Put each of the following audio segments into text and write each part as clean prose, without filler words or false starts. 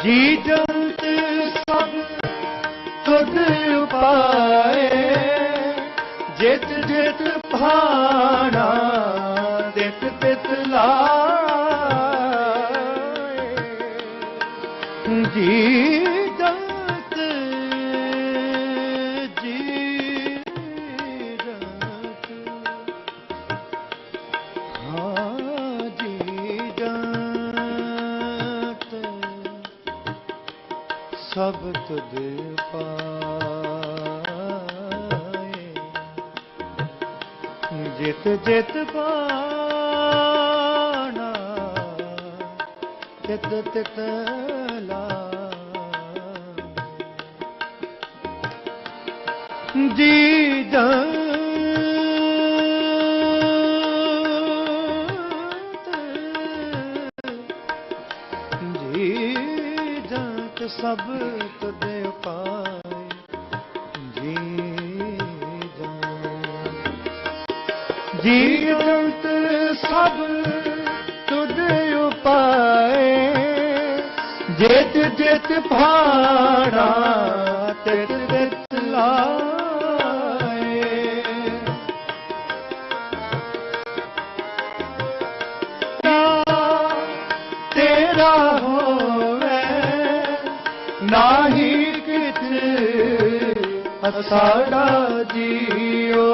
जी जंत सब तुध उपाए, जित जित भाना तित तित लाए। जी जंत जी जंत, हाँ जी जंत सब तुध पाए, जित जित पाना तित तित लाए। जी जंत जी जंत सब तुध पाए, जी जी जंत सब तुध उपाए, जित जित भाना तित तित लाए। तेरा होवे नाहि किछ असाड़ा जियो,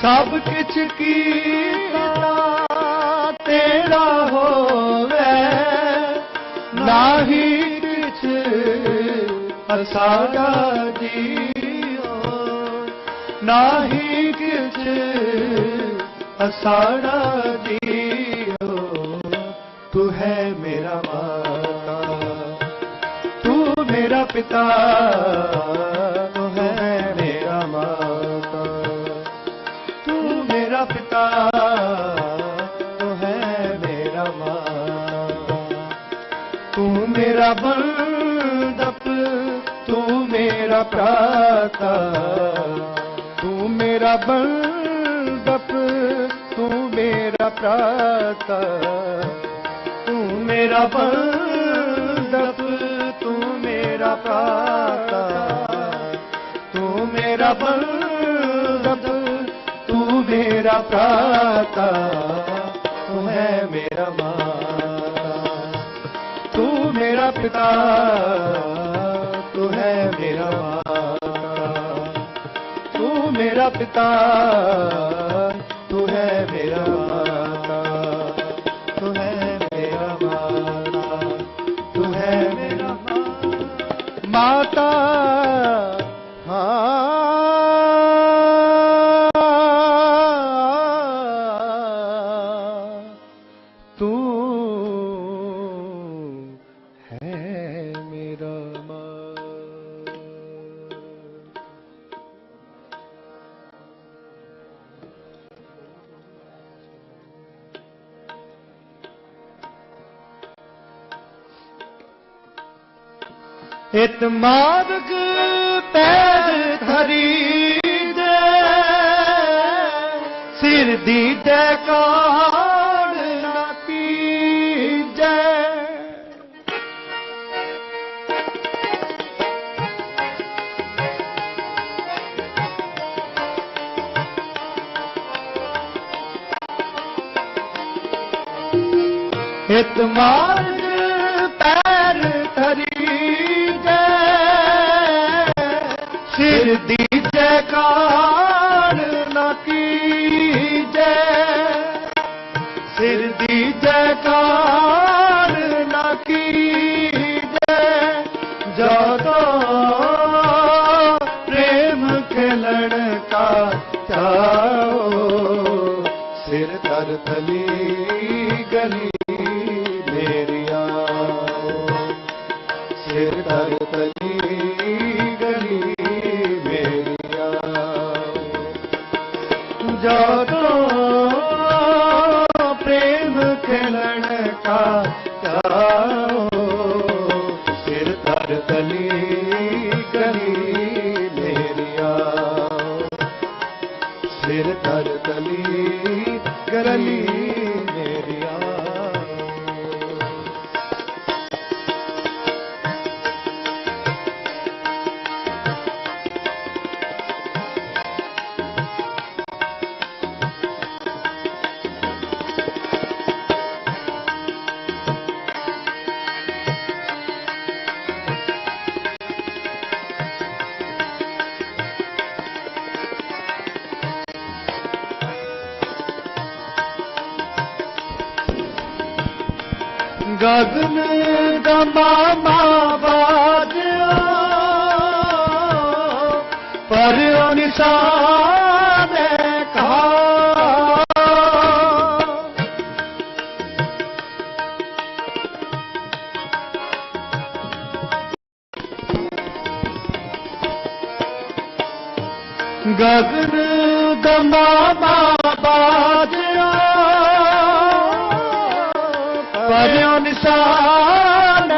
सब किछ कीता तेरा होवे नाहि किछ असाड़ा जियो, नाहि किछ असाड़ा जियो। तू है मेरा माता, तू मेरा पिता, तू है मेरा माता, तू मेरा पिता, तू है मेरा माता। तू मेरा बंदप, तू मेरा प्राता, तू मेरा बंदप, तू मेरा प्राता, तू मेरा बंदप, तू मेरा प्राता, तू मेरा बंदप, तू मेरा प्राता, तू है मेरा माता, तू मेरा पिता, तू है मेरा माता, तू मेरा पिता, तू है मेरा माता, तू है मेरा माता, तू है मेरा माता। हाँ तू है मेरा इत मार्ग पैर धरी दे, सिर दीदे काड़ न कीजे। इत मार्ग पैर धरी दे, सिर दीजे काड़ न कीजे, सिर दीजे काड़ न कीजे। जो प्रेम खिलन का चाहो, सिर तर तली गली मेरिया, सिर तर तली गली मेरी। गगन दमामा बाजो पर निशान कहा गगन दमामा बाजो पर निशान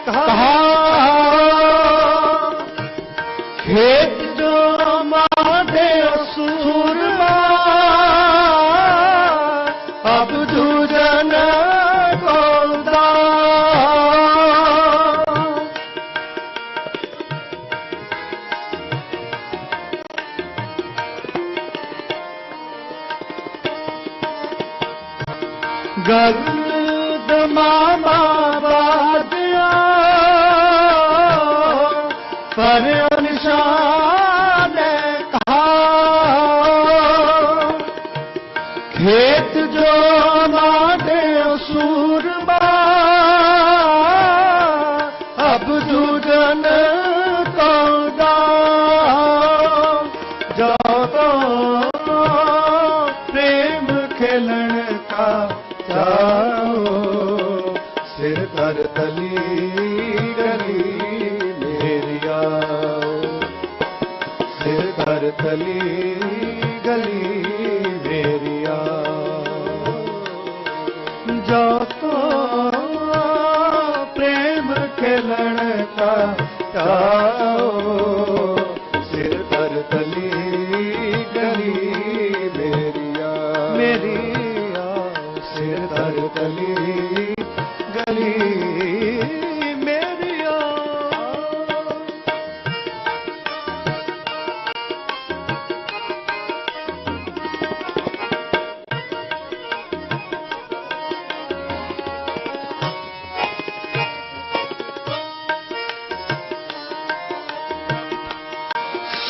कहा खेत जो मादे सूरमा अब दूजन गोदा गगन दमामा बाजो पर निशान कहा खेत जो मादे सूरमा अब दूजन कौदा जो तो प्रेम खेलन का जाओ सिर कर तली गली मेरी आओ सिर कर तली गली मेरी आओ जो तो प्रेम खेलन का जाओ सिर कर तली गली मेरी आओ सिर कर तली गली मेरी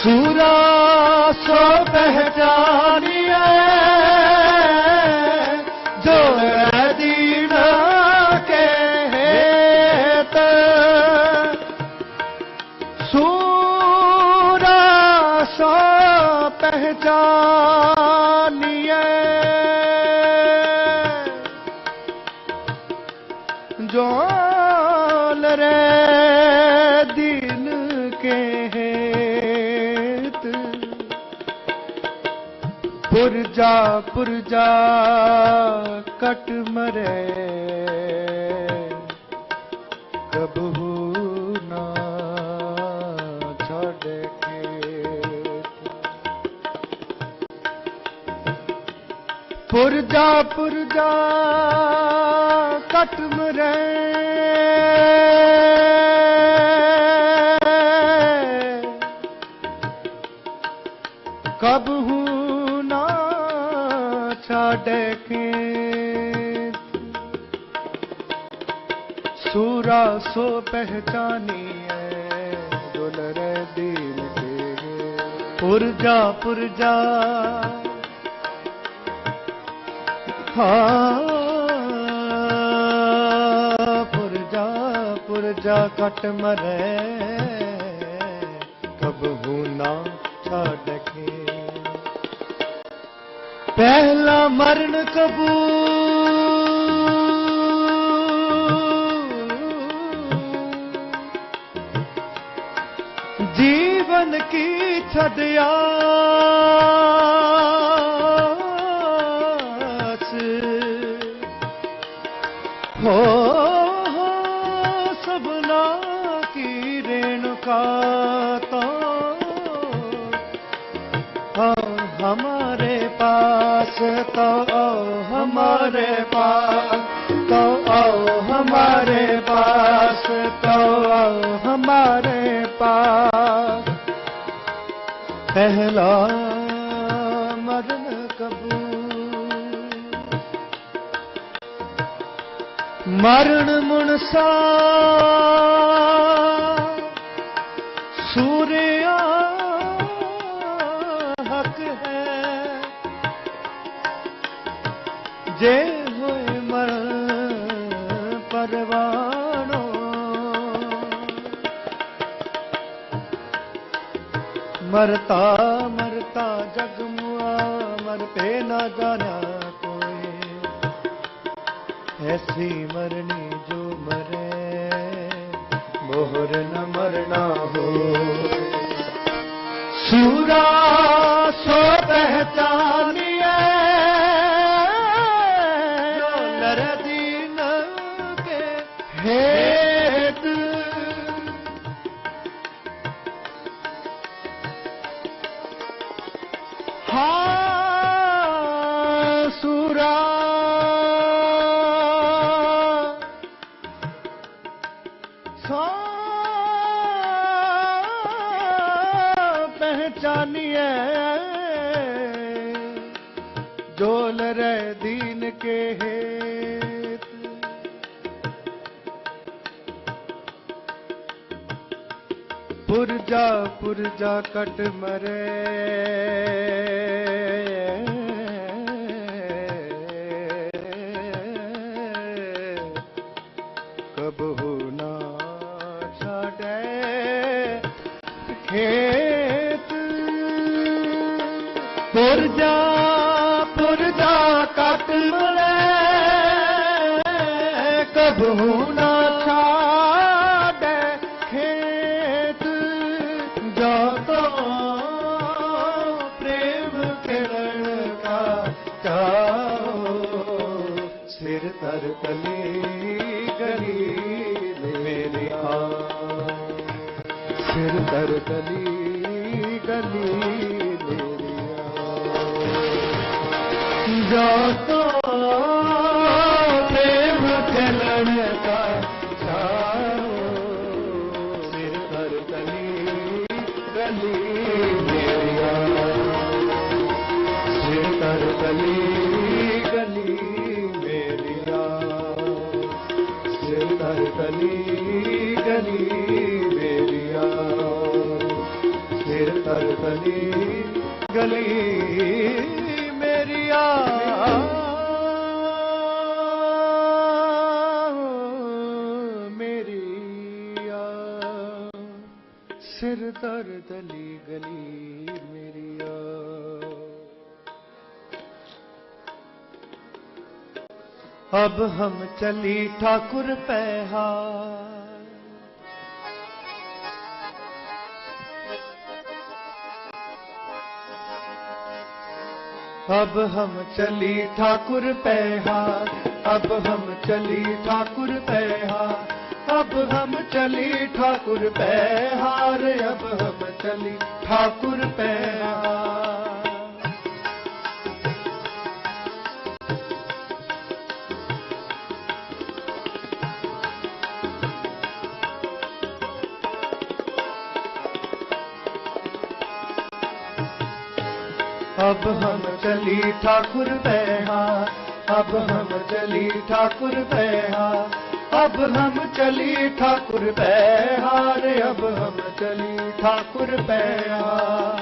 सूरा सो पहचानिए जो दीन के हेत सूरा सो पहचानिए जो लरे दीन के हेत पुरजा कट मरे कबहू ना छोड़े खेत पुरजा कट मरे कबहू छाड़े खेत सूरा सो पहचानिए दुलर दीन के पुरजा हाँ पुरजा कट मरे कबहू ना छाड़ के पहला मरण कबूल जीवन की छदयास हो सबना की रेणुका तो हमारे पास तो हमारे पास तो हमारे पास तो हमारे पास पहला मरण कबूल मरण मुनसा सूर्या हक है जे होए मरण परवान मरता मरता जग मुआ, मर पे ना जाना कोई, ऐसी मरनी जो मरे मोहर न मरना हो। सूरा सो पहचानिए जो लर दीन के हेत, हाँ सूरा सो पहचानिए जो लरे दीन के हेत, पुरजा कट मरे कबहू ना छाड़े खेत, पुरजा कट मरे कबहू ना छाड़े खेत, जो तो प्रेम किरण का चाहो, सिर तर तली गली मेरी आ, सिर तर तली गली मेरी आ, जो तो प्रेम किरण का चाहो, सिर तर तली गली मेरी आ, सिर तर तली गली मेरी आ, सिर तर तली गली मेरी आ, सिर तर तली गली मेरी आ, मेरी आ, सिर तर तली गली मेरी आ। अब हम चली ठाकुर पैहार, अब हम चली ठाकुर पैहार, अब हम चली ठाकुर पैहार, अब हम चली ठाकुर पैहार, अब हम चली ठाकुर पैहार। अब हम चली ठाकुर पैहार, अब हम चली ठाकुर पैहार, अब हम चली ठाकुर पैहार, अब हम चली ठाकुर पैहार।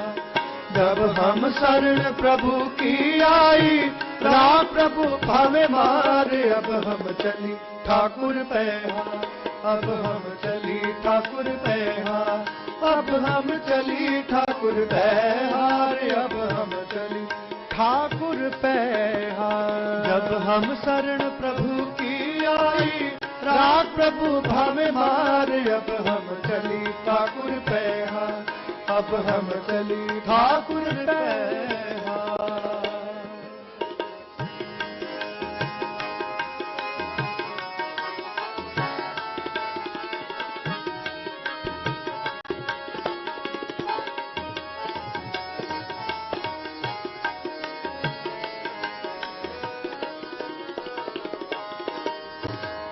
जब हम शरण प्रभु की आई, राम प्रभु भावे मारे, अब हम चली ठाकुर पैहार, अब हम चली ठाकुर पैहार, अब हम चली ठाकुर पैहार, अब हम चली ठाकुर पैहार। जब हम शरण प्रभु की आई, राम प्रभु भावे मारे, अब हम चली ठाकुर पैहार, अब हम चली ठाकुर पैहार।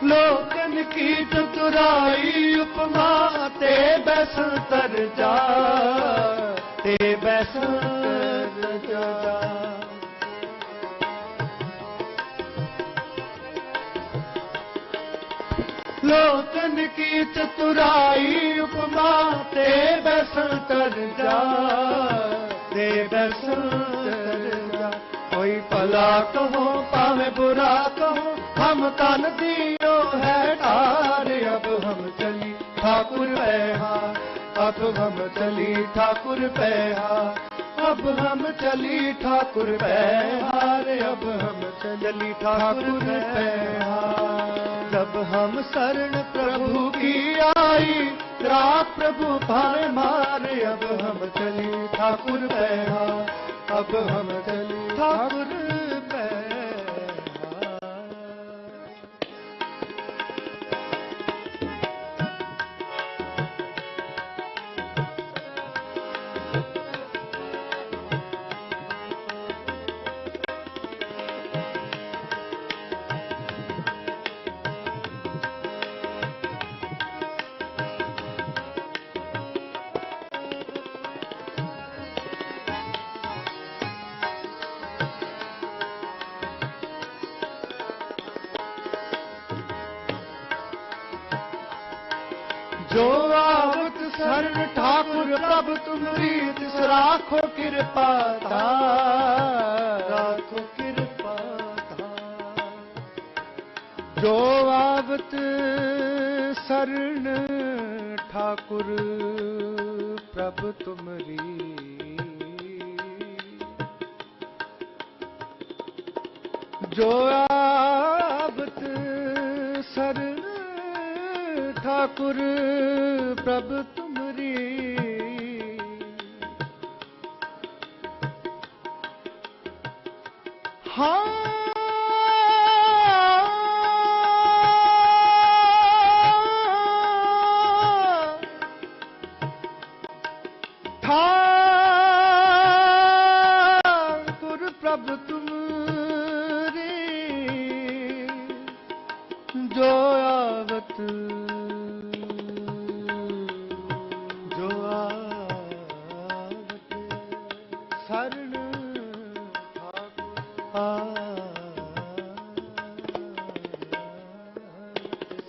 लोकन की चतुराई उपमा ते बैस तर जा, ते बैस तर जा। लोकन की चतुराई उपमा ते बैस तर जा, ते बैस तर जा। कोई भला कहो पावे बुरा कहो, हम तन दियो है ठार, अब हम चली ठाकुर पैहार, अब हम चली ठाकुर पैहा, अब हम चली ठाकुर पैहा रे, अब हम चली ठाकुर पैहा। जब हम शरण प्रभु की आई, राख प्रभु भावे मारे, अब हम चली ठाकुर पैहा, अब हम चली ठाकुर पैहा। जो आवत शरण ठाकुर प्रभु तुम रीत, राखो कृपा राखो कृपा। जो आवत शरण ठाकुर प्रभु तुम रीत, जो आवत शरण ठाकुर प्रभु तुमरी, हाँ ठाकुर प्रभु तुमरी, जो आवत शरण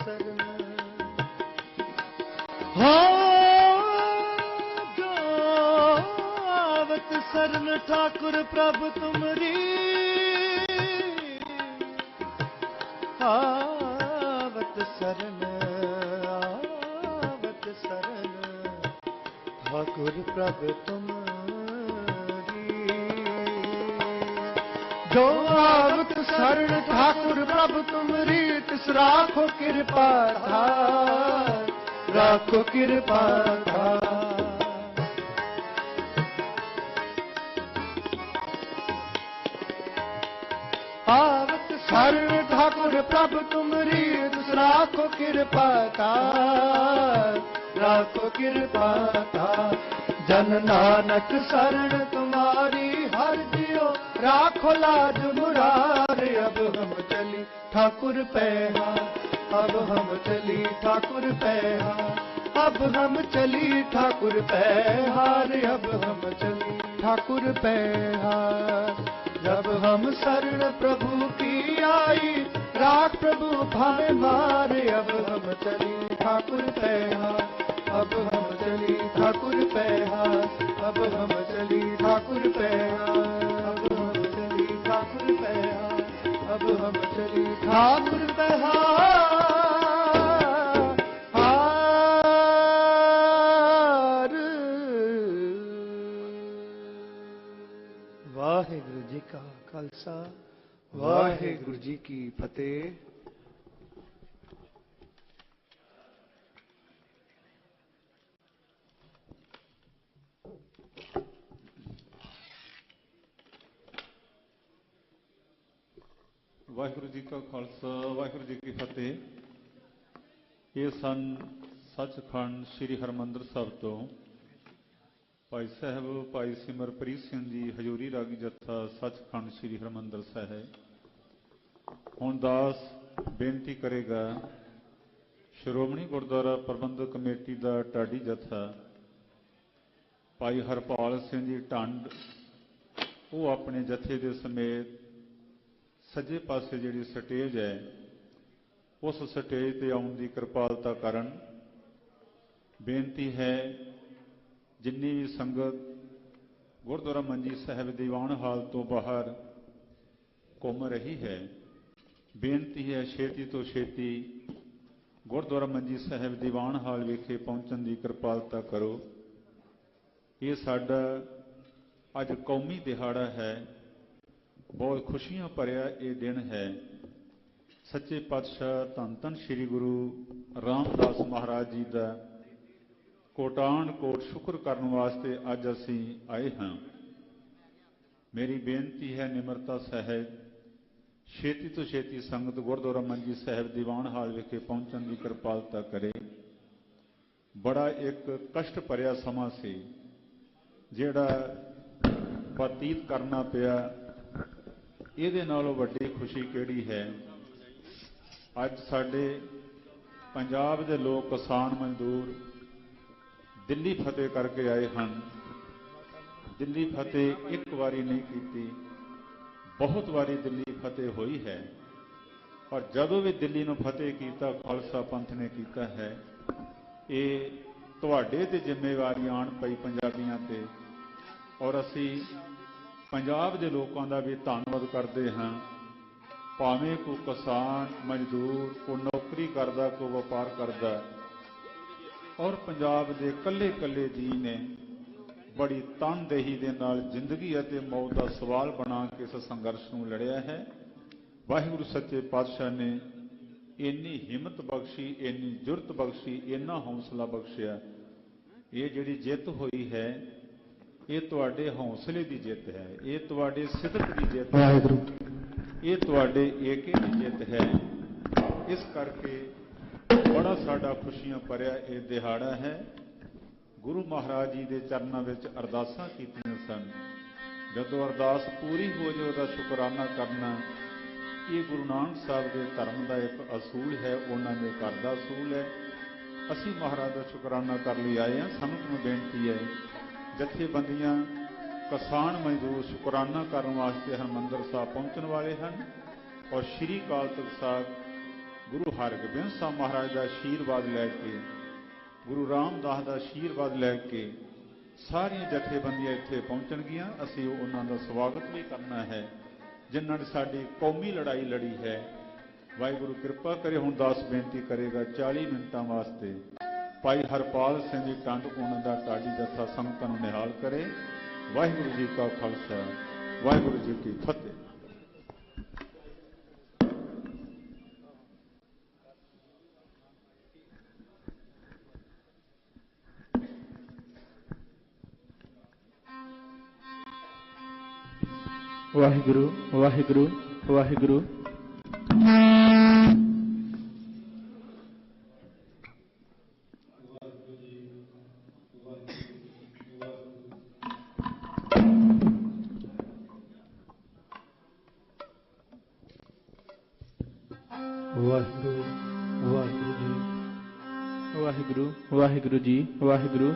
शरण हो, जो आवत शरण ठाकुर प्रभु तुमरी, आवत शरण ठाकुर प्रभु तुमरी। जो आवत शरण ठाकुर प्रभु तुमरी, तिस राखो कृपा धार, राखो कृपा धार। आवत शरण ठाकुर प्रभु तुमरी, तिस राखो कृपा धार, राखो कृपा धार। जन नानक शरण तुम्हारी हर जियो, राखो लाज मुरारे। अब हम चली ठाकुर पैहा, अब हम चली ठाकुर पैहा, अब हम चली ठाकुर पैहा रे, अब हम चली ठाकुर पैहा। जब हम शरण प्रभु की आई, राख प्रभु भावे मारे। अब हम चली ठाकुर पैहा, अब हम चली ठाकुर पैहा, अब हम चली ठाकुर पैहा, अब हम चली ठाकुर पैहा, अब हम चली ठाकुर पैहा। वाहिगुरु जी का खालसा, वाहिगुरु जी की फतेह। वाहिगुरु जी का खालसा, वाहिगुरु जी की फतेह। ये सन सचखंड श्री हरमंदर साहब तो भाई साहब भाई सिमरप्रीत सिंह जी हजूरी रागी जत्था सचखंड श्री हरमंदर साहब। हुण दास बेनती करेगा श्रोमणी गुरुद्वारा प्रबंधक कमेटी का टाडी जत्था भाई हरपाल सिंह जी ढंड, वो अपने जत्थे के समेत सज्जे पासे जिहड़ी स्टेज है उस स्टेज ते आउण दी किरपालता करन। बेनती है जिन्नी भी संगत गुरुद्वारा मंजी साहब दीवान हाल तो बाहर घूम रही है, बेनती है छेती तो छेती गुरुद्वारा मंजी साहब दीवान हाल विखे पहुंचण की किरपालता करो। ये साडा अज कौमी दिहाड़ा है, बहुत खुशियां भरिया ये दिन है। सच्चे पातशाह धन धन श्री गुरु रामदास महाराज जी का कोटान कोट शुक्र करने वास्ते अज असी आए हाँ। मेरी बेनती है निमरता सहित छेती तो छेती संगत गुरुद्वारा मंजी साहिब दीवान हाल विखे पहुंचने की कृपालता करे। बड़ा एक कष्ट भरिया समा से जिहड़ा बतीत करना पिया, इहदे नालों वड्डी खुशी किहड़ी है। अज साडे पंजाब दे लोग किसान मजदूर दिल्ली फतेह करके आए हैं। दिल्ली फतेह एक बारी नहीं की, बहुत बारी दिल्ली फतेह हुई है। और जदों भी दिल्ली नूं फतेह किया खालसा पंथ ने किया है। ये तुहाडे ते जिम्मेवारी आण पई पंजाबियां ते, और असी पंजाब दे लोकां दा भी धन्नवाद करते हाँ। भावें कोई किसान मजदूर कोई नौकरी करदा कोई व्यापार करदा, और पंजाब दे कल्ले कल्ले जी ने बड़ी तनदेही दे नाल जिंदगी अते मौत का सवाल बना के इस संघर्ष नूं लड़िया है। वाहिगुरू सच्चे पातशाह ने इन्नी हिम्मत बख्शी, इन्नी जुरत बख्शी, इन्ना हौसला बख्शिया। ये जिहड़ी जित हुई है ये तुहाडे हौसले की जित है, ये तुहाडे सिदक की जित है, ये तुहाडे एके की जित है। इस करके बड़ा साडा खुशियां भरिया ये दिहाड़ा है। गुरु महाराज जी के चरणों में अरदासां कीतियां सन। जदों अरदास पूरी हो जाए उसका शुकराना करना ये गुरु नानक साहब के धर्म का एक असूल है, उन्होंने घर का असूल है। असी महाराज का शुकराना कर लिए आए हैं। संगत नूं बेनती है, जथेबंदियां किसान मजदूर शुकराना करने वास्ते हरमंदर साहब पहुंचने वाले हैं। और श्री अकाल तख्त साहब गुरु हरगोबिंद साहब महाराज का आशीर्वाद लैके, गुरु रामदास का आशीर्वाद लैके सारिया जथेबंदियां इत्थे पहुंचणगियां। असीं उन्हां दा स्वागत भी करना है जिन्हां ने साडी कौमी लड़ाई लड़ी है। वाहिगुरू कृपा करे। हुण दास बेनती करेगा 40 मिनटां वास्ते भाई हरपाल सिंह जी टंड उन्हां दा टाडी जत्था संगतां नूं निहाल करे। वाहिगुरू जी का खालसा, वाहिगुरू जी की फतेह। वाहिगुरू वाहिगुरू वाहिगुरू। वाहिगुरू वाहिगुरू जी वाहिगुरू।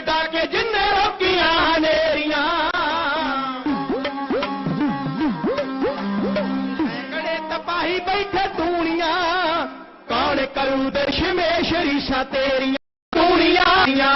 ਡਾ ਕੇ ਜਿੰਨੇ ਰੋਕੀਆਂ ਹਨੇਰੀਆਂ ਸੈਂਕੜੇ ਤਪਾਹੀ ਬੈਠੇ ਤੂਣੀਆਂ ਕੌਣ ਕਰੂ ਦਸ਼ਮੇਸ਼ ਰੀਸਾਂ ਤੇਰੀਆਂ ਤੂਣੀਆਂ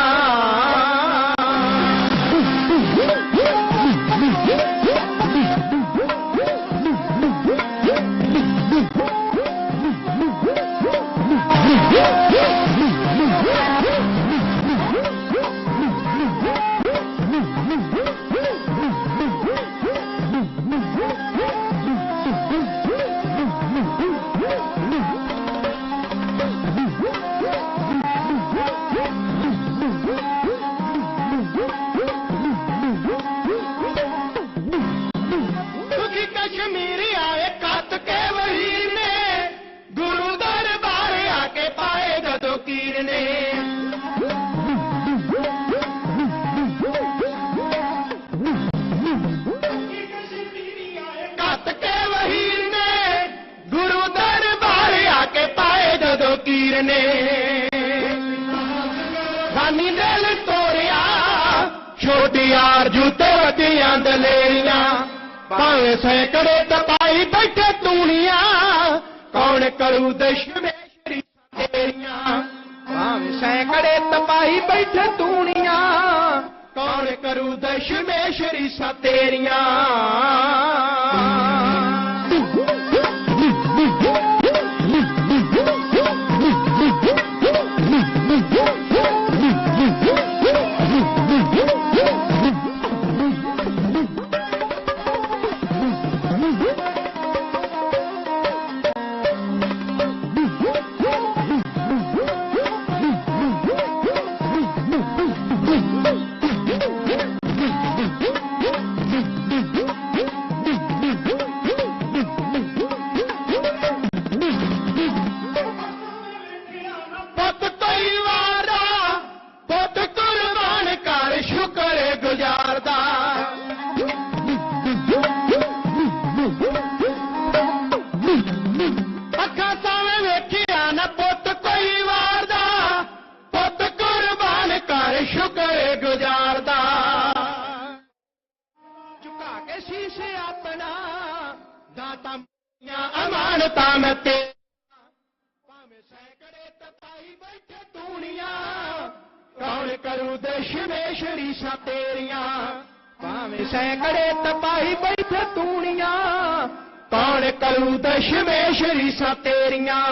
ਸਾਨੀ ਦਿਲ ਤੋੜਿਆ ਛੋਟੀ ਆਰਜੂ ਤੇ ਵੱਡੀਆਂ ਦਲੇਰੀਆਂ ਭਾਵੇਂ ਸੈਂਕੜੇ ਤਪਾਈ ਬੈਠੇ ਤੂਣੀਆਂ ਕੌਣ ਕਰੂ ਦਸ਼ਮੇਸ਼ ਰੀਸਾਂ ਤੇਰੀਆਂ ਭਾਵੇਂ ਸੈਂਕੜੇ ਤਪਾਈ ਬੈਠੇ ਤੂਣੀਆਂ ਕੌਣ ਕਰੂ ਦਸ਼ਮੇਸ਼ ਰੀਸਾਂ ਤੇਰੀਆਂ ਅਮਾਨਤਾ ਮੈਂ ਤੇ ਭਾਵੇਂ ਸੈਂਕੜੇ ਤਪਾਈ ਬੈਠੇ ਤੂਣੀਆਂ ਕੌਣ ਕਰੂ ਦਸ਼ਮੇਸ਼ ਰੀਸਾਂ ਤੇਰੀਆਂ ਭਾਵੇਂ ਸੈਂਕੜੇ ਤਪਾਈ ਬੈਠੇ ਤੂਣੀਆਂ ਕੌਣ ਕਰੂ ਦਸ਼ਮੇਸ਼ ਰੀਸਾਂ ਤੇਰੀਆਂ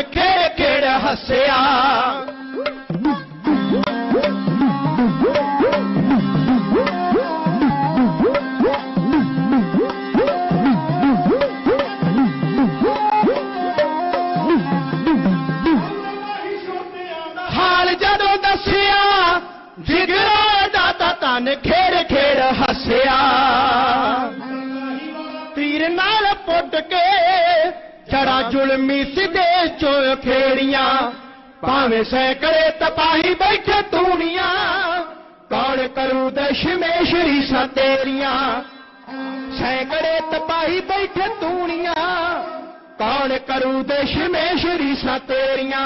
ਖੇੜ ਖੇੜ ਹੱਸਿਆ ਹਾਲ ਜਦੋਂ ਦੱਸਿਆ ਜਿਗਰਾ ਦਾਤਾ ਤਨ ਖੇੜ ਖੇੜ ਹੱਸਿਆ ਤੀਰ ਨਾਲ ਪੁੱਟ ਕੇ ਛੜਾ ਜ਼ੁਲਮੀ ਸਿੱਧੇ ਚੋਂ ਖੇੜੀਆਂ ਭਾਵੇਂ ਸੈਂਕੜੇ ਤਪਾਹੀ ਬੈਠੇ ਤੂਣੀਆਂ ਕੌਣ ਕਰੂ ਦਸ਼ਮੇਸ਼ ਰੀਸਾਂ ਤੇਰੀਆਂ ਸੈਂਕੜੇ ਤਪਾਹੀ ਬੈਠੇ ਤੂਣੀਆਂ ਕੌਣ ਕਰੂ ਦਸ਼ਮੇਸ਼ ਰੀਸਾਂ ਤੇਰੀਆਂ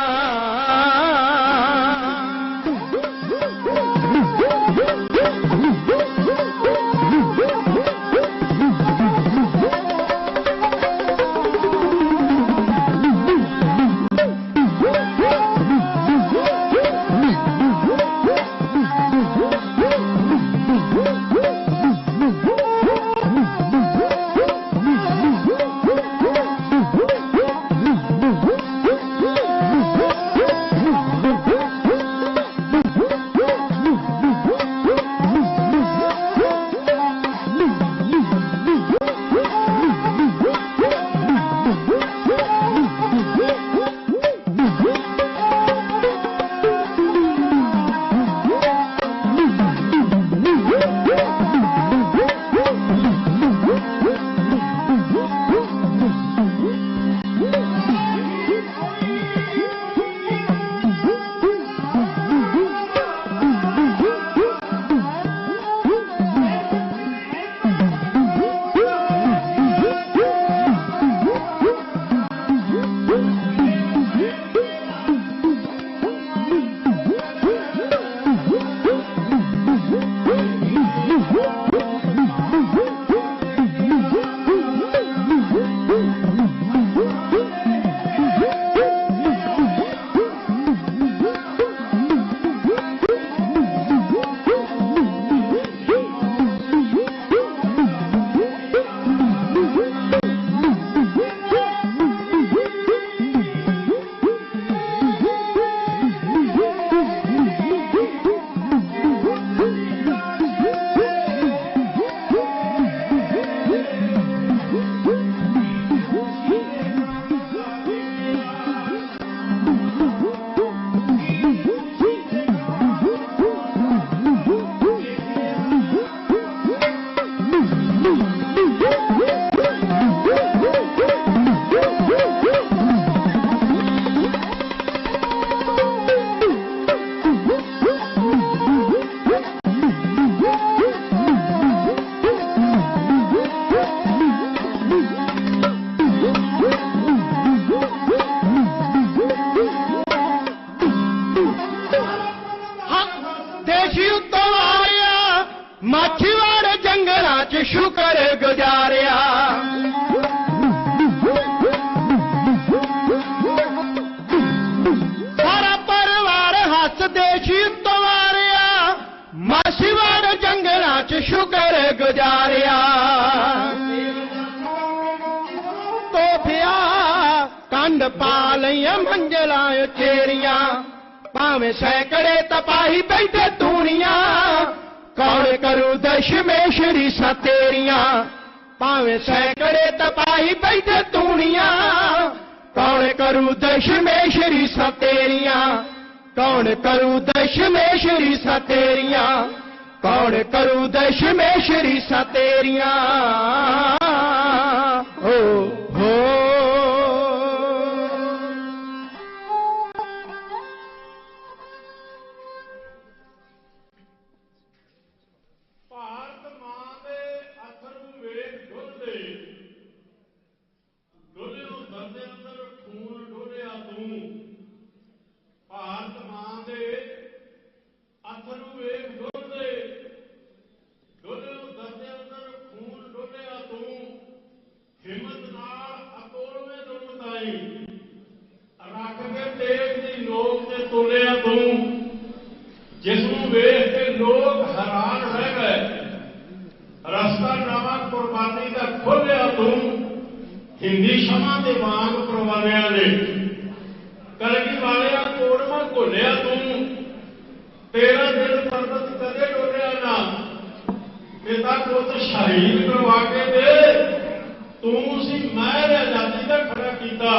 ਮਾਛੀਵਾੜੇ ਜੰਗਲਾਂ 'ਚ ਸ਼ੁਕਰ ਗੁਜ਼ਾਰਿਆ। ਸਾਰਾ ਪਰਿਵਾਰ ਹੱਸ ਦੇਸ਼ੀ ਉੱਤੋਂ ਵਾਰਿਆ, ਮਾਛੀਵਾੜੇ ਜੰਗਲਾਂ 'ਚ ਸ਼ੁਕਰ ਗੁਜ਼ਾਰਿਆ। ਤੋਫਿਆ ਕੰਡ ਪਾ ਲਈਆਂ ਮੰਜ਼ਲਾਂ ਉਚੇਰੀਆਂ, ਭਾਵੇਂ ਸੈਂਕੜੇ ਤਪਾਹੀ ਬੈਠੇ ਤੂਣੀਆਂ, कौन करूं दशमेश रीसा तेरियां, भावें सैकड़े तपाही बैठे तूणियां, कौन करूं दशमेश रीसा तेरियां, कौन करूं दशमेश रीसा तेरियां, कौन करूं दशमेश रीसा तेरियां। ओ हो जिसनू वेख के लोग हैरान रह गए, रस्ता नवा कुर्बानी का खोलिया तू, हिंदी क्षमा के वांग परवानिया ने, कलगी वालिया कोड़मा घोलिया तू, तेरा दिल पर्वत कदे डोलिया ना, पिता पुत शहीद करवा के दे, तू सी महर आजादी का खड़ा किया,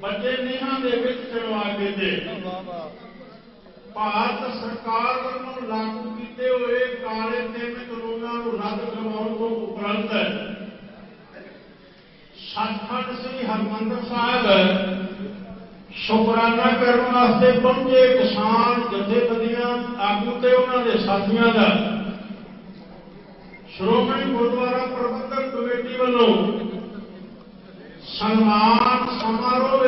बच्चे नीहां दे विच चढ़वा के दे। भारत सरकार वालों लागू किए हुए काले तेल कानूनों को रद्द करवाने को उपरंत सचखंड श्री हरमंदिर साहब शुकराना करने वास्ते पहुंचे किसान जथेबंदियां आगू ते उन्होंने साथियों का श्रोमणी गुरुद्वारा प्रबंधक कमेटी वालों सन्मान समारोह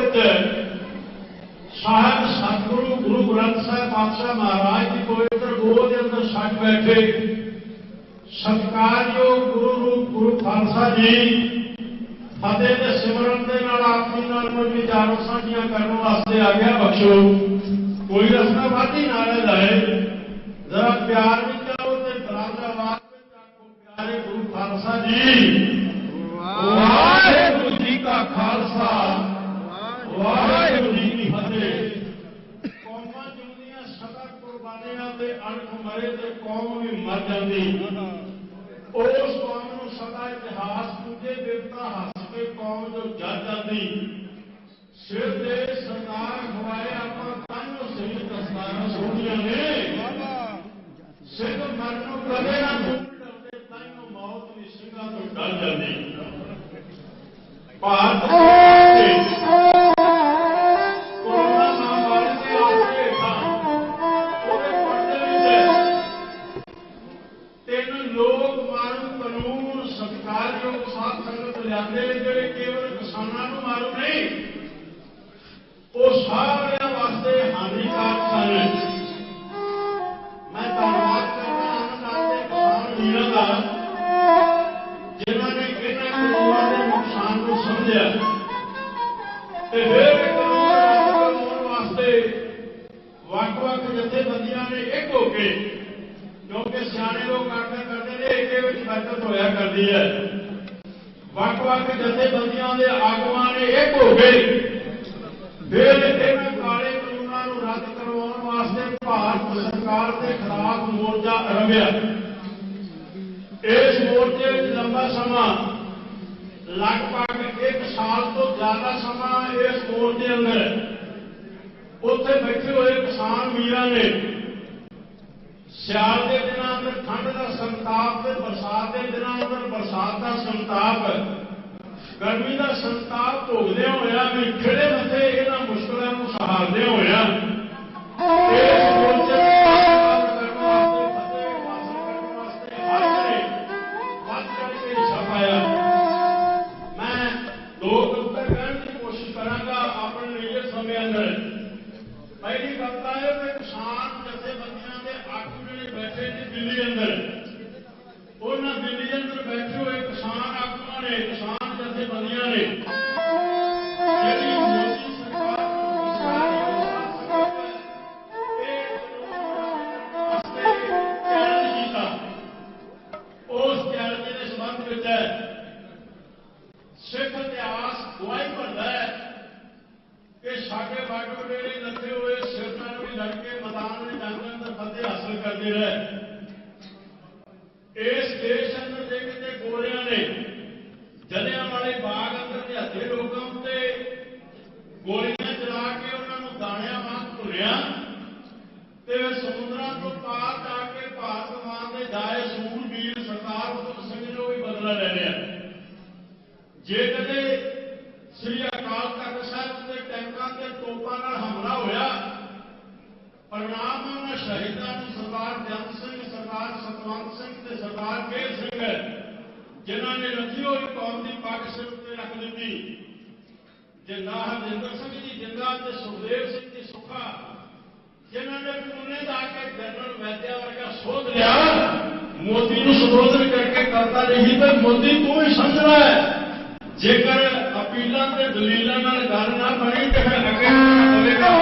साहब सतगुरु गुरु ग्रंथ साहब पातशाह महाराज की पवित्र गोद के अंदर सज बैठे सत्कारयोग गुरु रूप गुरु खालसा जी फतेह के सिमरन के नाल आपसी नाल कोई विचारों साझियां करने वास्ते आ गया बख्शो कोई रस्ता वाधी ना रह जाए जरा प्यार भी करो ते बराबर आवाज में आखो प्यारे गुरु खालसा जी वाहिगुरू जी का खालसा वाहिगुरू जी की फतेह। कौमां जिंदियां सदा कुर्बानियां ते अणख मरे ते कौम भी मर जाती, उस कौम नूं सदा इतिहास पूजे देवता हस के कौम जो जज जाती। सिर दे सरदार खवाए आपां ताइयों सही दस्तारां सोहणियां ने, सिर मरनों कदे ना डरदे ताइयों मौत भी ਸਿੰਘਾਂ ਤੋਂ डर जाती। भारत ਜਿਹੜੇ ਕੇਵਲ ਕਿਸਾਨਾਂ ਨੂੰ ਮਾਰੂ ਨਹੀਂ, ਉਹ ਸਾਰਿਆਂ ਵਾਸਤੇ ਹਾਨੀਕਾਰਕ ਸਨ। ਮੈਂ ਧੰਨਵਾਦ ਕਰਦਾ ਹਾਂ ਦੇ ਕਿਸਾਨ ਵੀਰਾਂ ਦਾ ਜਿਨ੍ਹਾਂ ਨੇ ਇਹਨਾਂ ਕਾਨੂੰਨਾਂ ਦੇ ਨੁਕਸਾਨ ਨੂੰ ਸਮਝਿਆ ਤੇ ਫਿਰ ਕਾਨੂੰਨ ਵਾਸਤੇ ਵੱਖ-ਵੱਖ ਜਥੇਬੰਦੀਆਂ ਨੇ ਇੱਕ ਹੋ ਕੇ, ਕਿਉਂਕਿ ਸਿਆਣੇ ਲੋਕ ਕਰਦੇ ਨੇ ਇਹਦੇ ਵਿੱਚ ਬਚਤ ਹੋਇਆ ਕਰਦੀ ਹੈ, ਵੱਖ-ਵੱਖ ਜਥੇਬੰਦੀਆਂ ਦੇ ਆਗੂਆਂ ਨੇ ਇੱਕ ਹੋ ਗਏ ਫਿਰ ਇਹਨਾਂ ਕਾਲੇ ਕਾਨੂੰਨਾਂ ਨੂੰ ਰੱਦ ਕਰਵਾਉਣ ਵਾਸਤੇ ਭਾਰਤ ਸਰਕਾਰ ਦੇ ਖਿਲਾਫ ਮੋਰਚਾ ਆਰੰਭਿਆ। ਇਸ ਮੋਰਚੇ ਵਿੱਚ ਲੰਬਾ ਸਮਾਂ ਲਗਭਗ 1 ਸਾਲ ਤੋਂ ਜ਼ਿਆਦਾ ਸਮਾਂ ਇਸ ਮੋਰਚੇ ਅੰਦਰ ਉੱਥੇ ਬੈਠੇ ਹੋਏ ਕਿਸਾਨ ਵੀਰਾਂ ਨੇ ਸਿਆਲ ਦੇ ਦਿਨਾਂ ਅੰਦਰ ਠੰਡ ਦਾ ਸੰਤਾਪ ਤੇ ਬਰਸਾਤ के दिनों अंदर बरसात का संताप, गर्मी का संताप भोगदे होया भी खिड़े मथे इन्हां मुश्किलों को सहारदे होया इस मोर्चे करने वास्ते फतेह हासिल करने वास्ते हर जने वध चढ़ के हिस्सा पाया। मैं दो गल्लां कहने की कोशिश करांगा अपने निजी समय अंदर। पहली गल तां इह कि किसान जथेबंदियां दे आगू जिहड़े बैठे ने दिल्ली अंदर, उन्हां दिल्ली अंदर बैठे हुए किसान आगूआं ने, किसान जथेबंदियां ने ਜਿਹੜੀ ਮੋਦੀ ਸਰਕਾਰ ਚੈਲੰਜ ਕੀਤਾ, ਉਸ ਚੈਲੰਜ ਦੇ ਸੰਬੰਧ ਵਿੱਚ ਸਿੱਖ ਇਤਿਹਾਸ ਗਵਾਹੀ ਭਰਦਾ ਹੈ ਕਿ ਸਾਡੇ ਵੱਡ ਵਡੇਰੇ ਲੱਗੇ ਹੋਏ ਸਿਰ ਨਾਲ ਵੀ ਲੜ ਕੇ ਮੈਦਾਨ ਵਿੱਚ ਜੰਗ ਅੰਦਰ ਫਤਿਹ ਹਾਸਲ ਕਰਦੇ ਰਹੇ। इस देश अंदर जे किते गोलियां ने जलियांवाले बाग अंदर निहत्थे लोकां उत्ते गोलियां चला के उन्होंने दाणियां वांग भुनिया ते समुद्रां तो पार जाके भारत मां दे जाए सूरबीर सरदार उधम सिंह ने भी बदला ले लिया। जे कदे श्री अकाल तख्त साहिब के टैंकां ते तोपां नाल हमला होया, प्रणाम उन्होंने शहीदां नूं सरदार जंग सिंह, सरदार सतवंत सिंह ते सरदार केर सिंह जिन्होंने रची हुई कौम की पग सिर उत्ते रख दी। जिंदा हरजिंदर सिंह जी जिंदा ते सुखदेव सिंह जी सुखा जिन्होंने पुणे जाके जनरल वैद्या वर्गा सोध लिया, मोदी नूं संबोधन करके करता नहीं तो मोदी तू ही समझ रहा है, जेकर अपीलों के दलीलों नाल गल ना बनी तो फिर अगे पवेगा।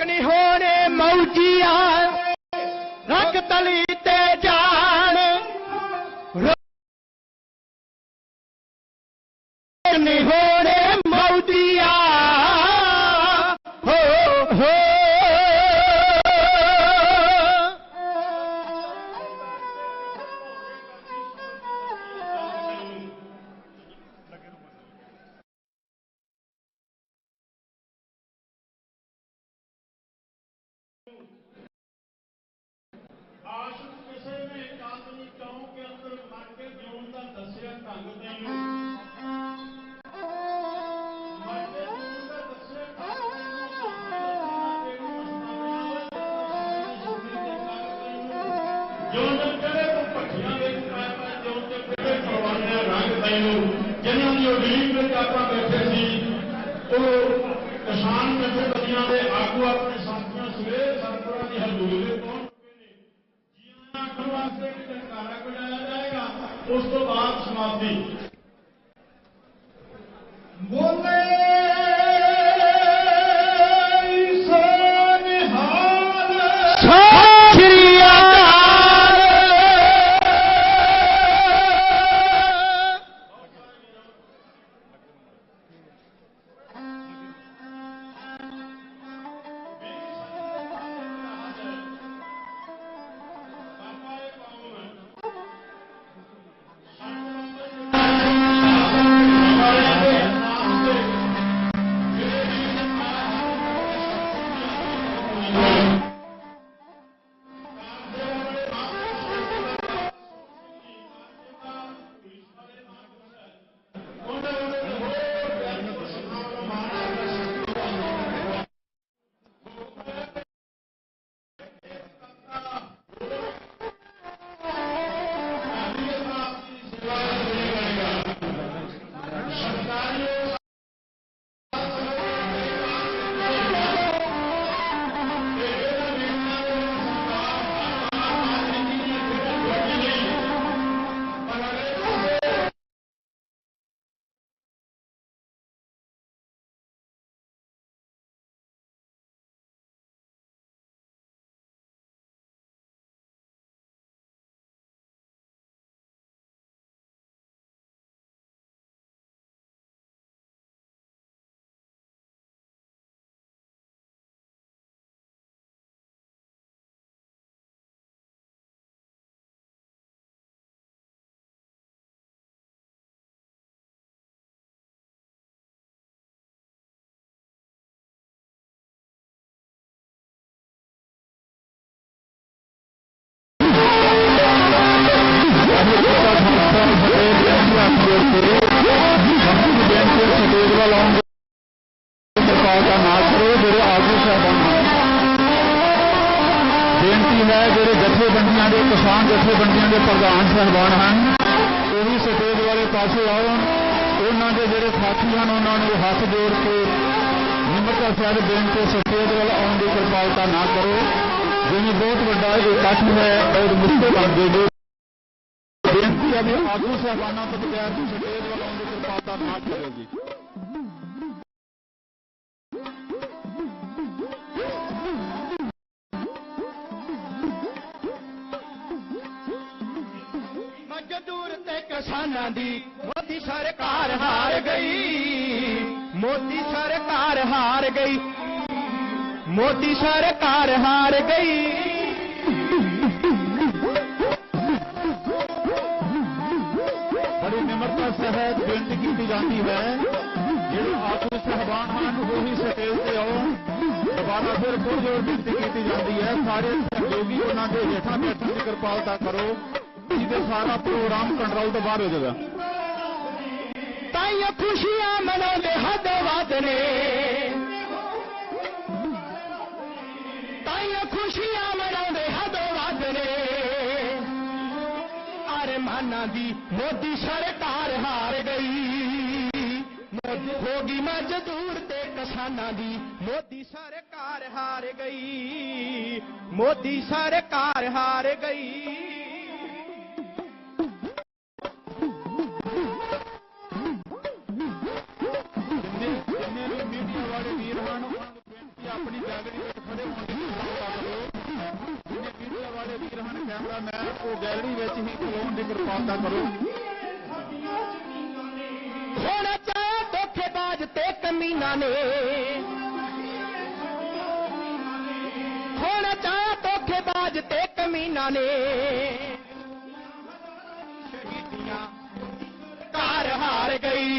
नहीं होने मौजिया रख तली ते जान नहीं होने मौजिया हो ਆਸ਼ਕ ਕਿਸੇ ਨੇ ਕਾਤਨੀ ਚੌਂ ਕੇ ਅੰਦਰ ਵੜ ਕੇ ਜਿਉਣ ਦਾ ਦੱਸਿਆ ਢੰਗ ਤੈਨੂੰ ਮਰਦੇ ਜਿਉਣ ਦਾ ਦੱਸਿਆ ਢੰਗ ਤੈਨੂੰ ਜੋ ਜਿਹੜੇ ਤੋਂ ਭੱਠੀਆਂ ਵਿੱਚ ਪਾਇਆ ਜੋ ਤੇ ਕਿਹੜੇ ਪਰਵਾਨੇ ਰੰਗ ਤੈਨੂੰ ਜਿਨ੍ਹਾਂ ਦੀ ਉਡੀਕ ਵਿੱਚ ਆਪਾਂ ਬੈਠੇ ਸੀ ਉਹ ਕਿਸਾਨ ਜਥੇਬੰਦੀਆਂ ਦੇ ਆਗੂ ਆਪਣੇ ਸਾਥੀਆਂ ਸਵੇਰ ਸਰਪੁਰਾਂ ਦੀ ਹਦੂਦ ਦੇ ਪਹੁੰਚ वास्ते जयकारा बजाया जाएगा उस तो बाद समाप्ति बोले जथेबंदियां के किसान जथेबंदियां के प्रधान साहबान हैं वो भी स्टेज वाले पासे आओ उन्होंने जोड़े साथी हैं उन्होंने हाथ जोड़ के निमरता साहब बेनती स्टेज वाल आने की कृपालता ना करो जिन्हें बहुत बड़ा इकट्ठ है और मुद्दे बन गए बेनती है भी आगू साहबाना तो बगैर स्टेज वाल आने की कृपालता ना करेगी किसानां दी मोदी सरकार हार गई मोदी सरकार हार गई मोदी सरकार हार गई बड़ी निमरता सहित बेनती की जाती है जो आगू साहबान हैं वही स्टेज से आओ दोबारा फिर कुछ जोर बेनती की जाती है सारे सहयोगी उन्होंने हेठा बैठने की कृपालता करो जिसे सारा प्रोग्राम कंट्रोल तो बाहर हो जाएगा ताइयां खुशियां मनाते हद वादने ताइयां खुशियां मनाते हद वादने अरे माना दी मोदी सरकार हार गई होगी मजदूर ते किसानां दी मोदी सरकार हार गई मोदी सरकार हार गई अपनी जागृति मीडिया वाले वीर हैं कैमरामैन वो गैलरी में ही खलोण की कृपालता करो। होना चाहे धोखेबाज ते कमीना ने, होना चाहे धोखेबाज ते कमीना ने, कार हार गई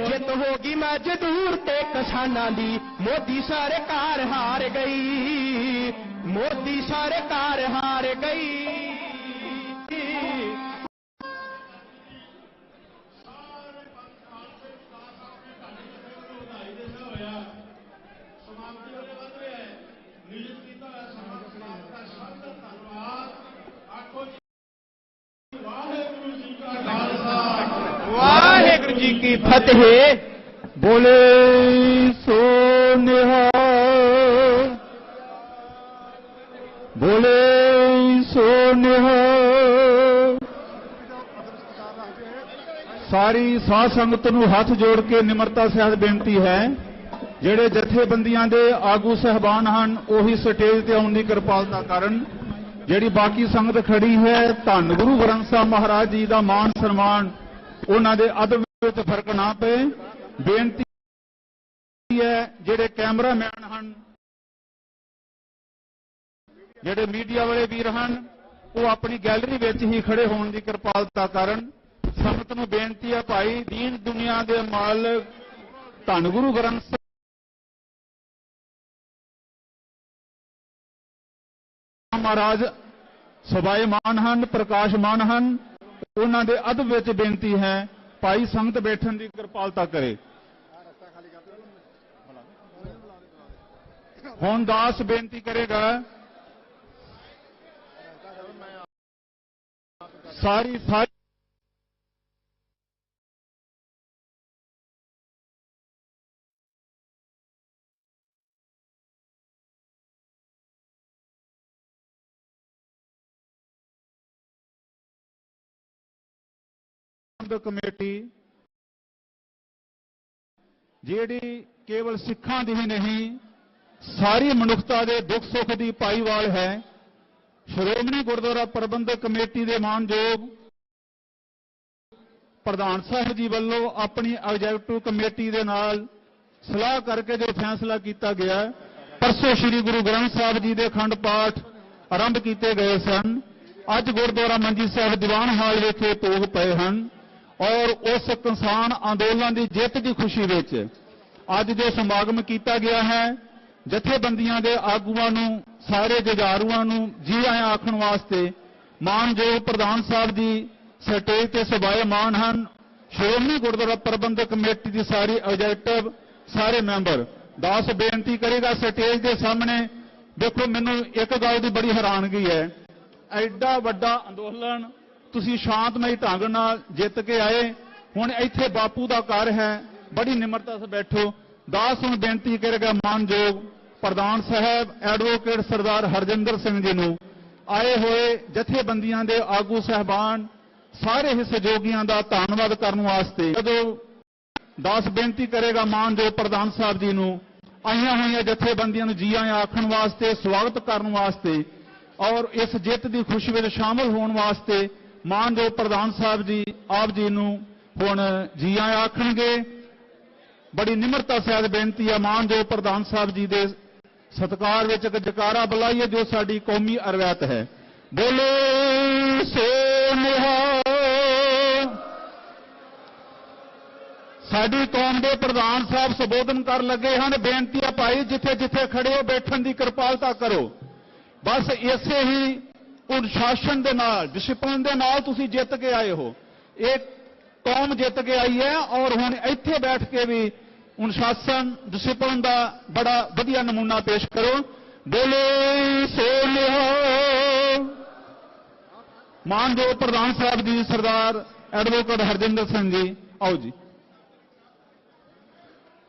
जित होगी मजदूर ते किसाना दी, मोदी सरकार हार गई, मोदी सरकार हार गई। वाहेगुरु जी की फतेह। बोले सो निहाल, बोले सो निहाल। सारी साध संगत नूं हथ जोड़ के निमरता सहित बेनती है, ਜਿਹੜੇ ਜਥੇਬੰਦੀਆਂ ਦੇ ਆਗੂ ਸਹਿਬਾਨ ਹਨ ਉਹੀ ਸਟੇਜ ਤੇ ਆਉਣ ਦੀ ਕਿਰਪਾਲਤਾ ਕਰਨ। ਜਿਹੜੀ ਬਾਕੀ ਸੰਗਤ ਖੜੀ ਹੈ ਧੰਨ ਗੁਰੂ ਗ੍ਰੰਥ ਸਾਹਿਬ ਮਹਾਰਾਜ ਜੀ ਦਾ ਮਾਣ ਸਨਮਾਨ ਉਹਨਾਂ ਦੇ ਅਦਬ ਵਿੱਚ ਫਰਕ ਨਾ ਪਏ। ਬੇਨਤੀ ਹੈ ਜਿਹੜੇ ਕੈਮਰਾਮੈਨ ਹਨ, ਜਿਹੜੇ ਮੀਡੀਆ ਵਾਲੇ ਵੀਰ ਹਨ ਉਹ ਆਪਣੀ ਗੈਲਰੀ ਵਿੱਚ ਹੀ ਖੜੇ ਹੋਣ ਦੀ ਕਿਰਪਾਲਤਾ ਕਰਨ। ਸੰਗਤ ਨੂੰ ਬੇਨਤੀ ਹੈ ਭਾਈ ਦੀਨ ਦੁਨੀਆ ਦੇ ਮਾਲਕ ਧੰਨ ਗੁਰੂ ਗ੍ਰੰਥ ਸਾਹਿਬ महाराज सबाएमान हैं, प्रकाशमान हैं, उन्होंने अदब विच बेनती है भाई संगत बैठन की कृपालता करे। हुण दास बेनती करेगा सारी कमेटी जिहड़ी केवल सिखां दी ही नहीं सारी मनुखता के दुख सुख की पाईवाल है। श्रोमणी गुरुद्वारा प्रबंधक कमेटी के मानयोग प्रधान साहब जी वालों अपनी एग्जीक्यूटिव कमेटी के नाल सलाह करके जो फैसला किया गया, परसों श्री गुरु ग्रंथ साहब जी के अखंड पाठ आरंभ किए गए सन। अज गुरुद्वारा मंजी साहब दीवान हाल विखे भोग पए हैं और उस किसान अंदोलन की जित की खुशी विच अज जो समागम किया गया है, जथेबंदियां के आगुआं नूं सारे जुझारूआं नूं जी आया आखण वास्ते मानयोग प्रधान साहब जी स्टेज ते सबाएमान हैं। श्रोमणी गुरुद्वारा प्रबंधक कमेटी की सारी एग्जीक्यूटिव सारे मैंबर दास बेनती करेगा स्टेज के सामने। देखो मैनूं एक गल की बड़ी हैरानगी है, एडा वड्डा अंदोलन तुसी शांतमई ढंग नाल जित के आए, हुण इत्थे बापू का घर है, बड़ी निमरता से बैठो। दास हुण बेनती करेगा मानयोग प्रधान साहब एडवोकेट सरदार हरजिंदर सिंह जी नूं आए हुए जथेबंदियां दे आगू साहबान सारे ही सहयोगियों का धन्नवाद करने वास्ते जदों दास बेनती करेगा मानयोग प्रधान साहब जी नूं आईयां होईयां जथेबंदियां नूं जी आया आखण वास्ते स्वागत करने वास्ते और इस जित की खुशी में शामिल होने वास्ते मानयोग प्रधान साहब जी आप जी नूं हुण जी आया आखणगे। बड़ी निमरता सहित बेनती है मानयोग प्रधान साहब जी के सत्कार विच एक जकारा बुलाइए जो साडी कौमी अरवैत है। बोलो सो निहाल। साडी कौम के प्रधान साहब संबोधन कर लगे हैं, बेनती है भाई जिथे जिथे खड़े हो बैठन की कृपालता करो। बस इसे ही अनुशासन के नाल डिसिपलिन के नाल तुसीं जित के आए हो, एक कौम जित के आई है और हुण इत्थे बैठ के भी अनुशासन डिसिपलिन का बड़ा वधिया नमूना पेश करो। बोलो सो निहाल। मानयोग प्रधान साहब जी सरदार एडवोकेट हरजिंदर सिंह जी आओ जी।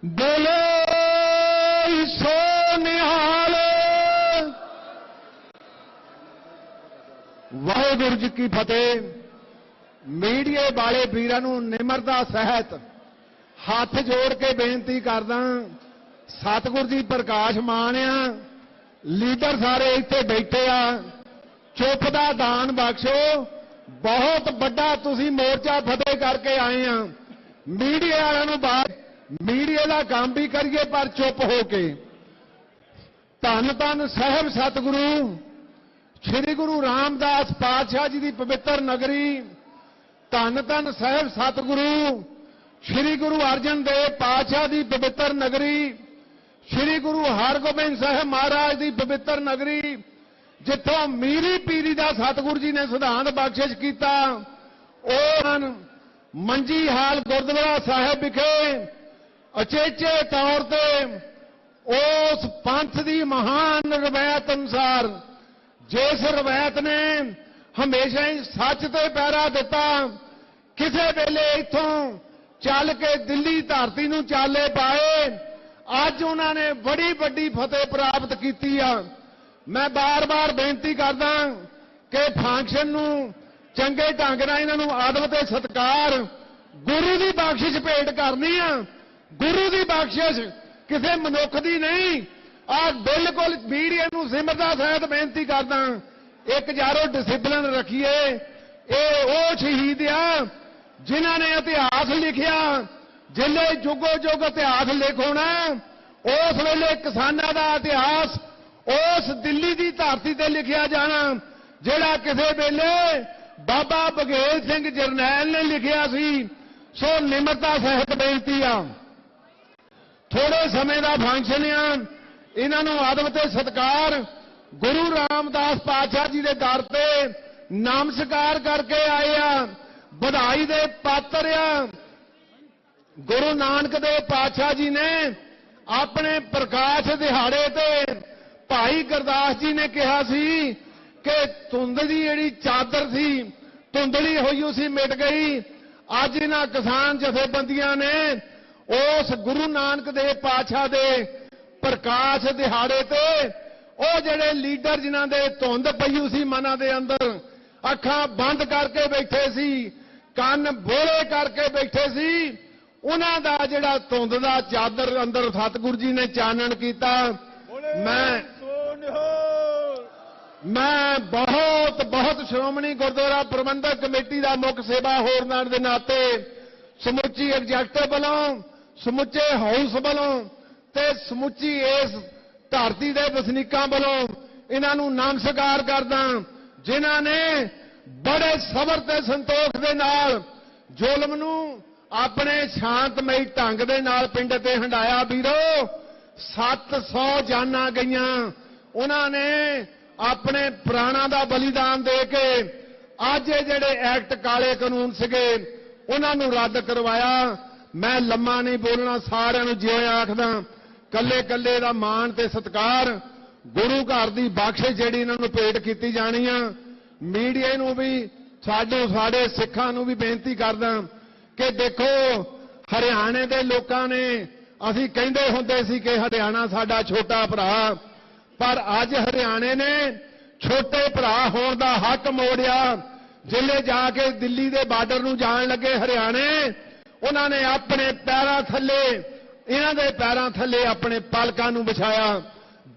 बोलो सो निहाल। वाहेगुरु जी की फतेह। मीडिया वाले वीरां नूं निमरता सहित हाथ जोड़ के बेनती करदा, सतगुर जी प्रकाश मान आ, लीडर सारे इत्थे बैठे आ, चुप दा दान बख्शो। बहुत बड़ा तुसी मोर्चा फतेह करके आए आ। मीडिया वालों नूं बात, मीडिया का काम भी करिए पर चुप हो के। धन धन साहब सतगुरु श्री गुरु रामदास पातशाह जी की पवित्र नगरी, धन धन साहब सतगुरु श्री गुरु अर्जन देव पातशाह की पवित्र नगरी, श्री गुरु हरगोबिंद साहब महाराज की पवित्र नगरी, जिथों मीरी पीरी का सतगुरु जी ने सिद्धांत बख्शिश किया। ਉਹ ਮੰਜੀ ਹਾਲ ਗੁਰਦੁਆਰਾ ਸਾਹਿਬ ਵਿਖੇ ਅਚੇਚੇ ਤੌਰ ਤੇ ਉਸ ਪੰਥ ਦੀ ਮਹਾਨ ਰਵਾਇਤ ਅਨੁਸਾਰ, ਜਿਸ ਰਵਾਇਤ ਨੇ ਹਮੇਸ਼ਾ ਹੀ ਸੱਚ ਤੇ ਪਹਿਰਾ ਦਿੱਤਾ, ਕਿਸੇ ਵੇਲੇ ਇੱਥੋਂ ਚੱਲ ਕੇ ਦਿੱਲੀ ਧਰਤੀ ਨੂੰ ਚਾਲੇ ਪਾਏ, ਅੱਜ ਉਹਨਾਂ ਨੇ ਬੜੀ ਵੱਡੀ ਫਤਿਹ ਪ੍ਰਾਪਤ ਕੀਤੀ ਆ। ਮੈਂ ਬਾਰ-ਬਾਰ ਬੇਨਤੀ ਕਰਦਾ ਕਿ ਫੰਕਸ਼ਨ ਨੂੰ ਚੰਗੇ ਢੰਗ ਨਾਲ ਇਹਨਾਂ ਨੂੰ ਆਦਬ ਤੇ ਸਤਿਕਾਰ, ਗੁਰੂ ਦੀ ਬਖਸ਼ਿਸ਼ ਭੇਟ ਕਰਨੀ ਆ। ਗੁਰੂ ਦੀ ਬਖਸ਼ਿਸ਼ ਕਿਸੇ ਮਨੁੱਖ ਦੀ ਨਹੀਂ। ਆ ਬਿਲਕੁਲ ਮੀਡੀਆ ਨੂੰ ਸਿਮਰਤਾ ਸਹਿਤ ਬੇਨਤੀ ਕਰਦਾ, ਇੱਕ ਯਾਰੋ ਡਿਸਪਲਿਨ ਰੱਖੀਏ। ਇਹ ਉਹ ਸ਼ਹੀਦ ਆ ਜਿਨ੍ਹਾਂ ਨੇ ਇਤਿਹਾਸ ਲਿਖਿਆ, ਜਿਲੇ ਜੁਗੋ ਜੁਗ ਇਤਿਹਾਸ ਲਿਖੋਣਾ। ਉਸ ਵੇਲੇ ਕਿਸਾਨਾਂ ਦਾ ਇਤਿਹਾਸ ਉਸ ਦਿੱਲੀ ਦੀ ਧਰਤੀ ਤੇ ਲਿਖਿਆ ਜਾਣਾ, ਜਿਹੜਾ ਕਿਸੇ ਵੇਲੇ ਬਾਬਾ ਬਘੇਲ ਸਿੰਘ ਜਰਨੈਲ ਨੇ ਲਿਖਿਆ ਸੀ। ਸੋ ਨਿਮਰਤਾ ਸਹਿਤ ਬੇਨਤੀ ਆ, ਥੋੜੇ ਸਮੇਂ ਦਾ ਫੰਕਸ਼ਨ ਆ, ਇਹਨਾਂ ਨੂੰ ਆਦਬ ਤੇ ਸਤਿਕਾਰ ਗੁਰੂ ਰਾਮਦਾਸ ਪਾਤਸ਼ਾਹ ਜੀ ਦੇ ਦਰ ਤੇ ਨਮਸਕਾਰ ਕਰਕੇ ਆਏ ਆ, ਵਧਾਈ ਦੇ ਪਾਤਰ ਆ। ਗੁਰੂ ਨਾਨਕ ਦੇਵ ਪਾਤਸ਼ਾਹ ਜੀ ਨੇ ਆਪਣੇ ਪ੍ਰਕਾਸ਼ ਦਿਹਾੜੇ ਤੇ ਭਾਈ ਗੁਰਦਾਸ ਜੀ ਨੇ ਕਿਹਾ ਸੀ ਕਿ ਧੁੰਦ ਦੀ ਜਿਹੜੀ ਚਾਦਰ ਸੀ, ਧੁੰਦਲੀ ਹੋਈ ਸੀ, ਮਿਟ ਗਈ। ਅੱਜ ਇਹਨਾਂ ਕਿਸਾਨ ਜਥੇਬੰਦੀਆਂ ਨੇ ਉਸ ਗੁਰੂ ਨਾਨਕ ਦੇਵ ਪਾਤਸ਼ਾਹ ਦੇ ਪ੍ਰਕਾਸ਼ ਦਿਹਾੜੇ ਤੇ ਉਹ ਜਿਹੜੇ ਲੀਡਰ ਜਿਨ੍ਹਾਂ ਦੇ ਧੁੰਦ ਪਈ ਸੀ ਮਨਾਂ ਦੇ ਅੰਦਰ, ਅੱਖਾਂ ਬੰਦ ਕਰਕੇ ਬੈਠੇ ਸੀ, ਕੰਨ ਬੋਲੇ ਕਰਕੇ ਬੈਠੇ ਸੀ, ਉਹਨਾਂ ਦਾ ਜਿਹੜਾ ਧੁੰਦ ਦਾ ਚਾਦਰ ਅੰਦਰ ਸਤਿਗੁਰੂ ਜੀ ਨੇ ਚਾਨਣ ਕੀਤਾ। ਮੈਂ ਬਹੁਤ ਸ਼੍ਰੋਮਣੀ ਗੁਰਦੁਆਰਾ ਪ੍ਰਬੰਧਕ ਕਮੇਟੀ ਦਾ ਮੁੱਖ ਸੇਵਾ ਹੋਰਨਾਂ ਦੇ ਨਾਤੇ ਸਮੁੱਚੀ ਐਗਜ਼ੈਕਟਿਵ ਵੱਲੋਂ, ਸਮੁੱਚੇ ਹਾਊਸ ਵੱਲੋਂ ਤੇ ਸਮੁੱਚੀ ਇਸ ਧਰਤੀ ਦੇ ਵਸਨੀਕਾਂ ਵੱਲੋਂ ਇਹਨਾਂ ਨੂੰ ਨਮਸਕਾਰ ਕਰਦਾ, ਜਿਨ੍ਹਾਂ ਨੇ ਬੜੇ ਸਬਰ ਤੇ ਸੰਤੋਖ ਦੇ ਨਾਲ ਜ਼ੁਲਮ ਨੂੰ ਆਪਣੇ ਸ਼ਾਂਤਮਈ ਢੰਗ ਦੇ ਨਾਲ ਪਿੰਡ ਤੇ ਹੰਡਾਇਆ। ਵੀਰੋ 700 ਜਾਨਾਂ ਗਈਆਂ, ਉਹਨਾਂ ਨੇ ਆਪਣੇ ਪ੍ਰਾਣਾਂ ਦਾ ਬਲੀਦਾਨ ਦੇ ਕੇ ਅੱਜ ਇਹ ਜਿਹੜੇ ਐਕਟ ਕਾਲੇ ਕਾਨੂੰਨ ਸੀਗੇ ਉਹਨਾਂ ਨੂੰ ਰੱਦ ਕਰਵਾਇਆ। ਮੈਂ ਲੰਮਾ ਨਹੀਂ ਬੋਲਣਾ, ਸਾਰਿਆਂ ਨੂੰ ਜਿਉਂ ਆਖਦਾ, ਕੱਲੇ ਕੱਲੇ ਦਾ ਮਾਣ ਤੇ ਸਤਿਕਾਰ, ਗੁਰੂ ਘਰ ਦੀ ਬਖਸ਼ਿਸ਼ ਜਿਹੜੀ ਇਹਨਾਂ ਨੂੰ ਭੇਟ ਕੀਤੀ ਜਾਣੀ ਆ। ਮੀਡੀਆ ਨੂੰ ਵੀ ਸਾਡੇ ਸਿੱਖਾਂ ਨੂੰ ਵੀ ਬੇਨਤੀ ਕਰਦਾ ਕਿ ਦੇਖੋ, ਹਰਿਆਣੇ ਦੇ ਲੋਕਾਂ ਨੇ, ਅਸੀਂ ਕਹਿੰਦੇ ਹੁੰਦੇ ਸੀ ਕਿ ਹਰਿਆਣਾ ਸਾਡਾ ਛੋਟਾ ਭਰਾ, ਪਰ ਅੱਜ ਹਰਿਆਣੇ ਨੇ ਛੋਟੇ ਭਰਾ ਹੋਣ ਦਾ ਹੱਕ ਮੋੜਿਆ। ਜ਼ਿਲ੍ਹੇ ਜਾ ਕੇ ਦਿੱਲੀ ਦੇ ਬਾਰਡਰ ਨੂੰ ਜਾਣ ਲੱਗੇ ਹਰਿਆਣੇ, ਉਹਨਾਂ ਨੇ ਆਪਣੇ ਪੈਰਾਂ ਥੱਲੇ, ਇਹਨਾਂ ਦੇ ਪੈਰਾਂ ਥੱਲੇ ਆਪਣੇ ਪਲਕਾਂ ਨੂੰ ਵਿਛਾਇਆ।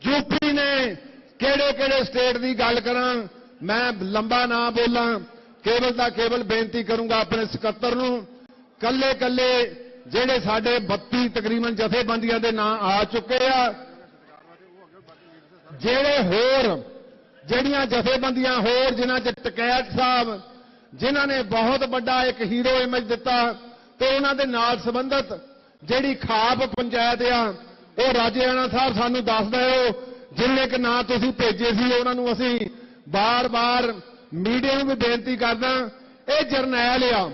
ਯੂਪੀ ਨੇ ਕਿਹੜੇ ਸਟੇਟ ਦੀ ਗੱਲ ਕਰਾਂ, ਮੈਂ ਲੰਬਾ ਨਾ ਬੋਲਾਂ, ਕੇਵਲ ਦਾ ਕੇਵਲ ਬੇਨਤੀ ਕਰੂੰਗਾ ਆਪਣੇ ਸਕੱਤਰ ਨੂੰ, ਕੱਲੇ ਜਿਹੜੇ ਸਾਡੇ 32 ਤਕਰੀਬਨ ਜਥੇਬੰਦੀਆਂ ਦੇ ਨਾਂ ਆ ਚੁੱਕੇ ਆ, ਜਿਹੜੇ ਹੋਰ ਜਿਹੜੀਆਂ ਜਥੇਬੰਦੀਆਂ ਹੋਰ ਜਿਨ੍ਹਾਂ 'ਚ ਟਕੈਤ ਸਾਹਿਬ, ਜਿਨ੍ਹਾਂ ਨੇ ਬਹੁਤ ਵੱਡਾ ਇੱਕ ਹੀਰੋ ਇਮੇਜ ਦਿੱਤਾ, ਤੇ ਉਹਨਾਂ ਦੇ ਨਾਲ ਸੰਬੰਧਿਤ ਜਿਹੜੀ ਖਾਪ ਪੰਚਾਇਤ ਆ, ਉਹ ਰਾਜੇਆਣਾ ਸਾਹਿਬ ਸਾਨੂੰ ਦੱਸ ਦਿਓ, ਜਿੰਨੇ ਕਿ ਨਾਂ ਤੁਸੀਂ ਭੇਜੇ ਸੀ ਉਹਨਾਂ ਨੂੰ ਅਸੀਂ ਬਾਰ-ਬਾਰ ਮੀਡੀਆ ਨੂੰ ਵੀ ਬੇਨਤੀ ਕਰਦਾ। ਇਹ ਜਰਨੈਲ ਆ,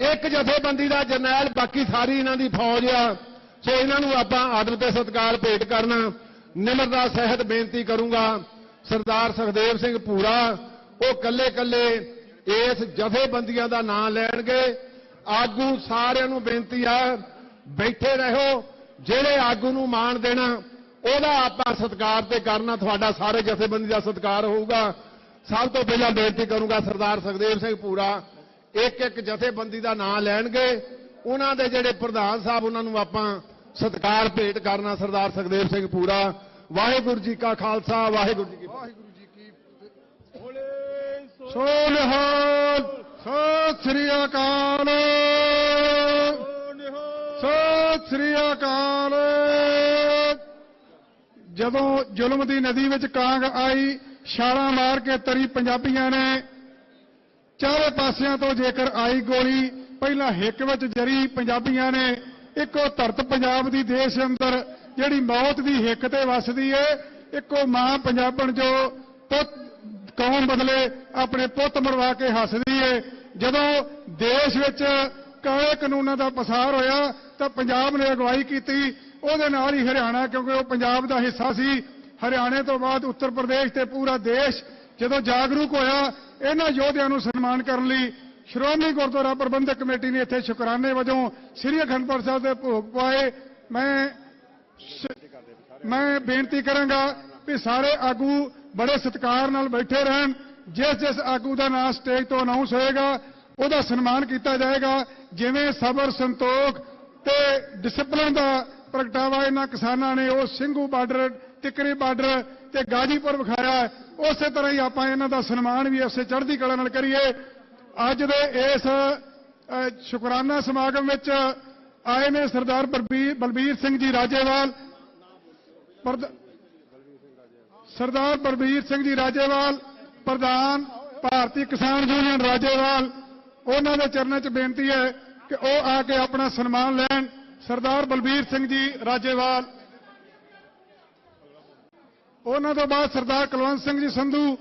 ਇੱਕ ਜਥੇਬੰਦੀ ਦਾ ਜਰਨੈਲ, ਬਾਕੀ ਸਾਰੀ ਇਹਨਾਂ ਦੀ ਫੌਜ ਆ। ਸੋ ਇਹਨਾਂ ਨੂੰ ਆਪਾਂ ਆਦਰ ਤੇ ਸਤਿਕਾਰ ਭੇਟ ਕਰਨਾ। ਨਿਮਰਤਾ ਸਹਿਤ ਬੇਨਤੀ ਕਰੂੰਗਾ, ਸਰਦਾਰ ਸੁਖਦੇਵ ਸਿੰਘ ਭੂਰਾ ਉਹ ਕੱਲੇ ਇਸ ਜਥੇਬੰਦੀਆਂ ਦਾ ਨਾਂ ਲੈਣਗੇ। ਆਗੂ ਸਾਰਿਆਂ ਨੂੰ ਬੇਨਤੀ ਆ, ਬੈਠੇ ਰਹੋ, ਜਿਹੜੇ ਆਗੂ ਨੂੰ ਮਾਣ ਦੇਣਾ ਉਹਦਾ ਆਪਾਂ ਸਤਿਕਾਰ ਤੇ ਕਰਨਾ, ਤੁਹਾਡਾ ਸਾਰੇ ਜਥੇਬੰਦੀ ਦਾ ਸਤਿਕਾਰ ਹੋਊਗਾ। ਸਭ ਤੋਂ ਪਹਿਲਾਂ ਬੇਨਤੀ ਕਰੂੰਗਾ, ਸਰਦਾਰ ਸੁਖਦੇਵ ਸਿੰਘ ਭੂਰਾ ਇੱਕ ਜਥੇਬੰਦੀ ਦਾ ਨਾਂ ਲੈਣਗੇ, ਉਹਨਾਂ ਦੇ ਜਿਹੜੇ ਪ੍ਰਧਾਨ ਸਾਹਿਬ ਉਹਨਾਂ ਨੂੰ ਆਪਾਂ ਸਤਿਕਾਰ ਭੇਟ ਕਰਨਾ ਸਰਦਾਰ ਸੁਖਦੇਵ ਸਿੰਘ ਪੂਰਾ। ਵਾਹਿਗੁਰੂ ਜੀ ਕਾ ਖਾਲਸਾ, ਵਾਹਿਗੁਰੂ ਜੀ ਕੀ ਫਤਿਹ। ਸੋ ਨਿਹਾਲ, ਸਤਿ ਸ੍ਰੀ ਅਕਾਲ, ਸਤਿ ਸ੍ਰੀ ਅਕਾਲ। ਜਦੋਂ ਜ਼ੁਲਮ ਦੀ ਨਦੀ ਵਿੱਚ ਕਾਂਗ ਆਈ, ਛਾਲਾਂ ਮਾਰ ਕੇ ਤਰੀ ਪੰਜਾਬੀਆਂ ਨੇ, ਚਾਰੇ ਪਾਸਿਆਂ ਤੋਂ ਜੇਕਰ ਆਈ ਗੋਲੀ, ਪਹਿਲਾਂ ਹਿੱਕ ਵਿੱਚ ਜਰੀ ਪੰਜਾਬੀਆਂ ਨੇ, ਇੱਕੋ ਧਰਤ ਪੰਜਾਬ ਦੀ ਦੇਸ਼ ਅੰਦਰ ਜਿਹੜੀ ਮੌਤ ਦੀ ਹਿੱਕ ਤੇ ਵੱਸਦੀ ਏ, ਇੱਕੋ ਮਾਂ ਪੰਜਾਬਣ ਜੋ ਪੁੱਤ ਕੌਮ ਬਦਲੇ ਆਪਣੇ ਪੁੱਤ ਮਰਵਾ ਕੇ ਹੱਸਦੀ ਏ। ਜਦੋਂ ਦੇਸ਼ ਵਿੱਚ ਕਾਲੇ ਕਾਨੂੰਨਾਂ ਦਾ ਪਸਾਰ ਹੋਇਆ ਤਾਂ ਪੰਜਾਬ ਨੇ ਅਗਵਾਈ ਕੀਤੀ, ਉਹਦੇ ਨਾਲ ਹੀ ਹਰਿਆਣਾ, ਕਿਉਂਕਿ ਉਹ ਪੰਜਾਬ ਦਾ ਹਿੱਸਾ ਸੀ। ਹਰਿਆਣੇ ਤੋਂ ਬਾਅਦ ਉੱਤਰ ਪ੍ਰਦੇਸ਼ ਤੇ ਪੂਰਾ ਦੇਸ਼ ਜਦੋਂ ਜਾਗਰੂਕ ਹੋਇਆ, ਇਹਨਾਂ ਯੋਧਿਆਂ ਨੂੰ ਸਨਮਾਨ ਕਰਨ ਲਈ ਸ਼੍ਰੋਮਣੀ ਗੁਰਦੁਆਰਾ ਪ੍ਰਬੰਧਕ ਕਮੇਟੀ ਨੇ ਇੱਥੇ ਸ਼ੁਕਰਾਨੇ ਵਜੋਂ ਸ੍ਰੀ ਅਖੰਡ ਪਾਠ ਸਾਹਿਬ ਦੇ ਭੋਗ ਪਾਏ। ਮੈਂ ਬੇਨਤੀ ਕਰਾਂਗਾ ਕਿ ਸਾਰੇ ਆਗੂ ਬੜੇ ਸਤਿਕਾਰ ਨਾਲ ਬੈਠੇ ਰਹਿਣ। ਜਿਸ ਆਗੂ ਦਾ ਨਾਮ ਸਟੇਜ ਤੋਂ ਅਨਾਉਂਸ ਹੋਏਗਾ ਉਹਦਾ ਸਨਮਾਨ ਕੀਤਾ ਜਾਏਗਾ। ਜਿਵੇਂ ਸਬਰ, ਸੰਤੋਖ ਤੇ ਡਿਸਪਲਿਨ ਦਾ ਪ੍ਰਗਟਾਵਾ ਇਹਨਾਂ ਕਿਸਾਨਾਂ ਨੇ ਉਹ ਸਿੰਘੂ ਬਾਰਡਰ, ਟਿਕਰੀ ਬਾਰਡਰ ਤੇ ਗਾਜੀਪੁਰ ਵਿਖਾਇਆ, ਉਸੇ ਤਰ੍ਹਾਂ ਹੀ ਆਪਾਂ ਇਹਨਾਂ ਦਾ ਸਨਮਾਨ ਵੀ ਉਸੇ ਚੜ੍ਹਦੀ ਕਲਾ ਨਾਲ ਕਰੀਏ। ਅੱਜ ਦੇ ਇਸ ਸ਼ੁਕਰਾਨਾ ਸਮਾਗਮ ਵਿੱਚ ਆਏ ਨੇ ਸਰਦਾਰ ਬਲਬੀਰ ਸਿੰਘ ਜੀ ਰਾਜੇਵਾਲ, ਸਰਦਾਰ ਬਲਬੀਰ ਸਿੰਘ ਜੀ ਰਾਜੇਵਾਲ, ਪ੍ਰਧਾਨ ਭਾਰਤੀ ਕਿਸਾਨ ਯੂਨੀਅਨ ਰਾਜੇਵਾਲ। ਉਹਨਾਂ ਦੇ ਚਰਨਾਂ 'ਚ ਬੇਨਤੀ ਹੈ ਕਿ ਉਹ ਆ ਕੇ ਆਪਣਾ ਸਨਮਾਨ ਲੈਣ। ਸਰਦਾਰ ਬਲਬੀਰ ਸਿੰਘ ਜੀ ਰਾਜੇਵਾਲ। ਉਹਨਾਂ ਤੋਂ ਬਾਅਦ ਸਰਦਾਰ ਕੁਲਵੰਤ ਸਿੰਘ ਜੀ ਸੰਧੂ,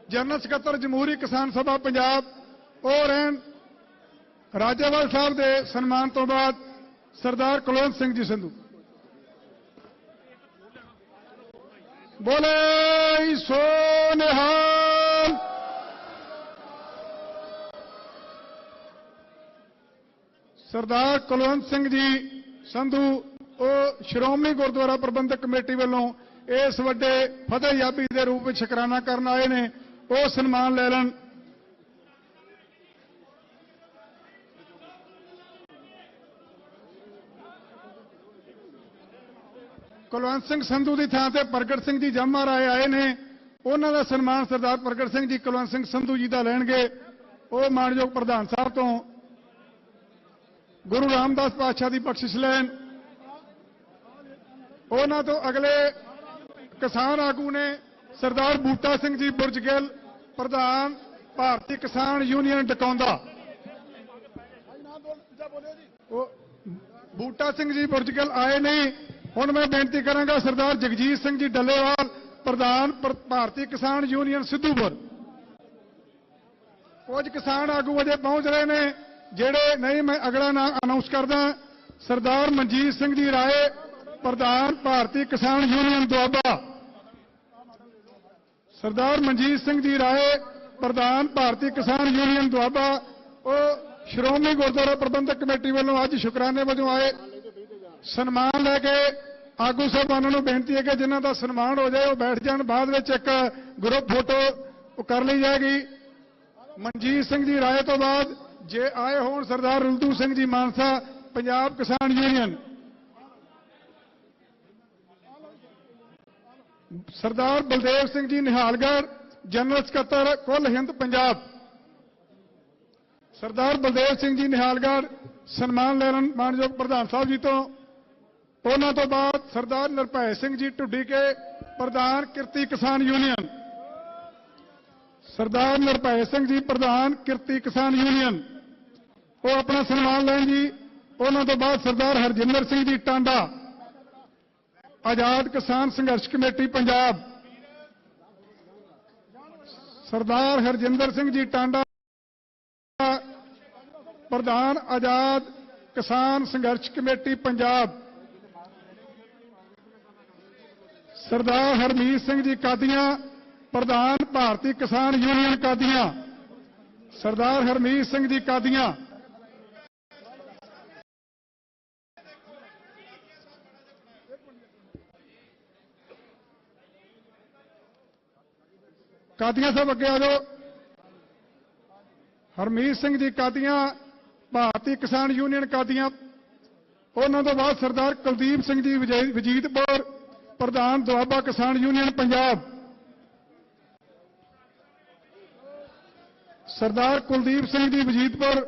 ਜਨਰਲ ਸਕੱਤਰ ਜਮਹੂਰੀ ਕਿਸਾਨ ਸਭਾ ਪੰਜਾਬ, ਉਹ ਰਹਿਣ। ਰਾਜੇਵਾਲ ਸਾਹਿਬ ਦੇ ਸਨਮਾਨ ਤੋਂ ਬਾਅਦ ਸਰਦਾਰ ਕੁਲਵੰਤ ਸਿੰਘ ਜੀ ਸੰਧੂ। ਬੋਲੇ ਸੋ ਨਿਹਾਲ। ਸਰਦਾਰ ਕੁਲਵੰਤ ਸਿੰਘ ਜੀ ਸੰਧੂ ਉਹ ਸ਼੍ਰੋਮਣੀ ਗੁਰਦੁਆਰਾ ਪ੍ਰਬੰਧਕ ਕਮੇਟੀ ਵੱਲੋਂ ਇਸ ਵੱਡੇ ਫਤਿਹਯਾਬੀ ਦੇ ਰੂਪ ਵਿੱਚ ਸ਼ੁਕਰਾਨਾ ਕਰਨ ਆਏ ਨੇ, ਉਹ ਸਨਮਾਨ ਲੈ ਲੈਣ। ਕੁਲਵੰਤ ਸਿੰਘ ਸੰਧੂ ਦੀ ਥਾਂ ਤੇ ਪ੍ਰਗਟ ਸਿੰਘ ਜੀ ਜੰਮਾ ਰਾਏ ਆਏ ਨੇ, ਉਹਨਾਂ ਦਾ ਸਨਮਾਨ ਸਰਦਾਰ ਪ੍ਰਗਟ ਸਿੰਘ ਜੀ ਕੁਲਵੰਤ ਸਿੰਘ ਸੰਧੂ ਜੀ ਦਾ ਲੈਣਗੇ। ਉਹ ਮਾਨਯੋਗ ਪ੍ਰਧਾਨ ਸਾਹਿਬ ਤੋਂ ਗੁਰੂ ਰਾਮਦਾਸ ਪਾਤਸ਼ਾਹ ਦੀ ਬਖਸ਼ਿਸ਼ ਲੈਣ। ਉਹਨਾਂ ਤੋਂ ਅਗਲੇ ਕਿਸਾਨ ਆਗੂ ਨੇ ਸਰਦਾਰ ਬੂਟਾ ਸਿੰਘ ਜੀ ਬੁਰਜਗਿੱਲ, ਪ੍ਰਧਾਨ ਭਾਰਤੀ ਕਿਸਾਨ ਯੂਨੀਅਨ ਡਕੌਂਦਾ। ਬੂਟਾ ਸਿੰਘ ਜੀ ਬੁਰਜਗਿੱਲ ਆਏ ਨਹੀਂ। ਹੁਣ ਮੈਂ ਬੇਨਤੀ ਕਰਾਂਗਾ ਸਰਦਾਰ ਜਗਜੀਤ ਸਿੰਘ ਜੀ ਡੱਲੇਵਾਲ, ਪ੍ਰਧਾਨ ਭਾਰਤੀ ਕਿਸਾਨ ਯੂਨੀਅਨ ਸਿੱਧੂਪੁਰ। ਕੁਝ ਕਿਸਾਨ ਆਗੂ ਅਜੇ ਪਹੁੰਚ ਰਹੇ ਨੇ, ਜਿਹੜੇ ਨਹੀਂ ਮੈਂ ਅਗਲਾ ਨਾਮ ਅਨਾਉਂਸ ਕਰਦਾ। ਸਰਦਾਰ ਮਨਜੀਤ ਸਿੰਘ ਜੀ ਰਾਏ, ਪ੍ਰਧਾਨ ਭਾਰਤੀ ਕਿਸਾਨ ਯੂਨੀਅਨ ਦੁਆਬਾ। ਸਰਦਾਰ ਮਨਜੀਤ ਸਿੰਘ ਜੀ ਰਾਏ, ਪ੍ਰਧਾਨ ਭਾਰਤੀ ਕਿਸਾਨ ਯੂਨੀਅਨ ਦੁਆਬਾ, ਉਹ ਸ਼੍ਰੋਮਣੀ ਗੁਰਦੁਆਰਾ ਪ੍ਰਬੰਧਕ ਕਮੇਟੀ ਵੱਲੋਂ ਅੱਜ ਸ਼ੁਕਰਾਨੇ ਵਜੋਂ ਆਏ। ਸਨਮਾਨ ਲੈ ਕੇ ਆਗੂ ਸਾਹਿਬਾਨਾਂ ਨੂੰ ਬੇਨਤੀ ਹੈ ਕਿ ਜਿਨ੍ਹਾਂ ਦਾ ਸਨਮਾਨ ਹੋ ਜਾਏ ਉਹ ਬੈਠ ਜਾਣ। ਬਾਅਦ ਵਿੱਚ ਇੱਕ ਗਰੁੱਪ ਫੋਟੋ ਕਰ ਲਈ ਜਾਏਗੀ। ਮਨਜੀਤ ਸਿੰਘ ਜੀ ਰਾਏ ਤੋਂ ਬਾਅਦ ਜੇ ਆਏ ਹੋਣ ਸਰਦਾਰ ਰੁਲਦੂ ਸਿੰਘ ਜੀ ਮਾਨਸਾ, ਪੰਜਾਬ ਕਿਸਾਨ ਯੂਨੀਅਨ। ਸਰਦਾਰ ਬਲਦੇਵ ਸਿੰਘ ਜੀ ਨਿਹਾਲਗੜ੍ਹ, ਜਨਰਲ ਸਕੱਤਰ ਕੁੱਲ ਹਿੰਦ ਪੰਜਾਬ। ਸਰਦਾਰ ਬਲਦੇਵ ਸਿੰਘ ਜੀ ਨਿਹਾਲਗੜ੍ਹ ਸਨਮਾਨ ਲੈਣ ਮਾਨਯੋਗ ਪ੍ਰਧਾਨ ਸਾਹਿਬ ਜੀ ਤੋਂ। ਉਹਨਾਂ ਤੋਂ ਬਾਅਦ ਸਰਦਾਰ ਨਿਰਭੈ ਸਿੰਘ ਜੀ ਢੁੱਡੀਕੇ, ਪ੍ਰਧਾਨ ਕਿਰਤੀ ਕਿਸਾਨ ਯੂਨੀਅਨ। ਸਰਦਾਰ ਨਿਰਭੈ ਸਿੰਘ ਜੀ, ਪ੍ਰਧਾਨ ਕਿਰਤੀ ਕਿਸਾਨ ਯੂਨੀਅਨ, ਉਹ ਆਪਣਾ ਸਨਮਾਨ ਲੈਣ ਜੀ। ਉਹਨਾਂ ਤੋਂ ਬਾਅਦ ਸਰਦਾਰ ਹਰਜਿੰਦਰ ਸਿੰਘ ਜੀ ਟਾਂਡਾ, ਆਜ਼ਾਦ ਕਿਸਾਨ ਸੰਘਰਸ਼ ਕਮੇਟੀ ਪੰਜਾਬ। ਸਰਦਾਰ ਹਰਜਿੰਦਰ ਸਿੰਘ ਜੀ ਟਾਂਡਾ, ਪ੍ਰਧਾਨ ਆਜ਼ਾਦ ਕਿਸਾਨ ਸੰਘਰਸ਼ ਕਮੇਟੀ ਪੰਜਾਬ। ਸਰਦਾਰ ਹਰਮੀਤ ਸਿੰਘ ਜੀ ਕਾਦੀਆਂ, ਪ੍ਰਧਾਨ ਭਾਰਤੀ ਕਿਸਾਨ ਯੂਨੀਅਨ ਕਾਦੀਆਂ। ਸਰਦਾਰ ਹਰਮੀਤ ਸਿੰਘ ਜੀ ਕਾਦੀਆਂ। ਕਾਦੀਆਂ ਸਾਹਿਬ ਅੱਗੇ ਆ ਜਾਓ। ਹਰਮੀਤ ਸਿੰਘ ਜੀ ਕਾਦੀਆਂ, ਭਾਰਤੀ ਕਿਸਾਨ ਯੂਨੀਅਨ ਕਾਦੀਆਂ। ਉਹਨਾਂ ਤੋਂ ਬਾਅਦ ਸਰਦਾਰ ਕੁਲਦੀਪ ਸਿੰਘ ਜੀ ਵਜੀਦਪੁਰ, ਪ੍ਰਧਾਨ ਦੁਆਬਾ ਕਿਸਾਨ ਯੂਨੀਅਨ ਪੰਜਾਬ। ਸਰਦਾਰ ਕੁਲਦੀਪ ਸਿੰਘ ਜੀ ਵਜੀਦਪੁਰ,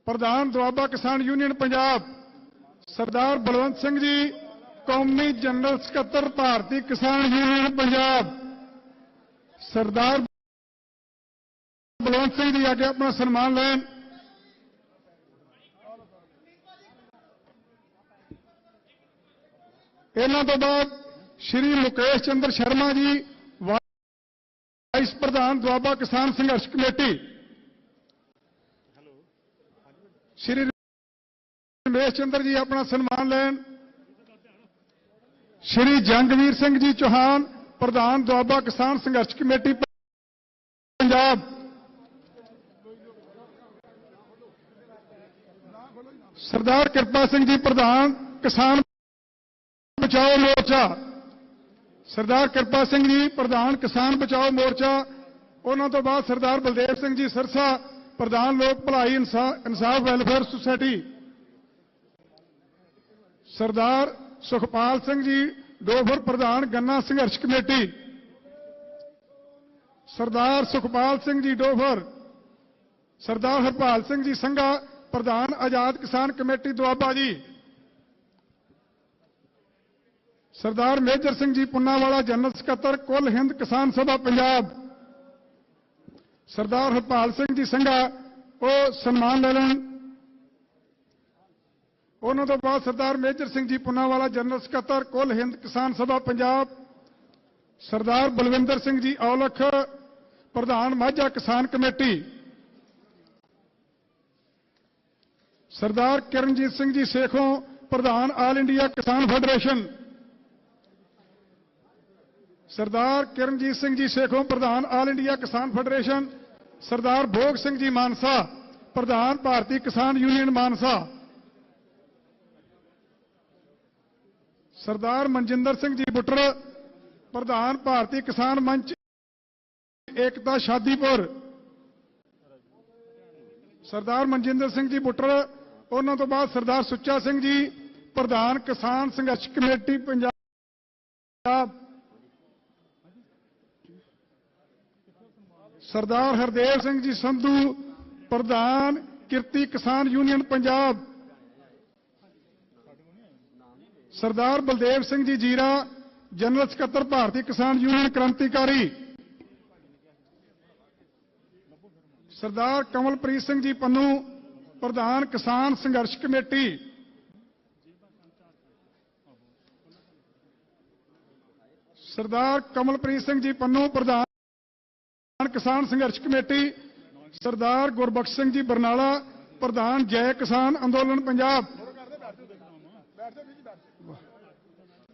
ਪ੍ਰਧਾਨ ਦੁਆਬਾ ਕਿਸਾਨ ਯੂਨੀਅਨ ਪੰਜਾਬ। ਸਰਦਾਰ ਬਲਵੰਤ ਸਿੰਘ ਜੀ, ਕੌਮੀ ਜਨਰਲ ਸਕੱਤਰ ਭਾਰਤੀ ਕਿਸਾਨ ਯੂਨੀਅਨ ਪੰਜਾਬ। ਸਰਦਾਰ ਬਲਵੰਤ ਸਿੰਘ ਜੀ ਅੱਗੇ ਆਪਣਾ ਸਨਮਾਨ ਲੈਣ। ਇਹਨਾਂ ਤੋਂ ਬਾਅਦ ਸ਼੍ਰੀ ਮੁਕੇਸ਼ ਚੰਦਰ ਸ਼ਰਮਾ ਜੀ, ਵਾਈਸ ਪ੍ਰਧਾਨ ਦੁਆਬਾ ਕਿਸਾਨ ਸੰਘਰਸ਼ ਕਮੇਟੀ। ਸ਼੍ਰੀ ਰਮੇਸ਼ ਚੰਦਰ ਜੀ ਆਪਣਾ ਸਨਮਾਨ ਲੈਣ। ਸ਼੍ਰੀ ਜੰਗਵੀਰ ਸਿੰਘ ਜੀ ਚੌਹਾਨ, ਪ੍ਰਧਾਨ ਦੁਆਬਾ ਕਿਸਾਨ ਸੰਘਰਸ਼ ਕਮੇਟੀ ਪੰਜਾਬ। ਸਰਦਾਰ ਕਿਰਪਾ ਸਿੰਘ ਜੀ, ਪ੍ਰਧਾਨ ਕਿਸਾਨ ਬਚਾਓ ਮੋਰਚਾ। ਸਰਦਾਰ ਕਿਰਪਾ ਸਿੰਘ ਜੀ, ਪ੍ਰਧਾਨ ਕਿਸਾਨ ਬਚਾਓ ਮੋਰਚਾ। ਉਹਨਾਂ ਤੋਂ ਬਾਅਦ ਸਰਦਾਰ ਬਲਦੇਵ ਸਿੰਘ ਜੀ ਸਿਰਸਾ, ਪ੍ਰਧਾਨ ਲੋਕ ਭਲਾਈ ਇਨਸਾਫ ਵੈਲਫੇਅਰ ਸੁਸਾਇਟੀ। ਸਰਦਾਰ ਸੁਖਪਾਲ ਸਿੰਘ ਜੀ ਡੋਭਰ, ਪ੍ਰਧਾਨ ਗੰਨਾ ਸੰਘਰਸ਼ ਕਮੇਟੀ। ਸਰਦਾਰ ਸੁਖਪਾਲ ਸਿੰਘ ਜੀ ਡੋਭਰ। ਸਰਦਾਰ ਹਰਪਾਲ ਸਿੰਘ ਜੀ ਸੰਘਾ, ਪ੍ਰਧਾਨ ਆਜ਼ਾਦ ਕਿਸਾਨ ਕਮੇਟੀ ਦੁਆਬਾ ਜੀ। ਸਰਦਾਰ ਮੇਜਰ ਸਿੰਘ ਜੀ ਪੁੰਨਾਵਾਲਾ, ਜਨਰਲ ਸਕੱਤਰ ਕੁੱਲ ਹਿੰਦ ਕਿਸਾਨ ਸਭਾ ਪੰਜਾਬ। ਸਰਦਾਰ ਹਰਪਾਲ ਸਿੰਘ ਜੀ ਸੰਘਾ, ਉਹ ਸਨਮਾਨ ਲੈ ਲੈਣ। ਉਹਨਾਂ ਤੋਂ ਬਾਅਦ ਸਰਦਾਰ ਮੇਜਰ ਸਿੰਘ ਜੀ ਪੁੰਨਾਵਾਲਾ, ਜਨਰਲ ਸਕੱਤਰ ਕੁੱਲ ਹਿੰਦ ਕਿਸਾਨ ਸਭਾ ਪੰਜਾਬ। ਸਰਦਾਰ ਬਲਵਿੰਦਰ ਸਿੰਘ ਜੀ ਔਲਖ, ਪ੍ਰਧਾਨ ਮਾਝਾ ਕਿਸਾਨ ਕਮੇਟੀ। ਸਰਦਾਰ ਕਿਰਨਜੀਤ ਸਿੰਘ ਜੀ ਸੇਖੋਂ, ਪ੍ਰਧਾਨ ਆਲ ਇੰਡੀਆ ਕਿਸਾਨ ਫੈਡਰੇਸ਼ਨ। ਸਰਦਾਰ ਕਿਰਨਜੀਤ ਸਿੰਘ ਜੀ ਸੇਖੋਂ, ਪ੍ਰਧਾਨ ਆਲ ਇੰਡੀਆ ਕਿਸਾਨ ਫੈਡਰੇਸ਼ਨ। ਸਰਦਾਰ ਭੋਗ ਸਿੰਘ ਜੀ ਮਾਨਸਾ, ਪ੍ਰਧਾਨ ਭਾਰਤੀ ਕਿਸਾਨ ਯੂਨੀਅਨ ਮਾਨਸਾ। ਸਰਦਾਰ ਮਨਜਿੰਦਰ ਸਿੰਘ ਜੀ ਬੁੱਟਰ, ਪ੍ਰਧਾਨ ਭਾਰਤੀ ਕਿਸਾਨ ਮੰਚ ਏਕਤਾ ਸ਼ਾਦੀਪੁਰ। ਸਰਦਾਰ ਮਨਜਿੰਦਰ ਸਿੰਘ ਜੀ ਬੁੱਟਰ। ਉਹਨਾਂ ਤੋਂ ਬਾਅਦ ਸਰਦਾਰ ਸੁੱਚਾ ਸਿੰਘ ਜੀ, ਪ੍ਰਧਾਨ ਕਿਸਾਨ ਸੰਘਰਸ਼ ਕਮੇਟੀ ਪੰਜਾਬ। ਸਰਦਾਰ ਹਰਦੇਵ ਸਿੰਘ ਜੀ ਸੰਧੂ, ਪ੍ਰਧਾਨ ਕਿਰਤੀ ਕਿਸਾਨ ਯੂਨੀਅਨ ਪੰਜਾਬ। ਸਰਦਾਰ ਬਲਦੇਵ ਸਿੰਘ ਜੀ ਜੀਰਾ, ਜਨਰਲ ਸਕੱਤਰ ਭਾਰਤੀ ਕਿਸਾਨ ਯੂਨੀਅਨ ਕ੍ਰਾਂਤੀਕਾਰੀ। ਸਰਦਾਰ ਕਮਲਪ੍ਰੀਤ ਸਿੰਘ ਜੀ ਪੰਨੂ, ਪ੍ਰਧਾਨ ਕਿਸਾਨ ਸੰਘਰਸ਼ ਕਮੇਟੀ। ਸਰਦਾਰ ਕਮਲਪ੍ਰੀਤ ਸਿੰਘ ਜੀ ਪੰਨੂ, ਪ੍ਰਧਾਨ ਕਿਸਾਨ ਸੰਘਰਸ਼ ਕਮੇਟੀ। ਸਰਦਾਰ ਗੁਰਬਖਸ਼ ਸਿੰਘ ਜੀ ਬਰਨਾਲਾ, ਪ੍ਰਧਾਨ ਜੈ ਕਿਸਾਨ ਅੰਦੋਲਨ ਪੰਜਾਬ।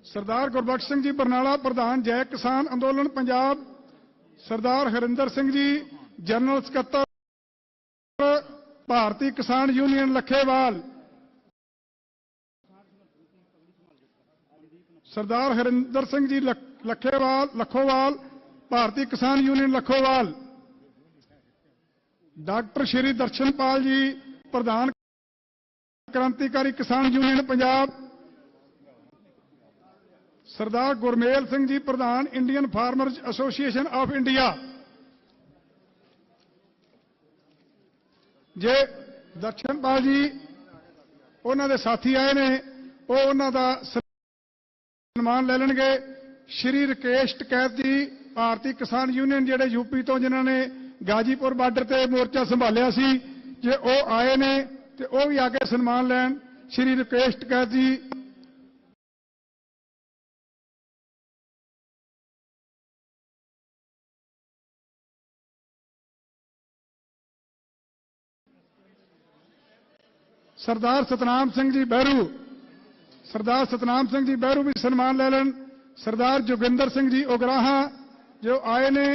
ਸਰਦਾਰ ਗੁਰਬਖਸ਼ ਸਿੰਘ ਜੀ ਬਰਨਾਲਾ, ਪ੍ਰਧਾਨ ਜੈ ਕਿਸਾਨ ਅੰਦੋਲਨ ਪੰਜਾਬ। ਸਰਦਾਰ ਹਰਿੰਦਰ ਸਿੰਘ ਜੀ, ਜਨਰਲ ਸਕੱਤਰ ਭਾਰਤੀ ਕਿਸਾਨ ਯੂਨੀਅਨ ਲੱਖੇਵਾਲ। ਸਰਦਾਰ ਹਰਿੰਦਰ ਸਿੰਘ ਜੀ ਲੱਖੋਵਾਲ, ਭਾਰਤੀ ਕਿਸਾਨ ਯੂਨੀਅਨ ਲੱਖੋਵਾਲ। ਡਾਕਟਰ ਸ਼੍ਰੀ ਦਰਸ਼ਨਪਾਲ ਜੀ, ਪ੍ਰਧਾਨ ਕ੍ਰਾਂਤੀਕਾਰੀ ਕਿਸਾਨ ਯੂਨੀਅਨ ਪੰਜਾਬ। ਸਰਦਾਰ ਗੁਰਮੇਲ ਸਿੰਘ ਜੀ, ਪ੍ਰਧਾਨ Indian farmers association of India. ਜੇ ਦਰਸ਼ਨਪਾਲ ਜੀ ਉਹਨਾਂ ਦੇ ਸਾਥੀ ਆਏ ਨੇ, ਉਹ ਉਹਨਾਂ ਦਾ ਸਨਮਾਨ ਲੈ ਲੈਣਗੇ। ਸ਼੍ਰੀ ਰਕੇਸ਼ ਟਕੈਤ ਜੀ, ਭਾਰਤੀ ਕਿਸਾਨ ਯੂਨੀਅਨ, ਜਿਹੜੇ ਯੂਪੀ ਤੋਂ, ਜਿਨ੍ਹਾਂ ਨੇ ਗਾਜੀਪੁਰ ਬਾਰਡਰ ਤੇ ਮੋਰਚਾ ਸੰਭਾਲਿਆ ਸੀ, ਜੇ ਉਹ ਆਏ ਨੇ ਤੇ ਉਹ ਵੀ ਆ ਕੇ ਸਨਮਾਨ ਲੈਣ। ਸ਼੍ਰੀ ਰਕੇਸ਼ ਟਕੈਤ ਜੀ। ਸਰਦਾਰ ਸਤਨਾਮ ਸਿੰਘ ਜੀ ਬਹਿਰੂ, ਸਰਦਾਰ ਸਤਨਾਮ ਸਿੰਘ ਜੀ ਬਹਿਰੂ ਵੀ ਸਨਮਾਨ ਲੈ ਲੈਣ। ਸਰਦਾਰ ਜੋਗਿੰਦਰ ਸਿੰਘ ਜੀ ਉਗਰਾਹਾਂ, ਜੋ ਆਏ ਨੇ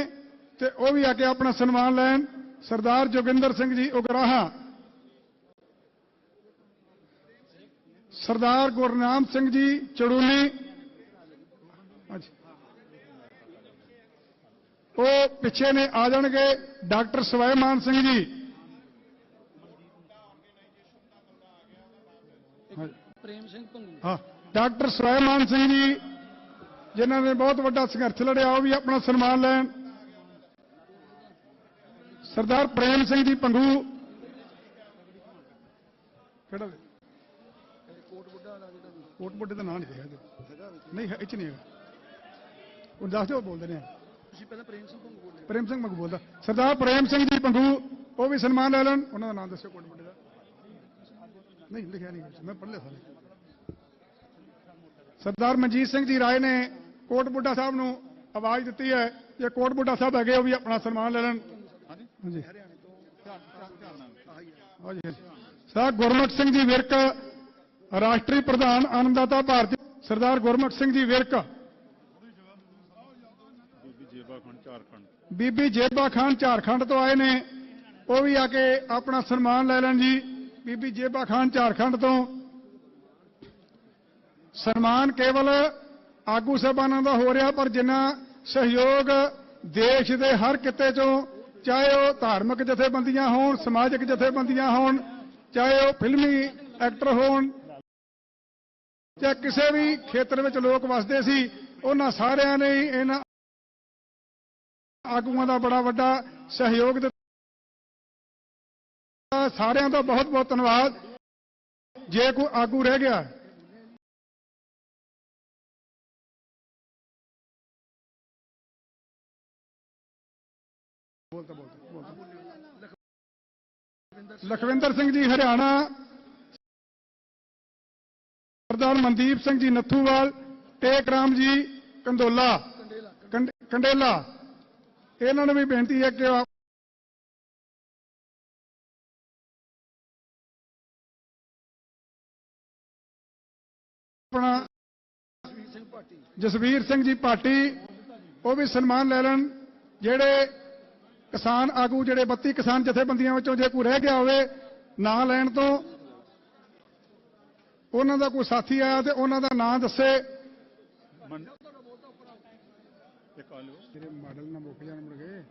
ਤੇ ਉਹ ਵੀ ਆ ਕੇ ਆਪਣਾ ਸਨਮਾਨ ਲੈਣ। ਸਰਦਾਰ ਜੋਗਿੰਦਰ ਸਿੰਘ ਜੀ ਉਗਰਾਹਾਂ। ਸਰਦਾਰ ਗੁਰਨਾਮ ਸਿੰਘ ਜੀ ਚੜੂਲੀ, ਉਹ ਪਿੱਛੇ ਨੇ, ਆ ਜਾਣਗੇ। ਡਾਕਟਰ ਸਵੈਮਾਨ ਸਿੰਘ ਜੀ। हाँ डॉक्टर सुलेमान सिंह जी जिन्होंने बहुत बड़ा संघर्ष लड़िया वो भी अपना सन्मान लैन। सरदार प्रेम सिंह जी पंगू कोट बुढ़े का नाम नहीं नहीं है इच नहीं है दस दो बोलते हैं प्रेम सिंह पंगू बोलता सरदार प्रेम सिंह जी पंगू वो भी सन्मान ले लैन। उन्होंने नाम दसो कोट बुढ़े का नहीं लिखा नहीं मैं पढ़ लिया था। सरदार मनजीत सिंह जी राय ने कोट बुढ़ा साहब को आवाज दी है जे कोट बुढ़ा साहब है वो भी अपना सन्मान ले लैन। सरदार गुरमुख सिंह जी विरक राष्ट्रीय प्रधान आनंददाता भारती सरदार गुरमुख सिंह जी विरक बीबी जेबा खान झारखंड तो आए ने वो भी आके अपना सन्मान ले लैन जी। बीबी जेबा खान झारखंड तो सन्मान केवल आगू साहबाना का हो रहा पर जिन्ना सहयोग देश के हर किते चों चाहे वो धार्मिक जथेबंदियां होण समाजिक जथेबंदियां होण चाहे वो फिल्मी एक्टर होण चाहे किसी भी खेत्र में लोग वसते सी उन्हां सारियां ने इन्हां आगूआं दा बड़ा वड्डा सहयोग दिता। सारियां दा बहुत बहुत धन्यवाद। जे कोई आगू रह गया लखविंदर सिंह जी हरियाणा सरदार मनदीप सिंह जी नथूवाल टेक राम जी कंडोला कंडेला इन्होंने भी बेनती है कि अपना जसवीर सिंह जी भाटी वो भी सन्मान ले लैन। जेड़े किसान आगू जेड़े 32 किसान जथेबंदियों विचों जे कोई रह गया होवे ना लैन तो उन्हां दा कोई साथी आया तो उन्हां दा नाम दसे मॉडल ना मुक जान मुड़ गए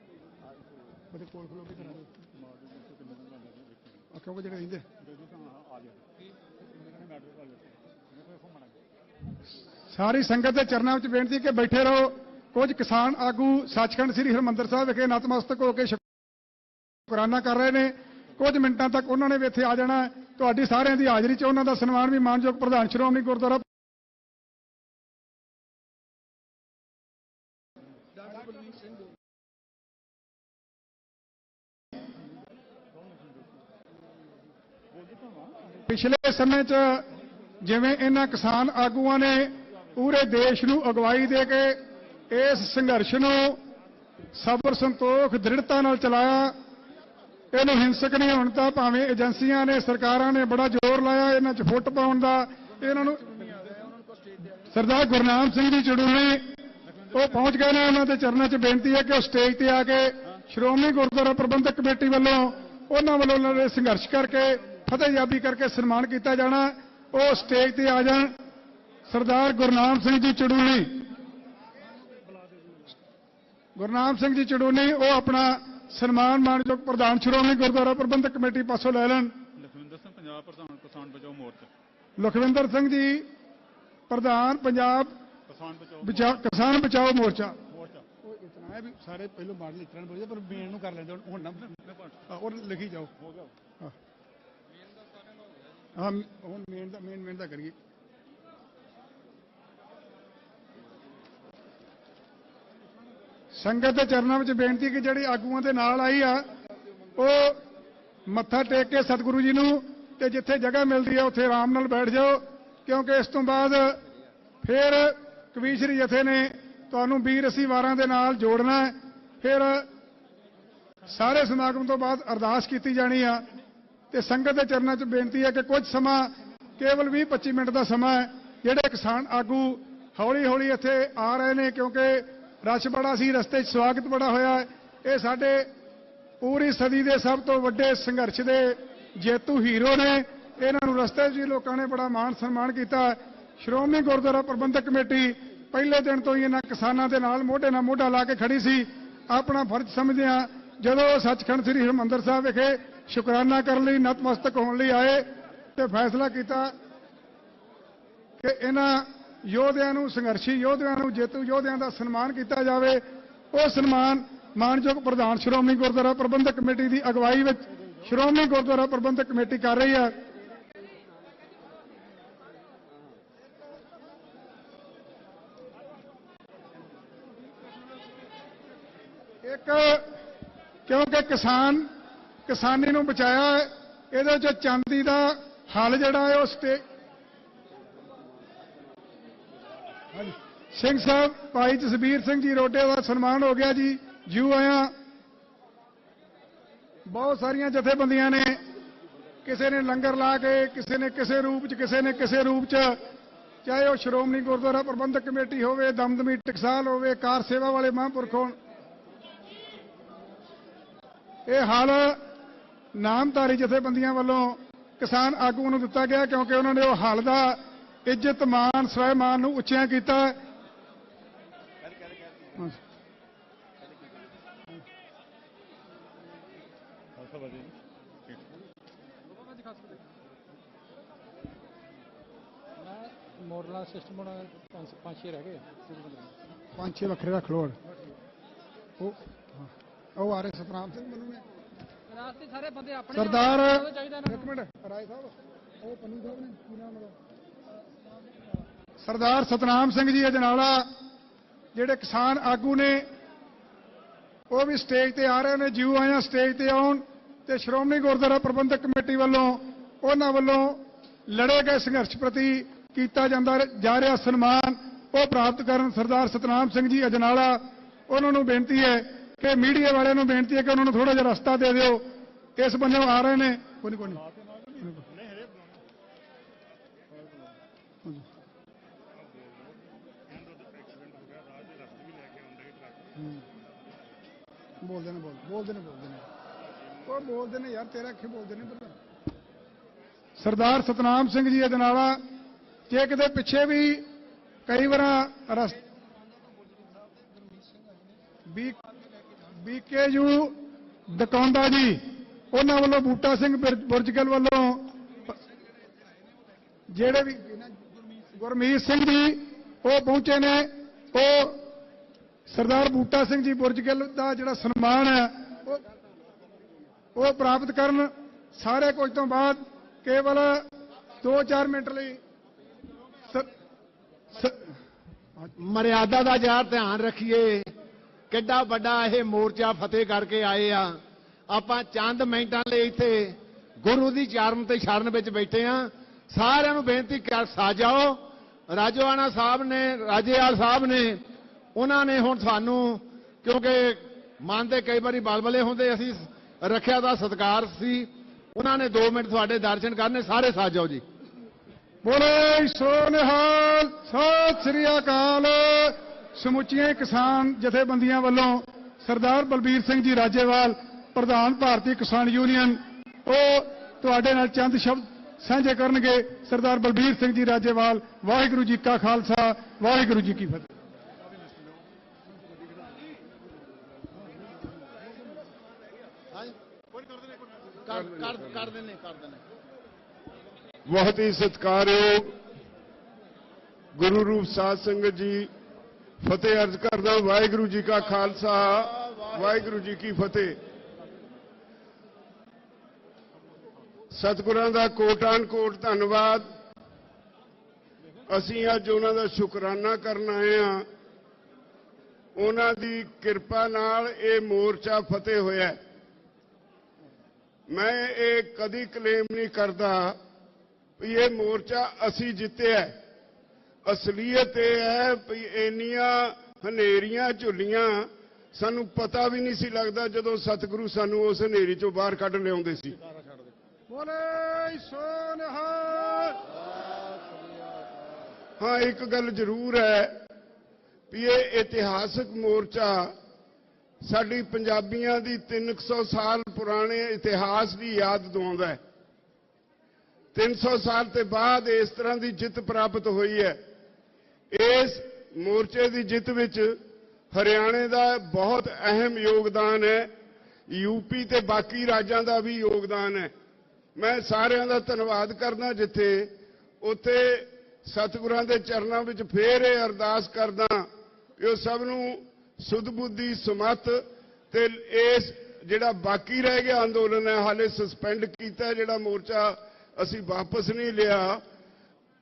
कोल खलो के करा दो क्योंकि जेड़े रहिंदे सारी संगत के चरणों में बेनती कि बैठे रहो। कुछ किसान आगू सचखंड श्री हरमंदर साहब विखे नतमस्तक होकर शुकराना कर रहे हैं। कुछ मिनटों तक उन्होंने भी इत्थे आ जाना है। तुहाडी सारिਆਂ की हाजिरी च उन्हों का सन्मान भी मानयोग प्रधान श्रोमणी गुरुद्वारा पिछले समय च जिवें इन्हां किसान आगूआं ने पूरे देश नूं अगवाई दे के इस संघर्ष नूं सबर संतोख दृढ़ता नाल चलाया। इहनूं हिंसक नहीं होण दा भावें एजेंसियां ने सरकारां ने बड़ा जोर लाया इन्हां च फुट पाउण दा। इन्हां नूं सरदार गुरनाम सिंह जी चड़ूले वो पहुंच गए ने। उन्हां दे चरणों च बेनती है कि वो स्टेज ते आके श्रोमणी गुरुद्वारा प्रबंधक कमेटी वालों उन्हां वालों संघर्ष करके फतेहयाबी करके सन्मान किया जाना। वो स्टेज ते आ जाण। सरदार गुरनाम सिंह जी चड़ूली वो अपना सन्मान मानयोग प्रधान श्रोमणी गुरुद्वारा प्रबंधक कमेटी पासों ले लैन। लखविंदर सिंह जी प्रधान पंजाब किसान बचाओ मोर्चा इतना है भी सारे पहले मॉडल इतना बोलिए पर मेन कर लेंगे और लिखी जाओ। हाँ मेन करिए। संगत के चरणों में बेनती कि जी आगुआं के नाल आई आ वो मत्था टेक के सतगुरु जी नूं ते जिथे जगह मिलती है उत्थे आराम नाल बैठ जाओ क्योंकि इस तो बाद फिर कवीश्वरी जथे ने तुहानूं 20 80 वारां दे नाल जोड़ना है। फिर सारे समागम तो बाद अरदास की जानी आ ते संगत के चरणों में बेनती है कि कुछ समा केवल 20-25 मिनट का समा है। जिहड़े किसान आगू हौली हौली इत्थे आ रहे हैं क्योंकि रश बड़ा सी रस्ते स्वागत बड़ा होया है। ये साडे पूरी सदी के सब तो वड्डे संघर्ष के जेतू हीरो ने। इन्हों रस्ते जी लोगों ने बड़ा मान सन्मान किया। श्रोमणी गुरुद्वारा प्रबंधक कमेटी पहले दिन तो ही इन्हां किसानां दे नाल मोढे नाल मोढा ला के खड़ी सी। अपना फर्ज समझदिआं जदों सचखंड श्री हरमंदर साहब विखे शुकराना करने लई नतमस्तक होने लई आए तो फैसला किया ਕਿ ਇਹਨਾਂ ਯੋਧਿਆਂ ਨੂੰ, ਸੰਘਰਸ਼ੀ ਯੋਧਿਆਂ ਨੂੰ, ਜੇਤੂ ਯੋਧਿਆਂ ਦਾ ਸਨਮਾਨ ਕੀਤਾ ਜਾਵੇ। ਉਹ ਸਨਮਾਨ ਮਾਨਯੋਗ ਪ੍ਰਧਾਨ ਸ਼੍ਰੋਮਣੀ ਗੁਰਦੁਆਰਾ ਪ੍ਰਬੰਧਕ ਕਮੇਟੀ ਦੀ ਅਗਵਾਈ ਵਿੱਚ ਸ਼੍ਰੋਮਣੀ ਗੁਰਦੁਆਰਾ ਪ੍ਰਬੰਧਕ ਕਮੇਟੀ ਕਰ ਰਹੀ ਹੈ। ਇੱਕ ਕਿਉਂਕਿ ਕਿਸਾਨੀ ਨੂੰ ਬਚਾਇਆ ਹੈ, ਇਹਦੇ ਵਿੱਚ ਚਾਂਦੀ ਦਾ ਹਲ ਜਿਹੜਾ ਹੈ ਉਹ ਸਿੰਘ ਸਾਹਿਬ ਭਾਈ ਜਸਬੀਰ ਸਿੰਘ ਜੀ ਰੋਡੇ ਦਾ ਸਨਮਾਨ ਹੋ ਗਿਆ ਜੀ। ਜਿਉ ਆਇਆ। ਬਹੁਤ ਸਾਰੀਆਂ ਜਥੇਬੰਦੀਆਂ ਨੇ, ਕਿਸੇ ਨੇ ਲੰਗਰ ਲਾ ਕੇ, ਕਿਸੇ ਨੇ ਕਿਸੇ ਰੂਪ 'ਚ, ਕਿਸੇ ਨੇ ਕਿਸੇ ਰੂਪ 'ਚ, ਚਾਹੇ ਉਹ ਸ਼੍ਰੋਮਣੀ ਗੁਰਦੁਆਰਾ ਪ੍ਰਬੰਧਕ ਕਮੇਟੀ ਹੋਵੇ, ਦਮਦਮੀ ਟਕਸਾਲ ਹੋਵੇ, ਕਾਰ ਸੇਵਾ ਵਾਲੇ ਮਹਾਂਪੁਰਖ ਹੋਣ। ਇਹ ਹਲ ਨਾਮਧਾਰੀ ਜਥੇਬੰਦੀਆਂ ਵੱਲੋਂ ਕਿਸਾਨ ਆਗੂਆਂ ਨੂੰ ਦਿੱਤਾ ਗਿਆ ਕਿਉਂਕਿ ਉਹਨਾਂ ਨੇ ਉਹ ਹਲ ਦਾ ਇੱਜ਼ਤ ਮਾਨ ਸਵੈਮਾਨ ਨੂੰ ਉੱਚਿਆਂ ਕੀਤਾ। ਮੋਡਲਾਂ ਸਿਸਟਮ ਹੁਣ 5-6 ਰਹਿ ਗਏ, 5-6 ਵੱਖਰੇ ਰੱਖ ਲਓ। ਉਹ ਆ ਰਹੇ ਸਤਨਾਮ ਸਿੰਘ ਮੈਨੂੰ ਨੇ ਰਾਸਤੇ ਸਾਰੇ ਬੰਦੇ ਆਪਣੇ ਸਰਦਾਰ ਚਾਹੀਦਾ। ਇੱਕ ਮਿੰਟ ਰਾਏ ਸਾਹਿਬ, ਉਹ ਪੰਨੂ ਸਾਹਿਬ ਨੇ ਕੀ ਨਾਮ ਉਹਦਾ, ਸਰਦਾਰ ਸਤਨਾਮ ਸਿੰਘ ਜੀ ਅਜਨਾਲਾ ਜਿਹੜੇ ਕਿਸਾਨ ਆਗੂ ਨੇ, ਉਹ ਵੀ ਸਟੇਜ ਤੇ ਆ ਰਹੇ ਨੇ। ਜਿਉ ਆਇਆ ਸਟੇਜ ਤੇ ਆਉਣ ਤੇ ਸ਼੍ਰੋਮਣੀ ਗੁਰਦੁਆਰਾ ਪ੍ਰਬੰਧਕ ਕਮੇਟੀ ਵੱਲੋਂ ਉਹਨਾਂ ਵੱਲੋਂ ਲੜੇ ਗਏ ਸੰਘਰਸ਼ ਪ੍ਰਤੀ ਕੀਤਾ ਜਾ ਰਿਹਾ ਸਨਮਾਨ ਉਹ ਪ੍ਰਾਪਤ ਕਰਨ। ਸਰਦਾਰ ਸਤਨਾਮ ਸਿੰਘ ਜੀ ਅਜਨਾਲਾ, ਉਹਨਾਂ ਨੂੰ ਬੇਨਤੀ ਹੈ ਕਿ ਮੀਡੀਆ ਵਾਲਿਆਂ ਨੂੰ ਬੇਨਤੀ ਹੈ ਕਿ ਉਹਨਾਂ ਨੂੰ ਥੋੜਾ ਜਿਹਾ ਰਸਤਾ ਦੇ ਦਿਓ। ਇਸ ਬੰਦੇ ਆ ਰਹੇ ਨੇ। ਕੋਈ ਨਹੀਂ ਬੋਲਦੇ ਨੇ ਉਹ ਬੋਲਦੇ ਨੇ ਯਾਰ, ਤੇਰਾ ਅੱਖੇ ਬੋਲਦੇ ਨੇ। ਸਰਦਾਰ ਸਤਨਾਮ ਸਿੰਘ ਜੀ ਅਜਨਾਲਾ, ਜੇ ਕਿਤੇ ਪਿੱਛੇ ਵੀ ਕਈ ਵਾਰ BKU ਦਕੌਂਦਾ ਜੀ, ਉਹਨਾਂ ਵੱਲੋਂ ਬੂਟਾ ਸਿੰਘ ਬੁਰਜਗਲ ਵੱਲੋਂ ਜਿਹੜੇ ਵੀ ਗੁਰਮੀਤ ਸਿੰਘ ਜੀ ਉਹ ਪਹੁੰਚੇ ਨੇ। ਉਹ ਸਰਦਾਰ ਬੂਟਾ ਸਿੰਘ ਜੀ ਬੁਰਜਗਲ ਦਾ ਜਿਹੜਾ ਸਨਮਾਨ ਹੈ ਉਹ ਪ੍ਰਾਪਤ ਕਰਨ। ਸਾਰੇ ਕੁਝ ਤੋਂ ਬਾਅਦ ਕੇਵਲ 2-4 ਮਿੰਟ ਲਈ ਮਰਿਆਦਾ ਦਾ ਯਾਰ ਧਿਆਨ ਰੱਖੀਏ। ਕਿੱਡਾ ਵੱਡਾ ਇਹ ਮੋਰਚਾ ਫਤਿਹ ਕਰਕੇ ਆਏ ਆ। ਆਪਾਂ ਚੰਦ ਮਿੰਟਾਂ ਲਈ ਇੱਥੇ ਗੁਰੂ ਦੀ ਚਰਨ ਤੇ ਸ਼ਰਨ ਵਿੱਚ ਬੈਠੇ ਆ। ਸਾਰਿਆਂ ਨੂੰ ਬੇਨਤੀ ਕਰ ਸਾਜਾਓ। ਰਾਜੋਆਣਾ ਸਾਹਿਬ ਨੇ, ਰਾਜੇਵਾਲ ਸਾਹਿਬ ਨੇ, ਉਹਨਾਂ ਨੇ ਹੁਣ ਸਾਨੂੰ, ਕਿਉਂਕਿ ਮਨ ਦੇ ਕਈ ਵਾਰੀ ਬਲਬਲੇ ਹੁੰਦੇ, ਅਸੀਂ ਰੱਖਿਆ ਦਾ ਸਤਿਕਾਰ ਸੀ, ਉਹਨਾਂ ਨੇ 2 ਮਿੰਟ ਤੁਹਾਡੇ ਦਰਸ਼ਨ ਕਰਨੇ। ਸਾਰੇ ਸਾਜਾਓ ਜੀ। ਬੋਲੇ ਸੋ ਨਿਹਾਲ, ਸਤਿ ਸ੍ਰੀ ਅਕਾਲ। ਸਮੁੱਚੀਆਂ ਕਿਸਾਨ ਜਥੇਬੰਦੀਆਂ ਵੱਲੋਂ ਸਰਦਾਰ ਬਲਬੀਰ ਸਿੰਘ ਜੀ ਰਾਜੇਵਾਲ, ਪ੍ਰਧਾਨ ਭਾਰਤੀ ਕਿਸਾਨ ਯੂਨੀਅਨ, ਉਹ ਤੁਹਾਡੇ ਨਾਲ ਚੰਦ ਸ਼ਬਦ ਸਾਂਝੇ ਕਰਨਗੇ। ਸਰਦਾਰ ਬਲਬੀਰ ਸਿੰਘ ਜੀ ਰਾਜੇਵਾਲ। ਵਾਹਿਗੁਰੂ ਜੀ ਕਾ ਖਾਲਸਾ, ਵਾਹਿਗੁਰੂ ਜੀ ਕੀ ਫਤਿਹ। ਕਰ ਦੇਣੇ ਬਹੁਤ ਹੀ ਸਤਿਕਾਰਯੋਗ ਗੁਰੂ ਰੂਪ ਸਾਧ ਸੰਗਤ ਜੀ, ਫਤਿਹ ਅਰਜ਼ ਕਰਦਾ। ਵਾਹਿਗੁਰੂ ਜੀ ਕਾ ਖਾਲਸਾ, ਵਾਹਿਗੁਰੂ ਜੀ ਕੀ ਫਤਿਹ। ਸਤਿਗੁਰਾਂ ਦਾ ਕੋਟਾਨ ਕੋਟ ਧੰਨਵਾਦ। ਅਸੀਂ ਅੱਜ ਉਹਨਾਂ ਦਾ ਸ਼ੁਕਰਾਨਾ ਕਰਨ ਆਏ ਹਾਂ। ਉਹਨਾਂ ਦੀ ਕਿਰਪਾ ਨਾਲ ਇਹ ਮੋਰਚਾ ਫਤਿਹ ਹੋਇਆ। ਮੈਂ ਇਹ ਕਦੀ ਕਲੇਮ ਨਹੀਂ ਕਰਦਾ ਵੀ ਇਹ ਮੋਰਚਾ ਅਸੀਂ ਜਿੱਤਿਆ। ਅਸਲੀਅਤ ਇਹ ਹੈ ਵੀ ਇੰਨੀਆਂ ਹਨੇਰੀਆਂ ਝੁੱਲੀਆਂ ਸਾਨੂੰ ਪਤਾ ਵੀ ਨਹੀਂ ਸੀ ਲੱਗਦਾ ਜਦੋਂ ਸਤਿਗੁਰੂ ਸਾਨੂੰ ਉਸ ਹਨੇਰੀ ਚੋਂ ਬਾਹਰ ਕੱਢ ਲਿਆਉਂਦੇ ਸੀ। ਬੋਲੇ ਸੋ ਨਿਹਾਲ। ਹਾਂ, ਇੱਕ ਗੱਲ ਜ਼ਰੂਰ ਹੈ ਵੀ ਇਹ ਇਤਿਹਾਸਕ ਮੋਰਚਾ ਸਾਡੀ ਪੰਜਾਬੀਆਂ ਦੀ 300 ਸਾਲ ਪੁਰਾਣੇ ਇਤਿਹਾਸ ਦੀ ਯਾਦ ਦਿਵਾਉਂਦਾ ਹੈ। 300 ਸਾਲ ਤੇ ਬਾਅਦ ਇਸ ਤਰ੍ਹਾਂ ਦੀ ਜਿੱਤ ਪ੍ਰਾਪਤ ਹੋਈ ਹੈ। ਇਸ ਮੋਰਚੇ ਦੀ ਜਿੱਤ ਵਿੱਚ ਹਰਿਆਣੇ ਦਾ ਬਹੁਤ ਅਹਿਮ ਯੋਗਦਾਨ ਹੈ। ਯੂਪੀ ਤੇ ਬਾਕੀ ਰਾਜਾਂ ਦਾ ਵੀ ਯੋਗਦਾਨ ਹੈ। ਮੈਂ ਸਾਰਿਆਂ ਦਾ ਧੰਨਵਾਦ ਕਰਦਾ। ਜਿੱਥੇ ਉੱਥੇ ਸਤਿਗੁਰਾਂ ਦੇ ਚਰਨਾਂ ਵਿੱਚ ਫੇਰ ਇਹ ਅਰਦਾਸ ਕਰਦਾ ਕਿ ਉਹ ਸਭ ਨੂੰ ਸੁਧ ਬੁੱਧੀ ਸਮਤ ਤੇ ਇਸ ਜਿਹੜਾ ਬਾਕੀ ਰਹਿ ਗਿਆ ਅੰਦੋਲਨ ਹੈ ਹਾਲੇ ਸਸਪੈਂਡ ਕੀਤਾ ਜਿਹੜਾ ਮੋਰਚਾ ਅਸੀਂ ਵਾਪਸ ਨਹੀਂ ਲਿਆ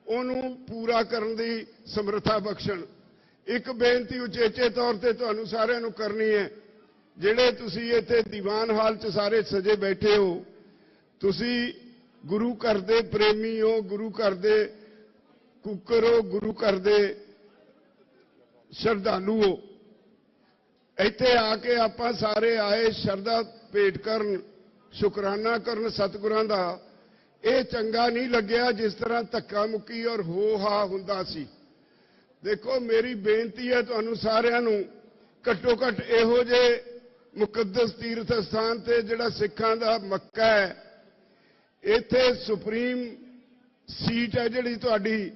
ਉਹਨੂੰ ਪੂਰਾ ਕਰਨ ਦੀ ਸਮਰੱਥਾ ਬਖਸ਼ਣ। ਇੱਕ ਬੇਨਤੀ ਉਚੇਚੇ ਤੌਰ ਤੇ ਤੁਹਾਨੂੰ ਸਾਰਿਆਂ ਨੂੰ ਕਰਨੀ ਹੈ, ਜਿਹੜੇ ਤੁਸੀਂ ਇੱਥੇ ਦੀਵਾਨ ਹਾਲ 'ਚ ਸਾਰੇ ਸਜੇ ਬੈਠੇ ਹੋ, ਤੁਸੀਂ ਗੁਰੂ ਘਰ ਦੇ ਪ੍ਰੇਮੀ ਹੋ, ਗੁਰੂ ਘਰ ਦੇ ਕੁੱਕਰ ਹੋ, ਗੁਰੂ ਘਰ ਦੇ ਸ਼ਰਧਾਲੂ ਹੋ। ਇੱਥੇ ਆ ਕੇ ਆਪਾਂ ਸਾਰੇ ਆਏ ਸ਼ਰਧਾ ਭੇਟ ਕਰਨ, ਸ਼ੁਕਰਾਨਾ ਕਰਨ ਸਤਿਗੁਰਾਂ ਦਾ। ਇਹ ਚੰਗਾ ਨਹੀਂ ਲੱਗਿਆ ਜਿਸ ਤਰ੍ਹਾਂ ਧੱਕਾ ਮੁੱਕੀ ਔਰ ਹੋ ਹਾ ਹੁੰਦਾ ਸੀ। ਦੇਖੋ ਮੇਰੀ ਬੇਨਤੀ ਹੈ ਤੁਹਾਨੂੰ ਸਾਰਿਆਂ ਨੂੰ, ਘੱਟੋ ਘੱਟ ਇਹੋ ਜਿਹੇ ਮੁਕੱਦਸ ਤੀਰਥ ਸਥਾਨ ਤੇ ਜਿਹੜਾ ਸਿੱਖਾਂ ਦਾ ਮੱਕਾ ਹੈ, ਇੱਥੇ ਸੁਪਰੀਮ ਸੀਟ ਹੈ ਜਿਹੜੀ ਤੁਹਾਡੀ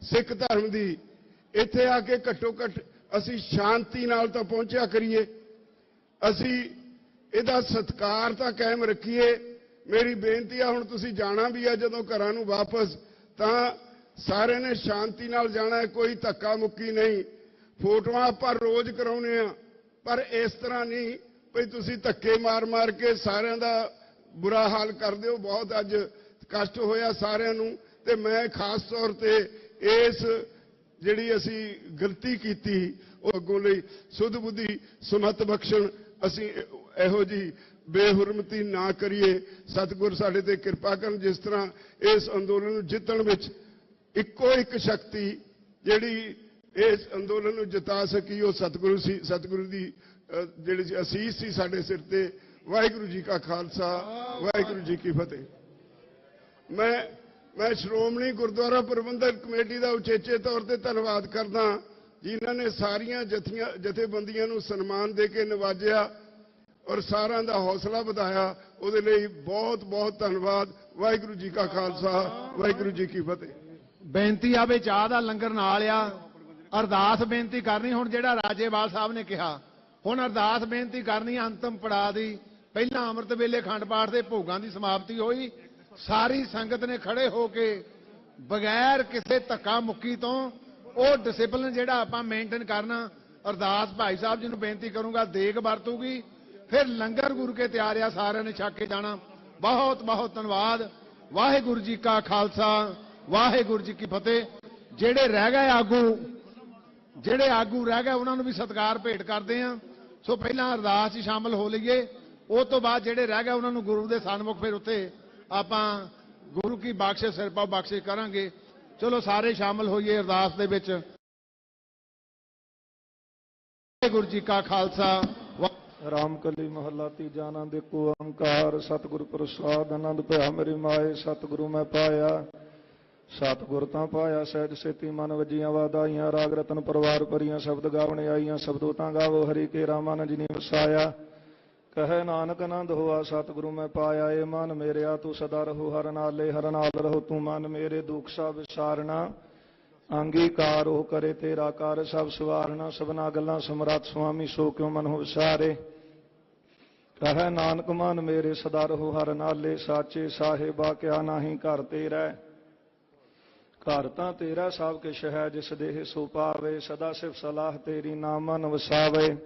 ਸਿੱਖ ਧਰਮ ਦੀ, ਇੱਥੇ ਆ ਕੇ ਘੱਟੋ ਘੱਟ ਅਸੀਂ ਸ਼ਾਂਤੀ ਨਾਲ ਤਾਂ ਪਹੁੰਚਿਆ ਕਰੀਏ, ਅਸੀਂ ਇਹਦਾ ਸਤਿਕਾਰ ਤਾਂ ਕਾਇਮ ਰੱਖੀਏ। ਮੇਰੀ ਬੇਨਤੀ ਆ, ਹੁਣ ਤੁਸੀਂ ਜਾਣਾ ਵੀ ਆ ਜਦੋਂ ਘਰਾਂ ਨੂੰ ਵਾਪਸ, ਤਾਂ ਸਾਰਿਆਂ ਨੇ ਸ਼ਾਂਤੀ ਨਾਲ ਜਾਣਾ ਹੈ, ਕੋਈ ਧੱਕਾ ਮੁੱਕੀ ਨਹੀਂ। ਫੋਟੋਆਂ ਆਪਾਂ ਰੋਜ਼ ਕਰਾਉਨੇ ਆ, ਪਰ ਇਸ ਤਰ੍ਹਾਂ ਨਹੀਂ ਭਈ ਤੁਸੀਂ ਧੱਕੇ ਮਾਰ ਮਾਰ ਕੇ ਸਾਰਿਆਂ ਦਾ ਬੁਰਾ ਹਾਲ ਕਰ ਦਿਓ। ਬਹੁਤ ਅੱਜ ਕਸ਼ਟ ਹੋਇਆ ਸਾਰਿਆਂ ਨੂੰ, ਤੇ ਮੈਂ ਖਾਸ ਤੌਰ ਤੇ ਇਸ ਜਿਹੜੀ ਅਸੀਂ ਗਲਤੀ ਕੀਤੀ ਉਹ ਅੱਗੋਂ ਲਈ ਸੁਧ ਬੁੱਧੀ ਸਮਤ ਬਖਸ਼ਣ, ਅਸੀਂ ਇਹੋ ਜੀ ਬੇਹੁਰਮਤੀ ਨਾ ਕਰੀਏ। ਸਤਿਗੁਰ ਸਾਡੇ ਤੇ ਕਿਰਪਾ ਕਰਨ, ਜਿਸ ਤਰ੍ਹਾਂ ਇਸ ਅੰਦੋਲਨ ਨੂੰ ਜਿੱਤਣ ਵਿੱਚ ਇੱਕੋ ਇੱਕ ਸ਼ਕਤੀ ਜਿਹੜੀ ਇਸ ਅੰਦੋਲਨ ਨੂੰ ਜਿਤਾ ਸਕੀ ਉਹ ਸਤਿਗੁਰੂ ਸੀ। ਸਤਿਗੁਰੂ ਦੀ ਜਿਹੜੀ ਅਸੀਸ ਸੀ ਸਾਡੇ ਸਿਰ ਤੇ। ਵਾਹਿਗੁਰੂ ਜੀ ਕਾ ਖਾਲਸਾ, ਵਾਹਿਗੁਰੂ ਜੀ ਕੀ ਫਤਿਹ। ਮੈਂ ਸ਼੍ਰੋਮਣੀ ਗੁਰਦੁਆਰਾ ਪ੍ਰਬੰਧਕ ਕਮੇਟੀ ਦਾ ਉਚੇਚੇ ਤੌਰ ਤੇ ਧੰਨਵਾਦ ਕਰਦਾ, ਜਿਨ੍ਹਾਂ ਨੇ ਸਾਰੀਆਂ ਜਥੇਬੰਦੀਆਂ ਨੂੰ ਸਨਮਾਨ ਦੇ ਕੇ ਨਵਾਜਿਆ ਔਰ ਸਾਰਿਆਂ ਦਾ ਹੌਸਲਾ ਵਧਾਇਆ। ਉਹਦੇ ਲਈ ਬਹੁਤ ਬਹੁਤ ਧੰਨਵਾਦ। ਵਾਹਿਗੁਰੂ ਜੀ ਕਾ ਖਾਲਸਾ, ਵਾਹਿਗੁਰੂ ਜੀ ਕੀ ਫਤਿਹ। ਬੇਨਤੀ ਆ ਵੀ ਚਾਹ ਦਾ ਲੰਗਰ ਨਾਲ ਆ, ਅਰਦਾਸ ਬੇਨਤੀ ਕਰਨੀ। ਹੁਣ ਜਿਹੜਾ ਰਾਜੇਵਾਲ ਸਾਹਿਬ ਨੇ ਕਿਹਾ, ਹੁਣ ਅਰਦਾਸ ਬੇਨਤੀ ਕਰਨੀ ਅੰਤਮ ਪੜਾਅ ਦੀ। ਪਹਿਲਾਂ ਅੰਮ੍ਰਿਤ ਵੇਲੇ ਅਖੰਡ ਪਾਠ ਦੇ ਭੋਗਾਂ ਦੀ ਸਮਾਪਤੀ ਹੋਈ, ਸਾਰੀ ਸੰਗਤ ਨੇ ਖੜੇ ਹੋ ਕੇ ਬਗੈਰ ਕਿਸੇ ਧੱਕਾ ਮੁੱਕੀ ਤੋਂ ਉਹ ਡਿਸਪਲਿਨ ਜਿਹੜਾ ਆਪਾਂ ਮੇਨਟੇਨ ਕਰਨਾ। ਅਰਦਾਸ ਭਾਈ ਸਾਹਿਬ ਜੀ ਨੂੰ ਬੇਨਤੀ ਕਰੂੰਗਾ, ਦੇਗ ਵਰਤੂਗੀ, ਫਿਰ ਲੰਗਰ ਗੁਰੂ ਕੇ ਤਿਆਰ ਆ, ਸਾਰਿਆਂ ਨੇ ਛਕ ਕੇ ਜਾਣਾ। ਬਹੁਤ ਬਹੁਤ ਧੰਨਵਾਦ। ਵਾਹਿਗੁਰੂ ਜੀ ਕਾ ਖਾਲਸਾ, ਵਾਹਿਗੁਰੂ ਜੀ ਕੀ ਫਤਿਹ। ਜਿਹੜੇ ਰਹਿ ਗਏ ਆਗੂ ਰਹਿ ਗਏ ਉਹਨਾਂ ਨੂੰ ਵੀ ਸਤਿਕਾਰ ਭੇਟ ਕਰਦੇ ਆ। ਸੋ ਪਹਿਲਾਂ ਅਰਦਾਸ 'ਚ ਸ਼ਾਮਲ ਹੋ ਲਈਏ, ਉਸ ਤੋਂ ਬਾਅਦ ਜਿਹੜੇ ਰਹਿ ਗਏ ਉਹਨਾਂ ਨੂੰ ਗੁਰੂ ਦੇ ਸਨਮੁਖ ਫਿਰ ਉੱਥੇ ਆਪਾਂ ਗੁਰੂ ਕੀ ਬਖਸ਼ਿਸ਼ ਸਿਰਪਾ ਬਖਸ਼ਿਸ਼ ਕਰਾਂਗੇ। ਚਲੋ ਸਾਰੇ ਸ਼ਾਮਲ ਹੋਈਏ ਅਰਦਾਸ ਦੇ ਵਿੱਚ। ਵਾਹਿਗੁਰੂ ਜੀ ਕਾ ਖਾਲਸਾ। ਰਾਮਕਲੀ ਮਹੱਲਾ ਤੀਜਾ। ਆਨੰਦ ਏਕ ਓੰਕਾਰ ਸਤਿਗੁਰ ਪ੍ਰਸਾਦ। ਆਨੰਦ ਭਇਆ ਮੇਰੀ ਮਾਏ ਸਤਿਗੁਰੂ ਮੈਂ ਪਾਇਆ। ਸਤਿਗੁਰ ਤਾਂ ਪਾਇਆ ਸਹਿਜ ਸੇਤੀ ਮਨ ਵਜੀਆਂ ਵਾਧਾਈਆਂ। ਰਾਗ ਰਤਨ ਪਰਵਾਰ ਭਰੀਆਂ ਸ਼ਬਦ ਗਾਵਣੇ ਆਈਆਂ। ਸ਼ਬਦੋ ਤਾਂ ਗਾਵੋ ਹਰੀ ਕੇ ਰਾਮਾ ਨ ਜਿਨੀ ਵਸਾਇਆ। ਕਹੈ ਨਾਨਕ ਆਨੰਦ ਹੋਆ ਸਤਿਗੁਰੂ ਮੈਂ ਪਾਇਆ। ਏ ਮਨ ਮੇਰਿਆ ਤੂੰ ਸਦਾ ਰਹੋ ਹਰ ਨਾਲੇ, ਹਰ ਨਾਲ ਰਹੋ ਤੂੰ ਮਨ ਮੇਰੇ। ਦੁਖ ਸਭ ਵਿਸਾਰਨਾ ਅੰਗੀਕਾਰ ਉਹ ਕਰੇ ਤੇਰਾ ਕਾਰ। ਸਭ ਸਵਾਰਨਾ ਸਭਨਾ ਗੱਲਾਂ ਸਮਰੱਥ ਸੁਆਮੀ ਸੋ ਕਿਉ ਮਨ ਹੋ ਵਿਸਾਰੇ। ਕਹੈ ਨਾਨਕ ਮਨ ਮੇਰੇ ਸਦਾ ਰਹੋ ਹਰ ਨਾਲੇ। ਸਾਚੇ ਸਾਹਿਬਾ ਕਿਆ ਨਾਹੀ ਘਰ ਤੇਰਾ। ਘਰ ਤਾਂ ਤੇਰਾ ਸਭ ਕਿਛ ਹੈ ਜਿਸ ਦੇਹ ਸੋ ਪਾਵੇ। ਸਦਾ ਸਿਫ ਸਲਾਹ ਤੇਰੀ ਨਾਮ ਮਨ ਵਸਾਵੇ।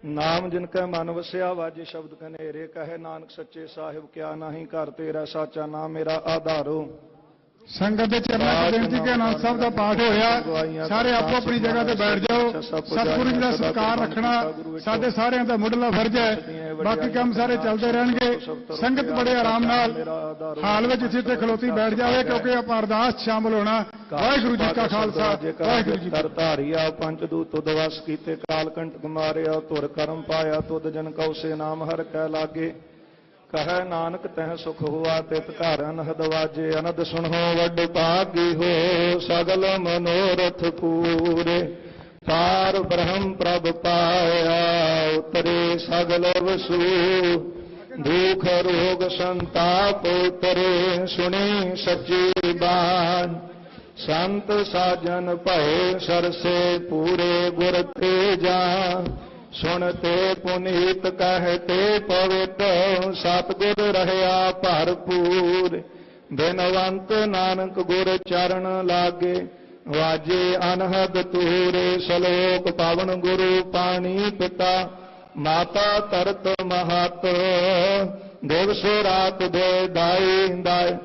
ਨਾਮ ਜਿਨ ਕੈ ਮਨ ਵਸਿਆ ਵਾਜੇ ਸ਼ਬਦ ਕਨੇਰੇ। ਕਹੇ ਨਾਨਕ ਸੱਚੇ ਸਾਹਿਬ ਕਿਆ ਨਾਹੀ ਘਰ ਤੇਰਾ। ਸਾਚਾ ਨਾਮ ਮੇਰਾ ਆਧਾਰੋ। ਸੰਗਤ ਦੇ ਚਰਨਾਂ 'ਚ ਬੇਨਤੀ ਕਿ ਆਨੰਦ ਸਾਹਿਬ ਦਾ ਪਾਠ ਹੋਇਆ, ਸਾਰੇ ਆਪੋ ਆਪਣੀ ਜਗ੍ਹਾ ਤੇ ਬੈਠ ਜਾਓ। ਸਤਿਗੁਰੂ ਜੀ ਦਾ ਸਤਿਕਾਰ ਰੱਖਣਾ ਸਾਡੇ ਸਾਰਿਆਂ ਦਾ ਮੁੱਢਲਾ ਫਰਜ਼ ਹੈ। ਬਾਕੀ ਕੰਮ ਸਾਰੇ ਚੱਲਦੇ ਰਹਿਣਗੇ। ਸੰਗਤ ਬੜੇ ਆਰਾਮ ਨਾਲ ਹਾਲ ਵਿੱਚ ਜਿੱਥੇ ਖਲੋਤੀ ਬੈਠ ਜਾਵੇ, ਕਿਉਂਕਿ ਆਪਾਂ ਅਰਦਾਸ 'ਚ ਸ਼ਾਮਲ ਹੋਣਾ। ਵਾਹਿਗੁਰੂ ਜੀ ਕਾ ਖਾਲਸਾ, ਵਾਹਿਗੁਰੂ ਜੀ ਕੀ ਫਤਿਹ। ਧਾਰੀਆ ਪੰਜ ਦੂਤ ਤੁਧ ਵਸ ਕੀਤੇ। ਕਾਲ ਕੰਟਕ ਮਾਰਿਆ ਧੁਰ ਕਰਮ ਪਾਇਆ। ਤੁਧ ਜਨ ਕਉ ਸੇ ਨਾਮ ਹਰ ਕੈ ਲਾਗੇ। ਕਹੈ ਨਾਨਕ ਤਹਿ ਸੁਖ ਹੁਆ ਤਿਤ ਘਰ ਅਨਹਦ ਵਾਜੇ। ਅਨਦ ਸੁਣੋ ਵੱਡ ਭਾਗੀ ਹੋ ਸਗਲ ਮਨੋਰਥ ਪੂਰੇ। ਪਾਰ ਬ੍ਰਹਮ ਪ੍ਰਭ ਪਾਇਆ ਉਤਰੇ ਸਗਲ ਵਸੂ। ਦੁਖ ਰੋਗ ਸੰਤਾਪ ਉਤਰੇ ਸੁਣੀ ਸੱਚੀ ਬਾਣ। ਸੰਤ ਸਾਜਨ ਭਏ ਸਰਸੇ ਪੂਰੇ ਗੁਰ ਤੇ ਜਾ। ਸੁਣਤੇ ਪੁਨੀਤ ਕਹਤੇ ਪਵਿੱਤ। ਸਤਿਗੁਰ ਰਹਿਆ ਭਰਪੂਰ। ਬਿਨਵੰਤ ਨਾਨਕ ਗੁਰ ਚਰਨ ਲਾਗੇ। ਵਾਜੇ ਅਨਹਦ ਤੂਰੇ ਸਲੋਕ ਪਾਵਨ ਗੁਰੂ ਪਾਣੀ ਪਿਤਾ। ਮਾਤਾ ਤਰਤ ਮਹਤ ਦਿਵਸ ਰਾਤ ਦੇ ਦਾਈ ਦਾਇ।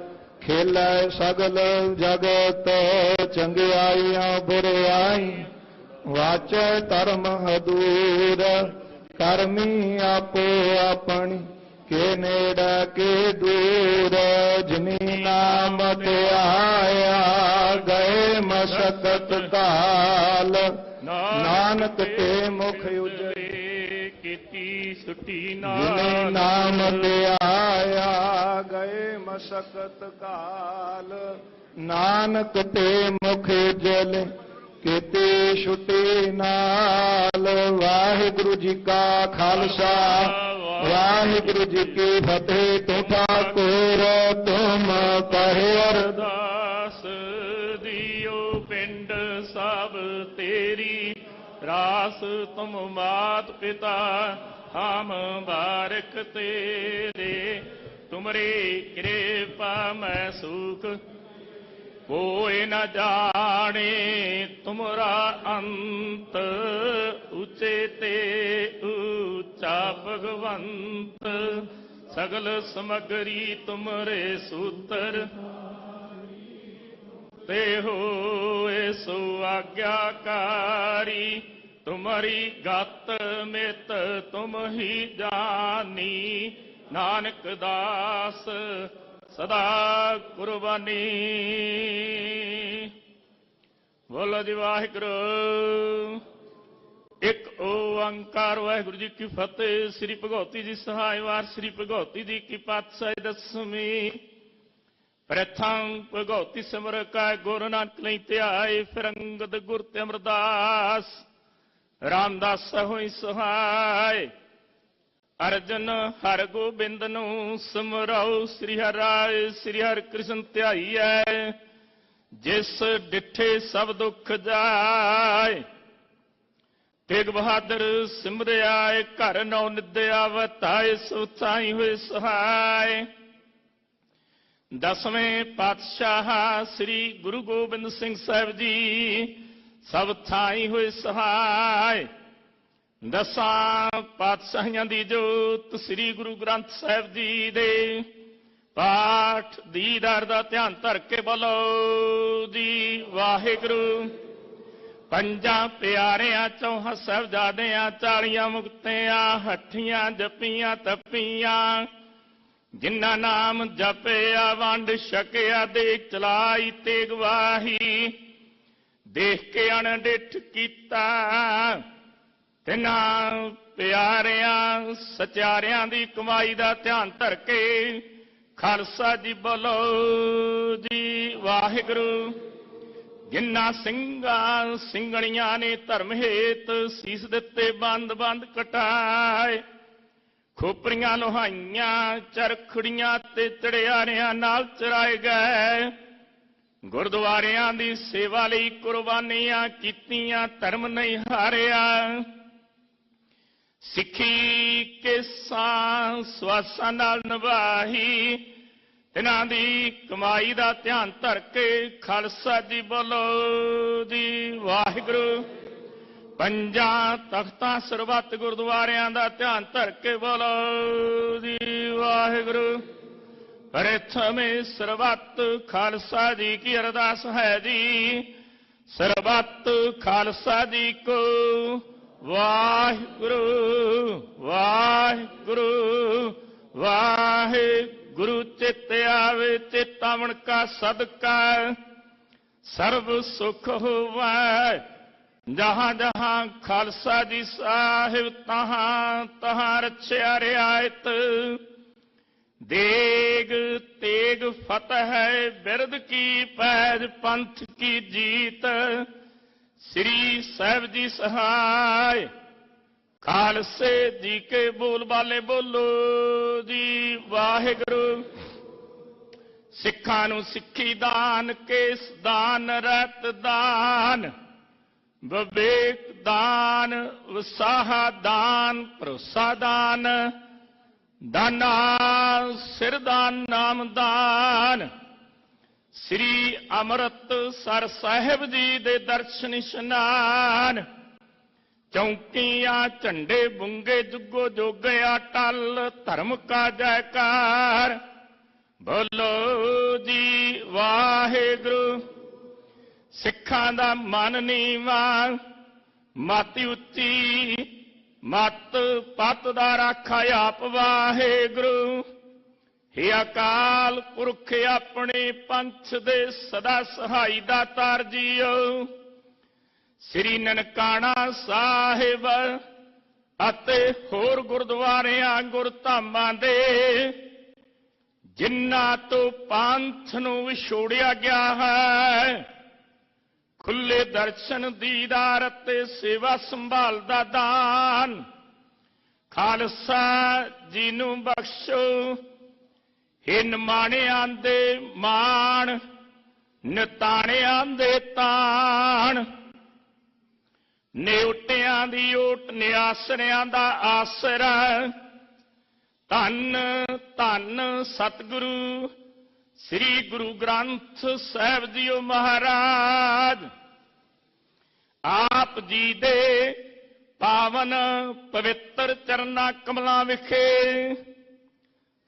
ਖੇਲੇ ਸਗਲ ਜਗਤ ਚੰਗਿਆਈਆਂ ਬੁਰਿਆਈ। ਵਾਚੈ ਧਰਮ ਹਦੂਰ ਕਰਮੀ ਆਪੋ ਆਪਣੀ। ਕੇ ਨੇੜੇ ਕੇ ਦੂਰ ਜਿਨੀ ਨਾਮ ਤੇ ਆਇਆ। ਗਏ ਮਸਕਤ ਕਾਲ ਨਾਨਕ ਤੇ ਮੁਖ ਉਜਰੇ। ਕੀਤੀ ਸੁਟੀ ਜਿਨੀ ਨਾਮ ਤੇ ਆਇਆ। ਗਏ ਮਸਕਤ ਕਾਲ ਨਾਨਕ ਤੇ ਮੁਖ ਉਜਲੇ। ਕੀਤੀ ਛੁੱਟੀ ਨਾਲ। ਵਾਹਿਗੁਰੂ ਜੀ ਕਾ ਖਾਲਸਾ ਵਾਹਿਗੁਰੂ ਜੀ ਕੀ ਫਤਿਹ। ਤੂੰ ਠਾਕੁਰ ਤੁਮ ਕਹੇ ਅਰਦਾਸ ਦਿਓ ਪਿੰਡ ਸਭ ਤੇਰੀ ਰਾਸ। ਤੁਮ ਮਾਤ ਪਿਤਾ ਹਮ ਬਾਰਕ ਤੇਰੇ। ਤੁਮਰੇ ਕਿਰਪਾ ਮੈਂ ਸੁਖ कोई न जाने तुमरा अंत। ऊंचे ते ऊंचा भगवंत सगल समगरी तुमरे सूत्र। ते होए सो आज्ञाकारी तुम्हारी गत मित तुम ही जानी। नानक दास सदा कुर्बानी। बोलो जी वाहिगुरू। एक ओंकार वाहिगुरू जी की फतेह। श्री भगवती जी सहाय वार श्री भगवती जी की पातशाही दसवीं। प्रथम भगवती सिमर का गुरु नानक नहीं त्याय। फिर अंगद गुर ते अमरदास रामदास होई सहाय। अर्जन हर गोबिंद नू सिमराओ। श्री हराय श्री हर कृष्ण ध्याईऐ। जिस डिठे सब दुख जाय। तेग बहादुर सिमरियाए। घर नौ निद्या वताए। सुचाई हुए सहाय। दसवें पातशाह श्री गुरु गोबिंद सिंह साहब जी सब थाई हुए सहाय। दसां पातशाहियां दी जोत श्री गुरु ग्रंथ साहिब जी दे पाठ दीदार दा ध्यान धर के बोलो जी वाहिगुरू। पंजा प्यारियां चौहां साहिबजादियां 40 मुक्तियां हठियां जपियां तपियां। जिन्ना नाम जपिया वंड छकिया दे चलाई ते गवाही। देख के अणडिठ कीता तिना प्यारियां सचारियां दी कमाई दा ध्यान धर के खालसा जी बोलो जी वाहिगुरू। जिन्ना सिंगां सिंगणियां ने धर्म हेत सीस दिते बंद बंद कटाए। खोपरियां लोहाइयां चरखड़ियां ते चढ़ियारियां नाल चराए गए। गुरुद्वारियां दी सेवा लई कुर्बानियां कीतियां धर्म नहीं हारिया। सिखी के स्वासां नाल निभाही। तिन्हां दी कमाई दा ध्यान धर के खालसा जी बोलो जी वाहिगुरू। पंजा तख्तां सरबत गुरुद्वारियां दा ध्यान धर के बोलो जी वाहिगुरू। प्रथमे सरबत खालसा जी की अरदास है जी। सरबत खालसा जी को वाहिगुरू वाहिगुरू वाहिगुरू। चित आवे चितावण का सदका सर्व सुख होवै। जहां जहां खालसा जी साहिब तहां तहां रछिया रियायत। देग तेग फतह बिरद की पैज पंथ की जीत। श्री साहिब जी सहाय। खालसे जी के बोल बाले बोलो जी वाहिगुरू। सिखां नूं सिखी दान केस दान रत दान। विवेक दान विसाह दान भरोसा दान। दाना सिरदान नाम दान। श्री अमृतसर साहिब जी दे दर्शन इशनान चौकियां झंडे बुंगे जुगो जोगया टल धर्म का जयकार बोलो जी वाहेगुरु। सिखां दा मन नीवा मत उच्ची मत पत दा राखा आप वाहेगुरु। हे अकाल पुरख अपने पंथ दे सदा सहाई दातार जीओ। श्री ननकाना साहिब अते होर गुरुद्वारियां गुरधामां दे जिन्हां तो पंथ नूं विछोड़िया गया है खुले दर्शन दीदार अते सेवा संभाल दा दान खालसा जी नूं बख्शो। हे निमाणियां दे मान निताणियां दे ताण नेउटियां दी ओट निआसरियां दा आसरा धन धन सतगुरु श्री गुरु ग्रंथ साहिब जीओ महाराज। आप जी दे पावन पवित्र चरना कमलां विखे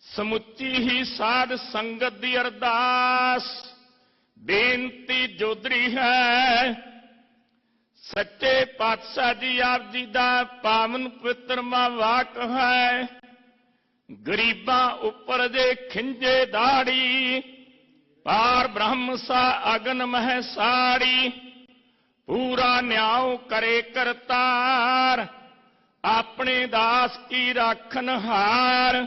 समुची ही साध संगत दी अरदास बेनती जोदरी है। सच्चे पातशाह जी आप जी दा पावन पवित्र वाक है। गरीबां उपर जे खिंजे दाड़ी पार ब्रह्म सा अगन मह साड़ी पूरा न्याय करे करतार अपने दास की राखन हार।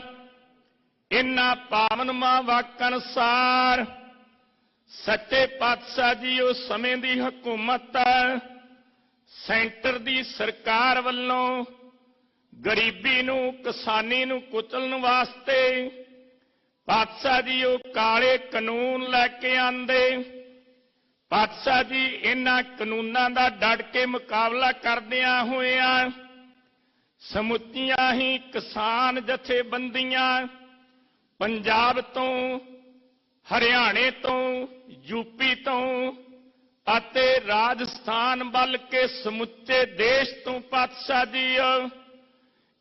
इन्ना पावन वाक अनुसार सच्चे पातशाह जी उस समय दी हुकूमत सेंटर दी सरकार वल्लों गरीबी नूं किसानी नूं कुचलण वास्ते पातशाह जी वो काले कानून लैके आंदे। पातशाह जी इन्हां कानूनां दा डट के मुकाबला करदियां होइयां समुचियां ही किसान जथेबंदियां पंजाब तो हरियाणे तो यूपी तो अते राजस्थान बल के समुचे देश तो पातशाह जी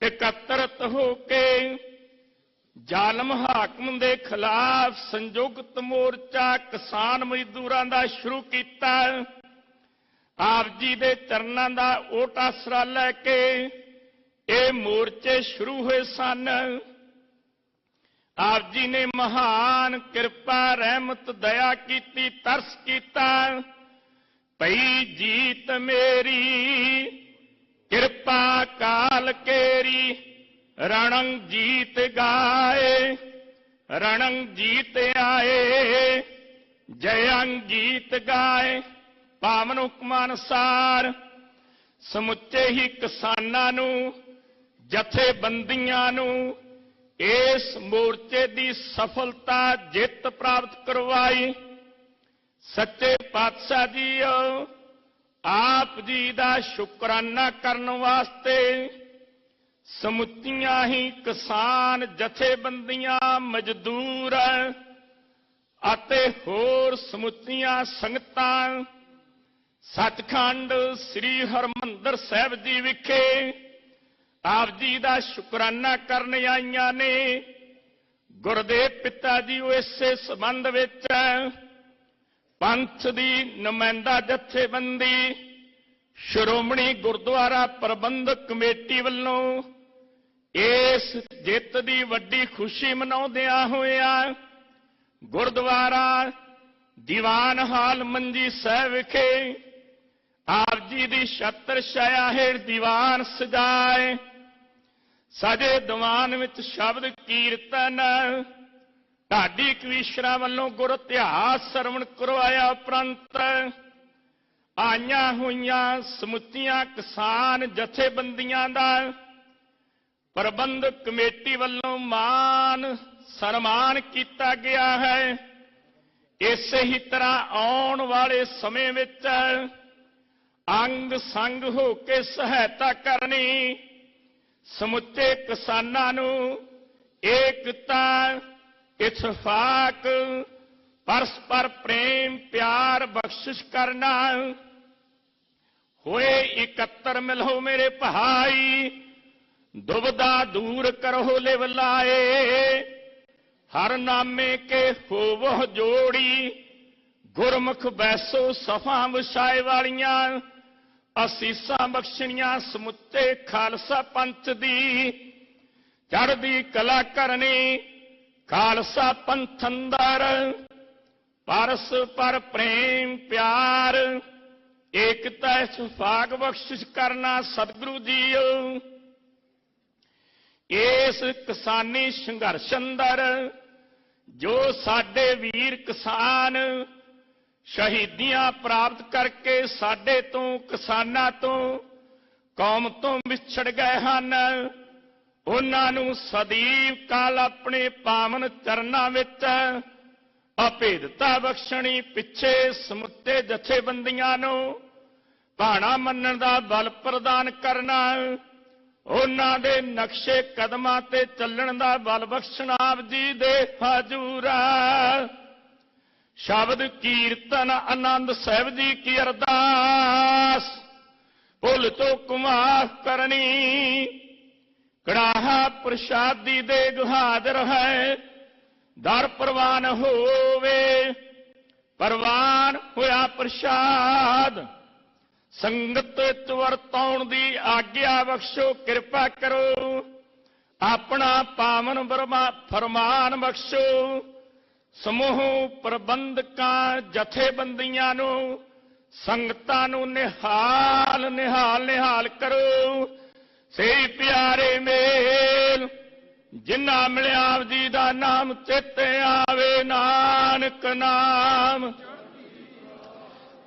एकत्रित होके जालम हाकम दे खिलाफ संयुक्त मोर्चा किसान मजदूरां दा शुरू कीता। आप जी दे चरनां दा ओट आसरा लैके ये मोर्चे शुरू हुए सन। आप जी ने महान कृपा रहमत दया कीती तरस कीता। पई जीत मेरी कृपा काल केरी रणंग जीत गाए रणंग जीत आए जयंग गीत गाए। पावन हुक्मां अनुसार समुचे ही किसानां नूं जथेबंदियां नूं इस मोर्चे की सफलता जित प्राप्त करवाई। सच्चे पातशाह जी आप जी का शुकराना करने वास्ते समुचियां ही किसान जथेबंदियां मजदूर अते होर समुचियां संगतां सचखंड श्री हरमंदर साहिब जी विखे आप जी का शुकराना करने आईयां ने। गुरदेव पिता जी इसे संबंध विच पंथ दी नुमाइंदा जथेबंदी श्रोमणी गुरुद्वारा प्रबंधक कमेटी वल्लों इस जित की वड्डी खुशी मनाउंदियां होइयां गुरुद्वारा दीवान हाल मंजी साहिब विखे आप जी की छत्र छाया हेठ दीवान सजाए। सजे दीवान विच शब्द कीर्तन ढाडी कवीशरा वालों गुर इतिहास सरवण करवाया उपरंत आईयां होइयां समुचियां किसान जथेबंदियां दा प्रबंधक कमेटी वालों मान सन्मान किया गया है। इस ही तरह आने वाले समय विच अंग संग होके सहायता करनी समुचे किसानां नूं एकता इतफाक परस्पर प्रेम प्यार बख्शिश करना। होए इकत्तर मिलो मेरे भाई, दुविधा दूर करो लिव लाए। हर नामे के होवो जोड़ी, गुरमुख बैसो सफा विछाए वालियां। असीसां बख्शणियां समुचे खालसा पंथ दी, चढ़दी कला करनी खालसा पंथ अंदर। परस्पर प्रेम प्यार एकता सुभाग बख्शिश करना सतगुरु जीओ। इस किसानी संघर्ष अंदर जो साडे वीर किसान शहीदियां प्राप्त करके साडे तो किसानां तो कौम तो विछड़ गए हन, उन्हां नूं सदैव काल अपने पावन चरनां विच अभेदता बख्शणी। पिछे समुचे जथेबंदियां नूं भाणा मन्नण दा बल प्रदान करना। उन्हां दे नक्शे कदमां ते चलण दा बल बख्शना। आप जी दे हजूर शब्द कीर्तन आनंद साहिब जी की अरदास, भुल तो कुमाफ करनी। कड़ाहा प्रसादी दे गुहाजर है, दर प्रवान होवे। प्रवान होया प्रसाद, संगत च वरताउण दी आग्या बख्शो। कृपा करो अपना पावन फरमान बख्शो। समूह प्रबंधकां जथेबंदियां नूं संगतां नूं निहाल निहाल निहाल करो। सही प्यारे मेल जिन्ना मिलिया आप जी दा नाम चेते आवे। नानक नाम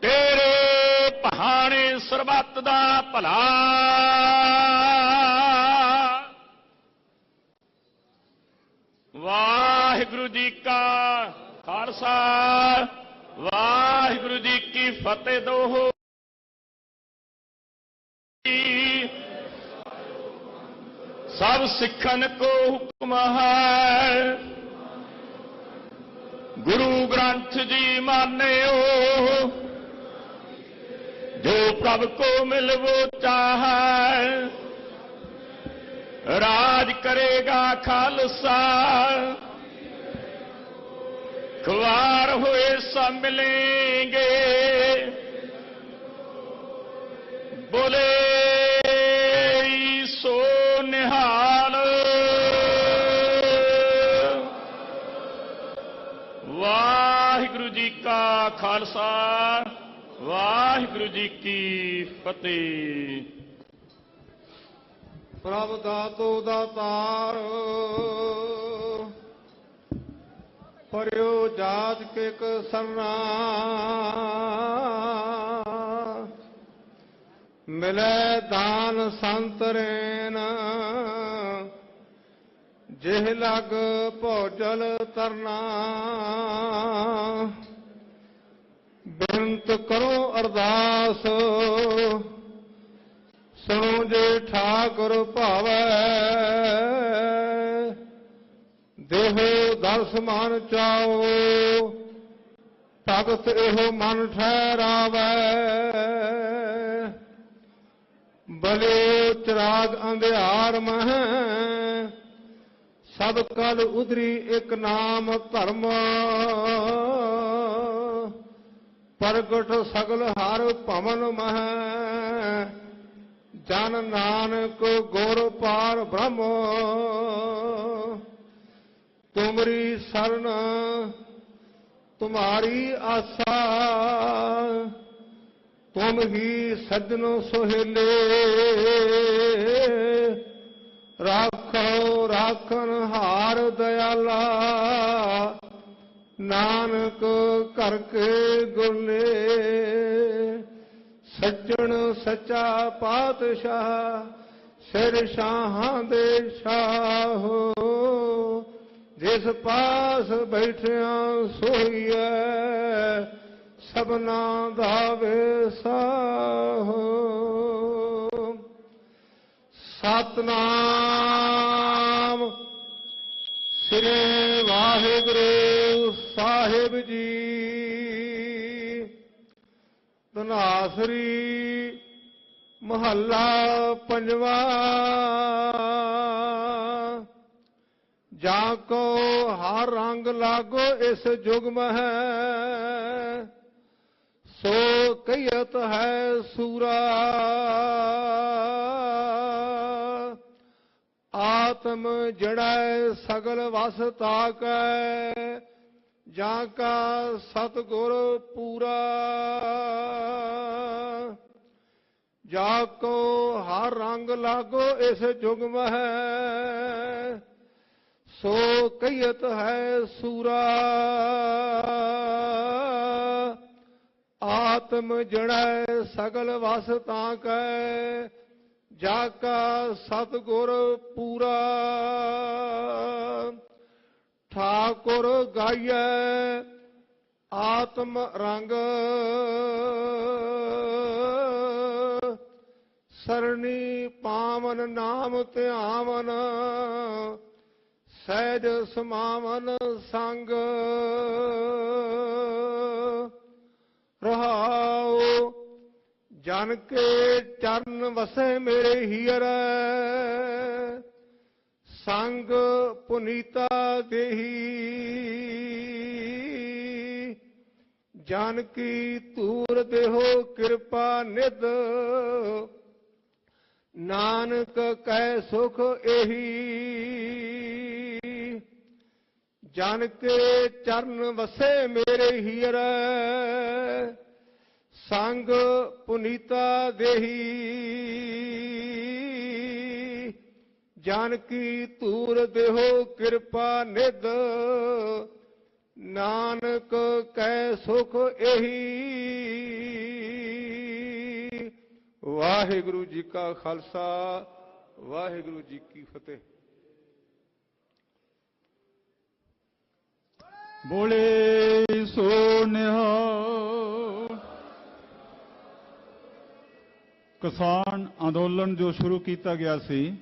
तेरे पहाड़े सरबत दा भला। वाहिगुरु जी का खालसा, वाहिगुरु जी की फतेह। दोहो सब सिखन को हुक्म है, गुरु ग्रंथ जी मान्यो। जो प्रभु को मिल वो चाहे, राज करेगा खालसा। ख्वार हुए सब मिलेंगे, बोले सो निहाल। वाहिगुरु जी का खालसा, वाहिगुरु जी की फतेह। प्रभ दातो दातार, पर्यो जात के सरना। मिले दान संतरेन, जिह लग भोजल तरना। बेनत करो अरदास, सुनो जे ठाकुर भावै। देहो दर्श मन चाओ, भगत एहो मन ठहरावै। बलियो चिराग अंधियार मह, सब कल उधरी एक नाम धर्म। प्रगट सगल हर पवन मह, जन नानक गुर पार ब्रह्म। तुमरी शरण तुम्हारी आशा, तुम ही सज्जनो सोहेले। राखो राखन हार दयाला, नानक करके गुरले। सज्जन सच्चा पातशाह, सिर शाहां दे शाहो। जिस पास बैठिया सोईए, सबना दा वेसाहो। सतनाम श्री वाहिगुरु ਸਾਹਿਬ ਜੀ ਧਨਾਸਰੀ ਮਹੱਲਾ ਪੰਜਵਾ। ਜਾਂ ਕੋ ਹਰ ਰੰਗ ਲਾਗੋ ਇਸ ਜੁਗ ਮਹਿ, ਸੋ ਕਹੀਤ ਹੈ ਸੂਰਾ। ਆਤਮ ਜੜੈ ਸਗਲ ਵਸ ਤਾਕੈ, ਜਾਂ ਕਾ ਸਤਿਗੁਰ ਪੂਰਾ। ਜਾ ਕੋ ਹਰ ਰੰਗ ਲਾਗੋ ਇਸ ਜੁਗ ਮਹਿ, ਸੋ ਕਹੀਤ ਹੈ ਸੂਰਾ। ਆਤਮ ਜੜੈ ਸਗਲ ਵਸ ਤਾਕੈ, ਜਾ ਕਾ ਸਤਿਗੁਰ ਪੂਰਾ। ਠਾਕੁਰ ਗਾਈਐ ਆਤਮ ਰੰਗ, ਸਰਣੀ ਪਾਵਨ ਨਾਮ ਧਿਆਵਨ, ਸਹਿਜ ਸਮਾਵਨ ਸੰਗ। ਰਹਾਉ ਜਨ ਕੇ ਚਰਨ ਵਸੈ ਮੇਰੇ ਹੀਰੈ, ਸੰਗ ਪੁਨੀਤਾ ਦੇਹੀ। ਜਨ ਕੀ ਧੂਰ ਦੇਹੋ ਕਿਰਪਾ ਨਿਧ, ਨਾਨਕ ਕੈ ਸੁਖ ਇਹੀ। ਜਨ ਕੇ ਚਰਨ ਵਸੈ ਮੇਰੇ ਹੀਰੈ, ਸੰਗ ਪੁਨੀਤਾ ਦੇਹੀ। ਜਨ ਕੀ ਧੂਰ ਦੇਹੋ ਕਿਰਪਾ ਨਿਧ, ਨਾਨਕ ਕੈ ਸੁਖ ਇਹੀ। ਵਾਹਿਗੁਰੂ ਜੀ ਕਾ ਖਾਲਸਾ, ਵਾਹਿਗੁਰੂ ਜੀ ਕੀ ਫਤਿਹ। ਬੋਲੇ ਸੋ ਨਿਹਾਲ। ਕਿਸਾਨ ਅੰਦੋਲਨ ਜੋ ਸ਼ੁਰੂ ਕੀਤਾ ਗਿਆ ਸੀ,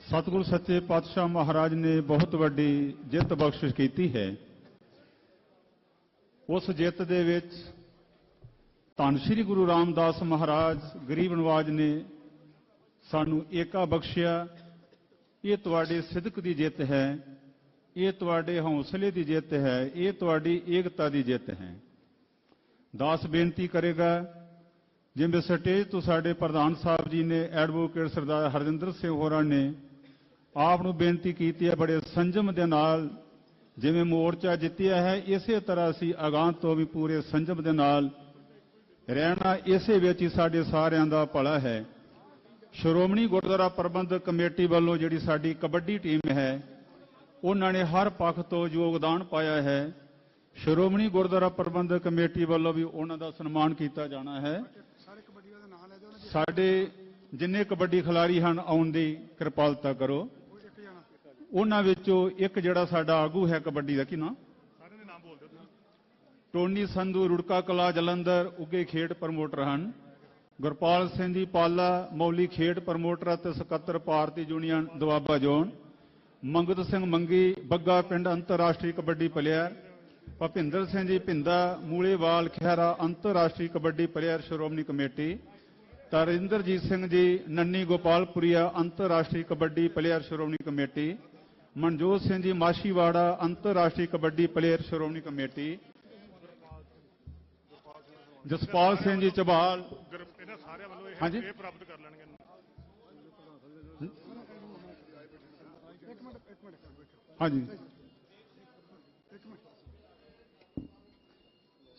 ਸਤਿਗੁਰੂ ਸੱਚੇ ਪਾਤਸ਼ਾਹ ਮਹਾਰਾਜ ਨੇ ਬਹੁਤ ਵੱਡੀ ਜਿੱਤ ਬਖਸ਼ਿਸ਼ ਕੀਤੀ ਹੈ। ਉਸ ਜਿੱਤ ਦੇ ਵਿੱਚ ਧੰਨ ਸ਼੍ਰੀ ਗੁਰੂ ਰਾਮਦਾਸ ਮਹਾਰਾਜ ਗਰੀਬ ਨਵਾਜ ਨੇ ਸਾਨੂੰ ਏਕਾ ਬਖਸ਼ਿਆ। ਇਹ ਤੁਹਾਡੇ ਸਿਦਕ ਦੀ ਜਿੱਤ ਹੈ, ਇਹ ਤੁਹਾਡੇ ਹੌਸਲੇ ਦੀ ਜਿੱਤ ਹੈ, ਇਹ ਤੁਹਾਡੀ ਏਕਤਾ ਦੀ ਜਿੱਤ ਹੈ। ਦਾਸ ਬੇਨਤੀ ਕਰੇਗਾ, ਜਿਵੇਂ ਸਟੇਜ ਤੋਂ ਸਾਡੇ ਪ੍ਰਧਾਨ ਸਾਹਿਬ ਜੀ ਨੇ ਐਡਵੋਕੇਟ ਸਰਦਾਰ ਹਰਜਿੰਦਰ ਸਿੰਘ ਹੋਰਾਂ ਨੇ ਆਪ ਨੂੰ ਬੇਨਤੀ ਕੀਤੀ ਹੈ, ਬੜੇ ਸੰਜਮ ਦੇ ਨਾਲ ਜਿਵੇਂ ਮੋਰਚਾ ਜਿੱਤਿਆ ਹੈ, ਇਸੇ ਤਰ੍ਹਾਂ ਅਸੀਂ ਅਗਾਂਹ ਤੋਂ ਵੀ ਪੂਰੇ ਸੰਜਮ ਦੇ ਨਾਲ ਰਹਿਣਾ। ਇਸੇ ਵਿੱਚ ਹੀ ਸਾਡੇ ਸਾਰਿਆਂ ਦਾ ਭਲਾ ਹੈ। ਸ਼੍ਰੋਮਣੀ ਗੁਰਦੁਆਰਾ ਪ੍ਰਬੰਧਕ ਕਮੇਟੀ ਵੱਲੋਂ ਜਿਹੜੀ ਸਾਡੀ ਕਬੱਡੀ ਟੀਮ ਹੈ, ਉਹਨਾਂ ਨੇ ਹਰ ਪੱਖ ਤੋਂ ਯੋਗਦਾਨ ਪਾਇਆ ਹੈ। ਸ਼੍ਰੋਮਣੀ ਗੁਰਦੁਆਰਾ ਪ੍ਰਬੰਧਕ ਕਮੇਟੀ ਵੱਲੋਂ ਵੀ ਉਹਨਾਂ ਦਾ ਸਨਮਾਨ ਕੀਤਾ ਜਾਣਾ ਹੈ। ਸਾਡੇ ਜਿੰਨੇ ਕਬੱਡੀ ਖਿਡਾਰੀ ਹਨ, ਆਉਣ ਦੀ ਕਿਰਪਾਲਤਾ ਕਰੋ। ਉਹਨਾਂ ਵਿੱਚੋਂ ਇੱਕ ਜਿਹੜਾ ਸਾਡਾ ਆਗੂ ਹੈ ਕਬੱਡੀ ਦਾ, ਕੀ ਨਾਮ? ਟੋਨੀ ਸੰਧੂ, ਰੁੜਕਾ ਕਲਾ ਜਲੰਧਰ, ਉੱਗੇ ਖੇਡ ਪ੍ਰਮੋਟਰ ਹਨ। ਗੁਰਪਾਲ ਸਿੰਘ ਜੀ ਪਾਲਾ, ਮੌਲੀ ਖੇਡ ਪ੍ਰਮੋਟਰ ਅਤੇ ਸਕੱਤਰ ਭਾਰਤੀ ਯੂਨੀਅਨ ਦੁਆਬਾ ਜ਼ੋਨ। ਮੰਗਤ ਸਿੰਘ ਮੰਗੀ, ਬੱਗਾ ਪਿੰਡ ਅੰਤਰਰਾਸ਼ਟਰੀ ਕਬੱਡੀ ਪਲੇਅਰ। ਭਪਿੰਦਰ ਸਿੰਘ ਜੀ ਭਿੰਦਾ, ਮੂਲੇਵਾਲ ਖਹਿਰਾ ਅੰਤਰਰਾਸ਼ਟਰੀ ਕਬੱਡੀ ਪਲੇਅਰ ਸ਼੍ਰੋਮਣੀ ਕਮੇਟੀ। ਤਰਿੰਦਰਜੀਤ ਸਿੰਘ ਜੀ ਨੰਨੀ ਗੋਪਾਲਪੁਰੀਆ ਅੰਤਰਰਾਸ਼ਟਰੀ ਕਬੱਡੀ ਪਲੇਅਰ ਸ਼੍ਰੋਮਣੀ ਕਮੇਟੀ। ਮਨਜੋਤ ਸਿੰਘ ਜੀ ਮਾਸ਼ੀਵਾੜਾ ਅੰਤਰਰਾਸ਼ਟਰੀ ਕਬੱਡੀ ਪਲੇਅਰ ਸ਼੍ਰੋਮਣੀ ਕਮੇਟੀ। ਜਸਪਾਲ ਸਿੰਘ ਜੀ ਝਬਾਲ, ਹਾਂਜੀ ਪ੍ਰਾਪਤ ਕਰ ਲੈਣਗੇ। ਹਾਂਜੀ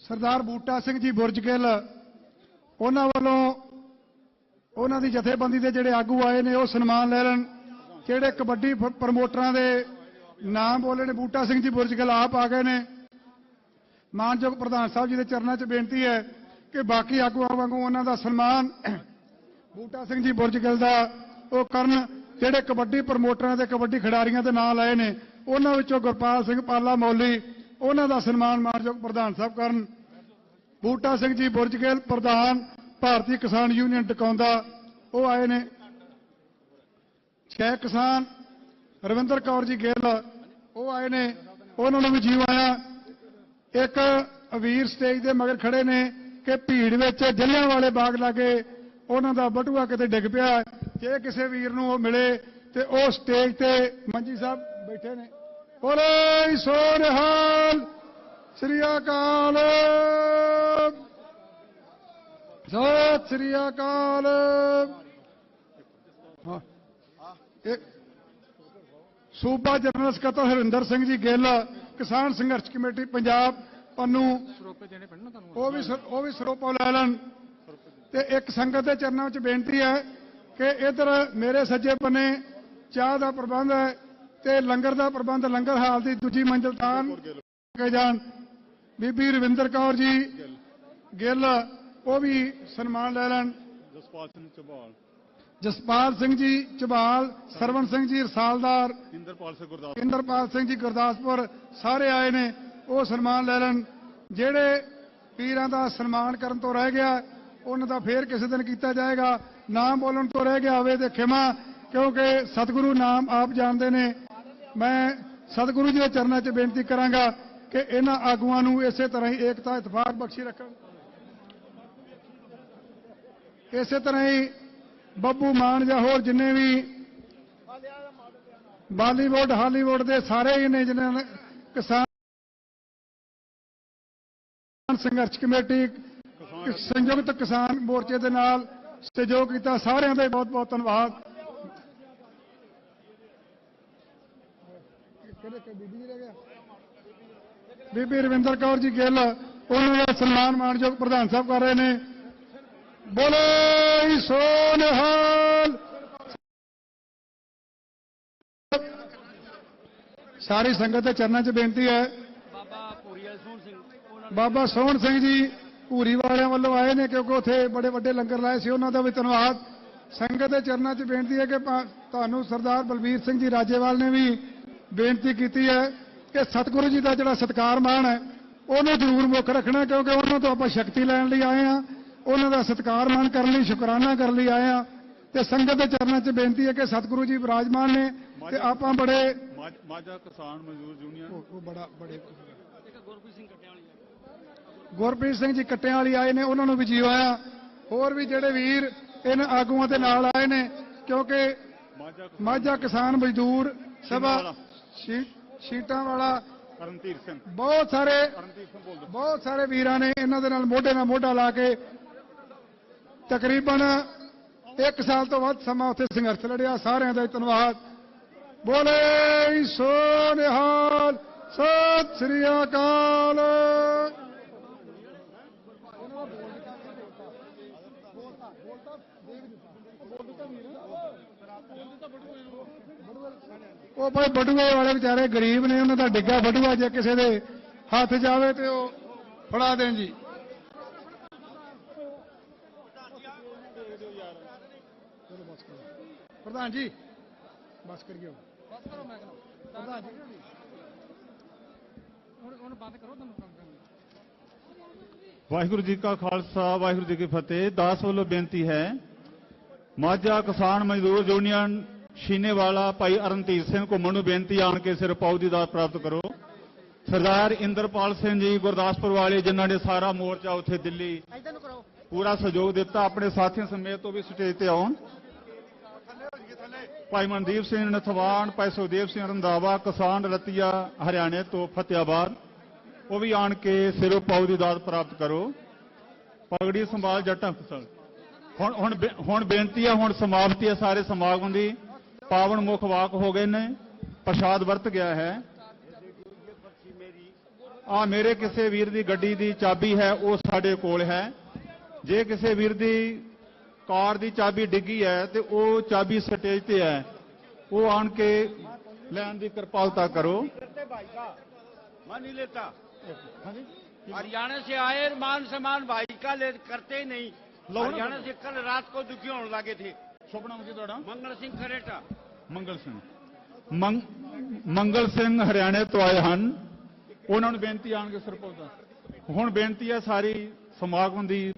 ਸਰਦਾਰ ਬੂਟਾ ਸਿੰਘ ਜੀ ਬੁਰਜਗਿੱਲ, ਉਹਨਾਂ ਵੱਲੋਂ ਉਹਨਾਂ ਦੀ ਜਥੇਬੰਦੀ ਦੇ ਜਿਹੜੇ ਆਗੂ ਆਏ ਨੇ ਉਹ ਸਨਮਾਨ ਲੈ ਲੈਣ। ਜਿਹੜੇ ਕਬੱਡੀ ਪ੍ਰਮੋਟਰਾਂ ਦੇ ਨਾਮ ਬੋਲੇ ਨੇ, ਬੂਟਾ ਸਿੰਘ ਜੀ ਬੁਰਜਗਿੱਲ ਆਪ ਆ ਗਏ ਨੇ। ਮਾਨਯੋਗ ਪ੍ਰਧਾਨ ਸਾਹਿਬ ਜੀ ਦੇ ਚਰਨਾਂ 'ਚ ਬੇਨਤੀ ਹੈ ਕਿ ਬਾਕੀ ਆਗੂਆਂ ਵਾਂਗੂ ਉਹਨਾਂ ਦਾ ਸਨਮਾਨ ਬੂਟਾ ਸਿੰਘ ਜੀ ਬੁਰਜਗਿੱਲ ਦਾ ਉਹ ਕਰਨ। ਜਿਹੜੇ ਕਬੱਡੀ ਪ੍ਰਮੋਟਰਾਂ ਤੇ ਕਬੱਡੀ ਖਿਡਾਰੀਆਂ ਦੇ ਨਾਂ ਲਏ ਨੇ, ਉਹਨਾਂ ਵਿੱਚੋਂ ਗੁਰਪਾਲ ਸਿੰਘ ਪਾਲਾ ਮੌਲੀ, ਉਹਨਾਂ ਦਾ ਸਨਮਾਨ ਮਾਨਯੋਗ ਪ੍ਰਧਾਨ ਸਾਹਿਬ ਕਰਨ। ਬੂਟਾ ਸਿੰਘ ਜੀ ਬੁਰਜਗਿੱਲ, ਪ੍ਰਧਾਨ ਭਾਰਤੀ ਕਿਸਾਨ ਯੂਨੀਅਨ ਟਿਕਾਉਂਦਾ, ਉਹ ਆਏ ਨੇ। ਛੇ ਕਿਸਾਨ ਰਵਿੰਦਰ ਕੌਰ ਜੀ ਗਿੱਲ, ਉਹ ਆਏ ਨੇ, ਉਹਨਾਂ ਨੂੰ ਵੀ ਜੀਵ ਆਇਆ। ਇੱਕ ਵੀਰ ਸਟੇਜ ਦੇ ਮਗਰ ਖੜੇ ਨੇ ਕਿ ਭੀੜ ਵਿੱਚ ਜਲਿਆਂਵਾਲੇ ਬਾਗ ਲਾਗੇ ਉਹਨਾਂ ਦਾ ਬਟੂਆ ਕਿਤੇ ਡਿੱਗ ਪਿਆ। ਜੇ ਕਿਸੇ ਵੀਰ ਨੂੰ ਉਹ ਮਿਲੇ ਤੇ ਉਹ ਸਟੇਜ ਤੇ ਮੰਜੀ ਸਾਹਿਬ ਬੈਠੇ ਨੇ। ਬੋਲੇ ਸੋ ਨਿਹਾਲ, ਸ੍ਰੀ ਅਕਾਲ, ਸਤਿ ਸ੍ਰੀ ਅਕਾਲ। ਸੂਬਾ ਜਨਰਲ ਸਕੱਤਰ ਹਰਿੰਦਰ ਸਿੰਘ ਜੀ ਗਿੱਲ, ਕਿਸਾਨ ਸੰਘਰਸ਼ ਕਮੇਟੀ ਪੰਜਾਬ ਪੰਨੂ, ਉਹ ਵੀ ਸਰੋਪਾ ਲੈ ਲੈਣ। ਤੇ ਇੱਕ ਸੰਗਤ ਦੇ ਚਰਨਾਂ ਵਿੱਚ ਬੇਨਤੀ ਹੈ ਕਿ ਇਧਰ ਮੇਰੇ ਸੱਜੇ ਬੰਨੇ ਚਾਹ ਦਾ ਪ੍ਰਬੰਧ ਹੈ ਤੇ ਲੰਗਰ ਦਾ ਪ੍ਰਬੰਧ ਲੰਗਰ ਹਾਲ ਦੀ ਦੂਜੀ ਮੰਜ਼ਿਲ ਤਾਨ ਕੇ ਜਾਣ। ਬੀਬੀ ਰਵਿੰਦਰ ਕੌਰ ਜੀ ਗਿੱਲ ਉਹ ਵੀ ਸਨਮਾਨ ਲੈ ਲੈਣ। ਜਸਪਾਲ ਸਿੰਘ ਜੀ ਝਬਾਲ, ਸਰਵਣ ਸਿੰਘ ਜੀ ਰਸਾਲਦਾਰ, ਇੰਦਰਪਾਲ ਸਿੰਘ ਜੀ ਗੁਰਦਾਸਪੁਰ ਸਾਰੇ ਆਏ ਨੇ, ਉਹ ਸਨਮਾਨ ਲੈ ਲੈਣ। ਜਿਹੜੇ ਵੀਰਾਂ ਦਾ ਸਨਮਾਨ ਕਰਨ ਤੋਂ ਰਹਿ ਗਿਆ ਉਹਨਾਂ ਦਾ ਫੇਰ ਕਿਸੇ ਦਿਨ ਕੀਤਾ ਜਾਏਗਾ। ਨਾਮ ਬੋਲਣ ਤੋਂ ਰਹਿ ਗਿਆ ਹੋਵੇ ਤੇ ਖਿਮਾ, ਕਿਉਂਕਿ ਸਤਿਗੁਰੂ ਨਾਮ ਆਪ ਜਾਣਦੇ ਨੇ। ਮੈਂ ਸਤਿਗੁਰੂ ਜੀ ਦੇ ਚਰਨਾਂ 'ਚ ਬੇਨਤੀ ਕਰਾਂਗਾ ਕਿ ਇਹਨਾਂ ਆਗੂਆਂ ਨੂੰ ਇਸੇ ਤਰ੍ਹਾਂ ਹੀ ਏਕਤਾ ਇਤਫਾਕ ਬਖਸ਼ੀ ਰੱਖਣ। ਇਸੇ ਤਰ੍ਹਾਂ ਹੀ ਬੱਬੂ ਮਾਨ ਜਾਂ ਹੋਰ ਜਿੰਨੇ ਵੀ ਬਾਲੀਵੁੱਡ ਹਾਲੀਵੁੱਡ ਦੇ ਸਾਰੇ ਹੀ ਨੇ ਜਿਨ੍ਹਾਂ ਨੇ ਕਿਸਾਨ ਸੰਘਰਸ਼ ਕਮੇਟੀ ਸੰਯੁਕਤ ਕਿਸਾਨ ਮੋਰਚੇ ਦੇ ਨਾਲ ਸਹਿਯੋਗ ਕੀਤਾ, ਸਾਰਿਆਂ ਦਾ ਬਹੁਤ ਬਹੁਤ ਧੰਨਵਾਦ। ਬੀਬੀ ਰਵਿੰਦਰ ਕੌਰ ਜੀ ਗਿੱਲ ਉਹਨਾਂ ਦਾ ਸਨਮਾਨ ਮਾਨਯੋਗ ਪ੍ਰਧਾਨ ਸਾਹਿਬ ਕਰ ਰਹੇ ਨੇ। ਬੋਲੇ ਸੋ ਨਿਹਾਲ। ਸਾਰੀ ਸੰਗਤ ਦੇ ਚਰਨਾਂ 'ਚ ਬੇਨਤੀ ਹੈ। ਬਾਬਾ ਸੋਹਣ ਸਿੰਘ ਜੀ ਭੂਰੀ ਵਾਲਿਆਂ ਵੱਲੋਂ ਆਏ ਨੇ ਕਿਉਂਕਿ ਉੱਥੇ ਬੜੇ ਵੱਡੇ ਲੰਗਰ ਲਾਏ ਸੀ, ਉਹਨਾਂ ਦਾ ਵੀ ਧੰਨਵਾਦ। ਸੰਗਤ ਦੇ ਚਰਨਾਂ 'ਚ ਬੇਨਤੀ ਹੈ ਕਿ ਤੁਹਾਨੂੰ ਸਰਦਾਰ ਬਲਬੀਰ ਸਿੰਘ ਜੀ ਰਾਜੇਵਾਲ ਨੇ ਵੀ ਬੇਨਤੀ ਕੀਤੀ ਹੈ ਕਿ ਸਤਿਗੁਰੂ ਜੀ ਦਾ ਜਿਹੜਾ ਸਤਿਕਾਰ ਮਾਣ ਹੈ ਉਹਨੂੰ ਜ਼ਰੂਰ ਮੁੱਖ ਰੱਖਣਾ, ਕਿਉਂਕਿ ਉਹਨਾਂ ਤੋਂ ਆਪਾਂ ਸ਼ਕਤੀ ਲੈਣ ਲਈ ਆਏ ਹਾਂ, ਉਹਨਾਂ ਦਾ ਸਤਿਕਾਰ ਮਾਣ ਕਰਨ ਲਈ, ਸ਼ੁਕਰਾਨਾ ਕਰਨ ਲਈ ਆਏ ਹਾਂ। ਤੇ ਸੰਗਤ ਦੇ ਚਰਨਾਂ 'ਚ ਬੇਨਤੀ ਹੈ ਕਿ ਸਤਿਗੁਰੂ ਜੀ ਵਿਰਾਜਮਾਨ ਨੇ ਤੇ ਆਪਾਂ ਬੜੇ ਮਾਝਾ ਕਿਸਾਨ ਮਜ਼ਦੂਰ ਯੂਨੀਅਨ ਬੜੇ ਗੁਰਪ੍ਰੀਤ ਸਿੰਘ ਜੀ ਕੱਟਿਆਂ ਵਾਲੀ ਆਏ ਨੇ, ਉਹਨਾਂ ਨੂੰ ਵੀ ਜੀ ਆਇਆ। ਹੋਰ ਵੀ ਜਿਹੜੇ ਵੀਰ ਇਹਨਾਂ ਆਗੂਆਂ ਦੇ ਨਾਲ ਆਏ ਨੇ, ਕਿਉਂਕਿ ਮਾਝਾ ਕਿਸਾਨ ਮਜ਼ਦੂਰ ਸਭਾ ਸ਼ੀਟਾਂ ਵਾਲਾ ਕਰਨਧੀਰ ਸਿੰਘ ਬਹੁਤ ਸਾਰੇ ਵੀਰਾਂ ਨੇ ਇਹਨਾਂ ਦੇ ਨਾਲ ਮੋਢੇ ਨਾਲ ਮੋਢਾ ਲਾ ਕੇ ਤਕਰੀਬਨ 1 ਸਾਲ ਤੋਂ ਵੱਧ ਸਮਾਂ ਉੱਥੇ ਸੰਘਰਸ਼ ਲੜਿਆ। ਸਾਰਿਆਂ ਦਾ ਧੰਨਵਾਦ। ਬੋਲੇ ਸੋ ਨਿਹਾਲ, ਸਤਿ ਸ੍ਰੀ ਅਕਾਲ। ਉਹ ਭਾਈ ਬਟੂਏ ਵਾਲੇ ਵਿਚਾਰੇ ਗਰੀਬ ਨੇ, ਉਹਨਾਂ ਦਾ ਡਿੱਗਾ ਬਟੂਆ ਜੇ ਕਿਸੇ ਦੇ ਹੱਥ ਜਾਵੇ ਤੇ ਉਹ ਫੜਾ ਦੇਣ ਜੀ। ਪ੍ਰਧਾਨ ਜੀ ਬਸ ਕਰੀਓ, ਬਸ ਕਰੋ। ਮੈਂ ਕਹਿੰਦਾ ਪ੍ਰਧਾਨ ਜੀ ਹੁਣ ਬੰਦ ਕਰੋ, ਤੁਹਾਨੂੰ ਕੰਮ ਕਰਨਾ। ਵਾਹਿਗੁਰੂ ਜੀ ਕਾ ਖਾਲਸਾ, ਵਾਹਿਗੁਰੂ ਜੀ ਕੀ ਫਤਿਹ। ਦਾਸ ਵੱਲੋਂ ਬੇਨਤੀ ਹੈ, ਮਾਝਾ ਕਿਸਾਨ ਮਜ਼ਦੂਰ ਯੂਨੀਅਨ ਸ਼ੀਨੇਵਾਲਾ ਭਾਈ ਅਰਨਧੀਰ ਸਿੰਘ ਘੁੰਮਣ ਨੂੰ ਬੇਨਤੀ ਆਣ ਕੇ ਸਿਰ ਪਾਉ ਦੀ ਦਾਤ ਪ੍ਰਾਪਤ ਕਰੋ। ਸਰਦਾਰ ਇੰਦਰਪਾਲ ਸਿੰਘ ਜੀ ਗੁਰਦਾਸਪੁਰ ਵਾਲੇ, ਜਿਨ੍ਹਾਂ ਨੇ ਸਾਰਾ ਮੋਰਚਾ ਉੱਥੇ ਦਿੱਲੀ ਪੂਰਾ ਸਹਿਯੋਗ ਦਿੱਤਾ, ਆਪਣੇ ਸਾਥੀਆਂ ਸਮੇਤ ਉਹ ਵੀ ਸਟੇਜ ਤੇ ਆਉਣ। ਭਾਈ ਮਨਦੀਪ ਸਿੰਘ ਨਥਵਾਨ, ਭਾਈ ਸੁਖਦੇਵ ਸਿੰਘ ਰੰਧਾਵਾ ਕਿਸਾਨ ਰਤੀਆ ਹਰਿਆਣੇ ਤੋਂ ਫਤਿਆਬਾਦ, ਉਹ ਵੀ ਆਣ ਕੇ ਸਿਰੋਂ ਪਾਉ ਦੀ ਦਾਤ ਪ੍ਰਾਪਤ ਕਰੋ। ਪਗੜੀ ਸੰਭਾਲ ਜੱਟਾਂ ਫਸਲ। ਹੁਣ ਬੇਨਤੀ ਹੈ, ਹੁਣ ਸਮਾਪਤੀ ਹੈ ਸਾਰੇ ਸਮਾਗਮ ਦੀ। ਪਾਵਨ ਮੁਖ ਵਾਕ ਹੋ ਗਏ ਨੇ, ਪ੍ਰਸ਼ਾਦ ਵਰਤ ਗਿਆ ਹੈ। ਆ ਮੇਰੇ ਕਿਸੇ ਵੀਰ ਦੀ ਗੱਡੀ ਦੀ ਚਾਬੀ ਹੈ, ਉਹ ਸਾਡੇ ਕੋਲ ਹੈ। ਜੇ ਕਿਸੇ ਵੀਰ ਦੀ ਕਾਰ ਦੀ ਚਾਬੀ ਡਿੱਗੀ ਹੈ ਤੇ ਉਹ ਚਾਬੀ ਸਟੇਜ ਤੇ ਹੈ, ਉਹ ਆਣ ਕੇ ਲੈਣ ਦੀ ਕਿਰਪਾਲਤਾ ਕਰੋ। मैं नहीं लेता, हरियाणा से आए मान सम्मान भाई का करते ही नहीं। हरियाणा से कल रात को दुखी होने लगे थे। शुभ नाम की थोड़ा? मंगल सिंह खरेटा। ਮੰਗਲ ਸਿੰਘ ਹਰਿਆਣੇ ਤੋਂ ਆਏ ਹਨ, ਉਹਨਾਂ ਨੂੰ ਬੇਨਤੀ ਆਣਗੇ ਸਰਪੰਚ। ਹੁਣ ਬੇਨਤੀ ਹੈ ਸਾਰੀ ਸਮਾਗਮ ਦੀ।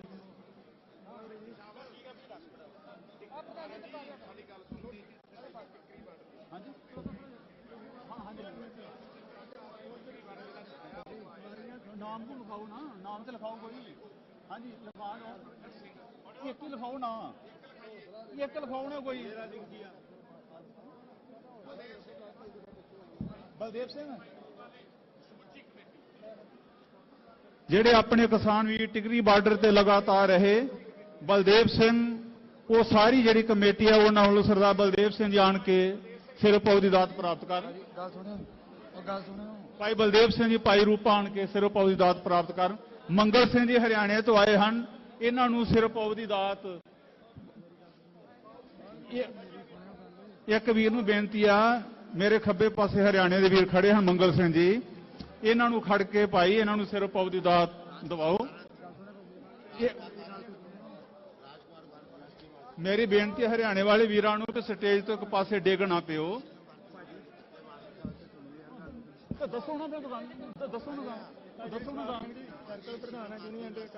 ਨਾਮ ਨੂੰ ਲਿਖਾਓ ਨਾ, ਨਾਮ ਤੇ ਲਿਖਾਓ ਕੋਈ। ਹਾਂਜੀ ਲਿਖਾ ਲਓ, ਇੱਕ ਹੀ ਲਿਖਾਓ ਨਾ, ਇੱਕ ਲਿਖਾਓ ਨਾ ਕੋਈ। ਬਲਦੇਵ ਸਿੰਘ ਜਿਹੜੇ ਆਪਣੇ ਕਿਸਾਨ ਵੀਰ ਟਿਕਰੀ ਬਾਰਡਰ ਤੇ ਲਗਾਤਾਰ ਰਹੇ, ਬਲਦੇਵ ਸਿੰਘ ਉਹ ਸਾਰੀ ਜਿਹੜੀ ਕਮੇਟੀ ਆ ਉਹਨਾਂ ਵੱਲੋਂ ਸਰਦਾਰ ਬਲਦੇਵ ਸਿੰਘ ਜੀ ਆਣ ਕੇ ਸਿਰੋਪਾਓ ਦੀ ਦਾਤ ਪ੍ਰਾਪਤ ਕਰਨ। ਗੱਲ ਸੁਣਿਓ ਭਾਈ ਬਲਦੇਵ ਸਿੰਘ ਜੀ ਭਾਈ ਰੂਪਾ ਆਣ ਕੇ ਸਿਰੋਪਾਓ ਦੀ ਦਾਤ ਪ੍ਰਾਪਤ ਕਰਨ। ਮੰਗਲ ਸਿੰਘ ਜੀ ਹਰਿਆਣੇ ਤੋਂ ਆਏ ਹਨ, ਇਹਨਾਂ ਨੂੰ ਸਿਰੋਪਾਓ ਦੀ ਦਾਤ। ਇੱਕ ਵੀਰ ਨੂੰ ਬੇਨਤੀ ਆ, ਮੇਰੇ ਖੱਬੇ ਪਾਸੇ ਹਰਿਆਣੇ ਦੇ ਵੀਰ ਖੜੇ ਹਨ ਮੰਗਲ ਸਿੰਘ ਜੀ, ਇਹਨਾਂ ਨੂੰ ਖੜ ਕੇ ਭਾਈ ਇਹਨਾਂ ਨੂੰ ਸਿਰੋਪਾਓ ਦੀ ਦਾਤ ਦਿਵਾਓ। ਮੇਰੀ ਬੇਨਤੀ ਹੈ ਹਰਿਆਣੇ ਵਾਲੇ ਵੀਰਾਂ ਨੂੰ ਕਿ ਸਟੇਜ ਤੋਂ ਇੱਕ ਪਾਸੇ ਡਿੱਗ ਨਾ ਪਿਓ। ਦੱਸੋ ਨਾ, ਦੱਸੋ ਨਾ,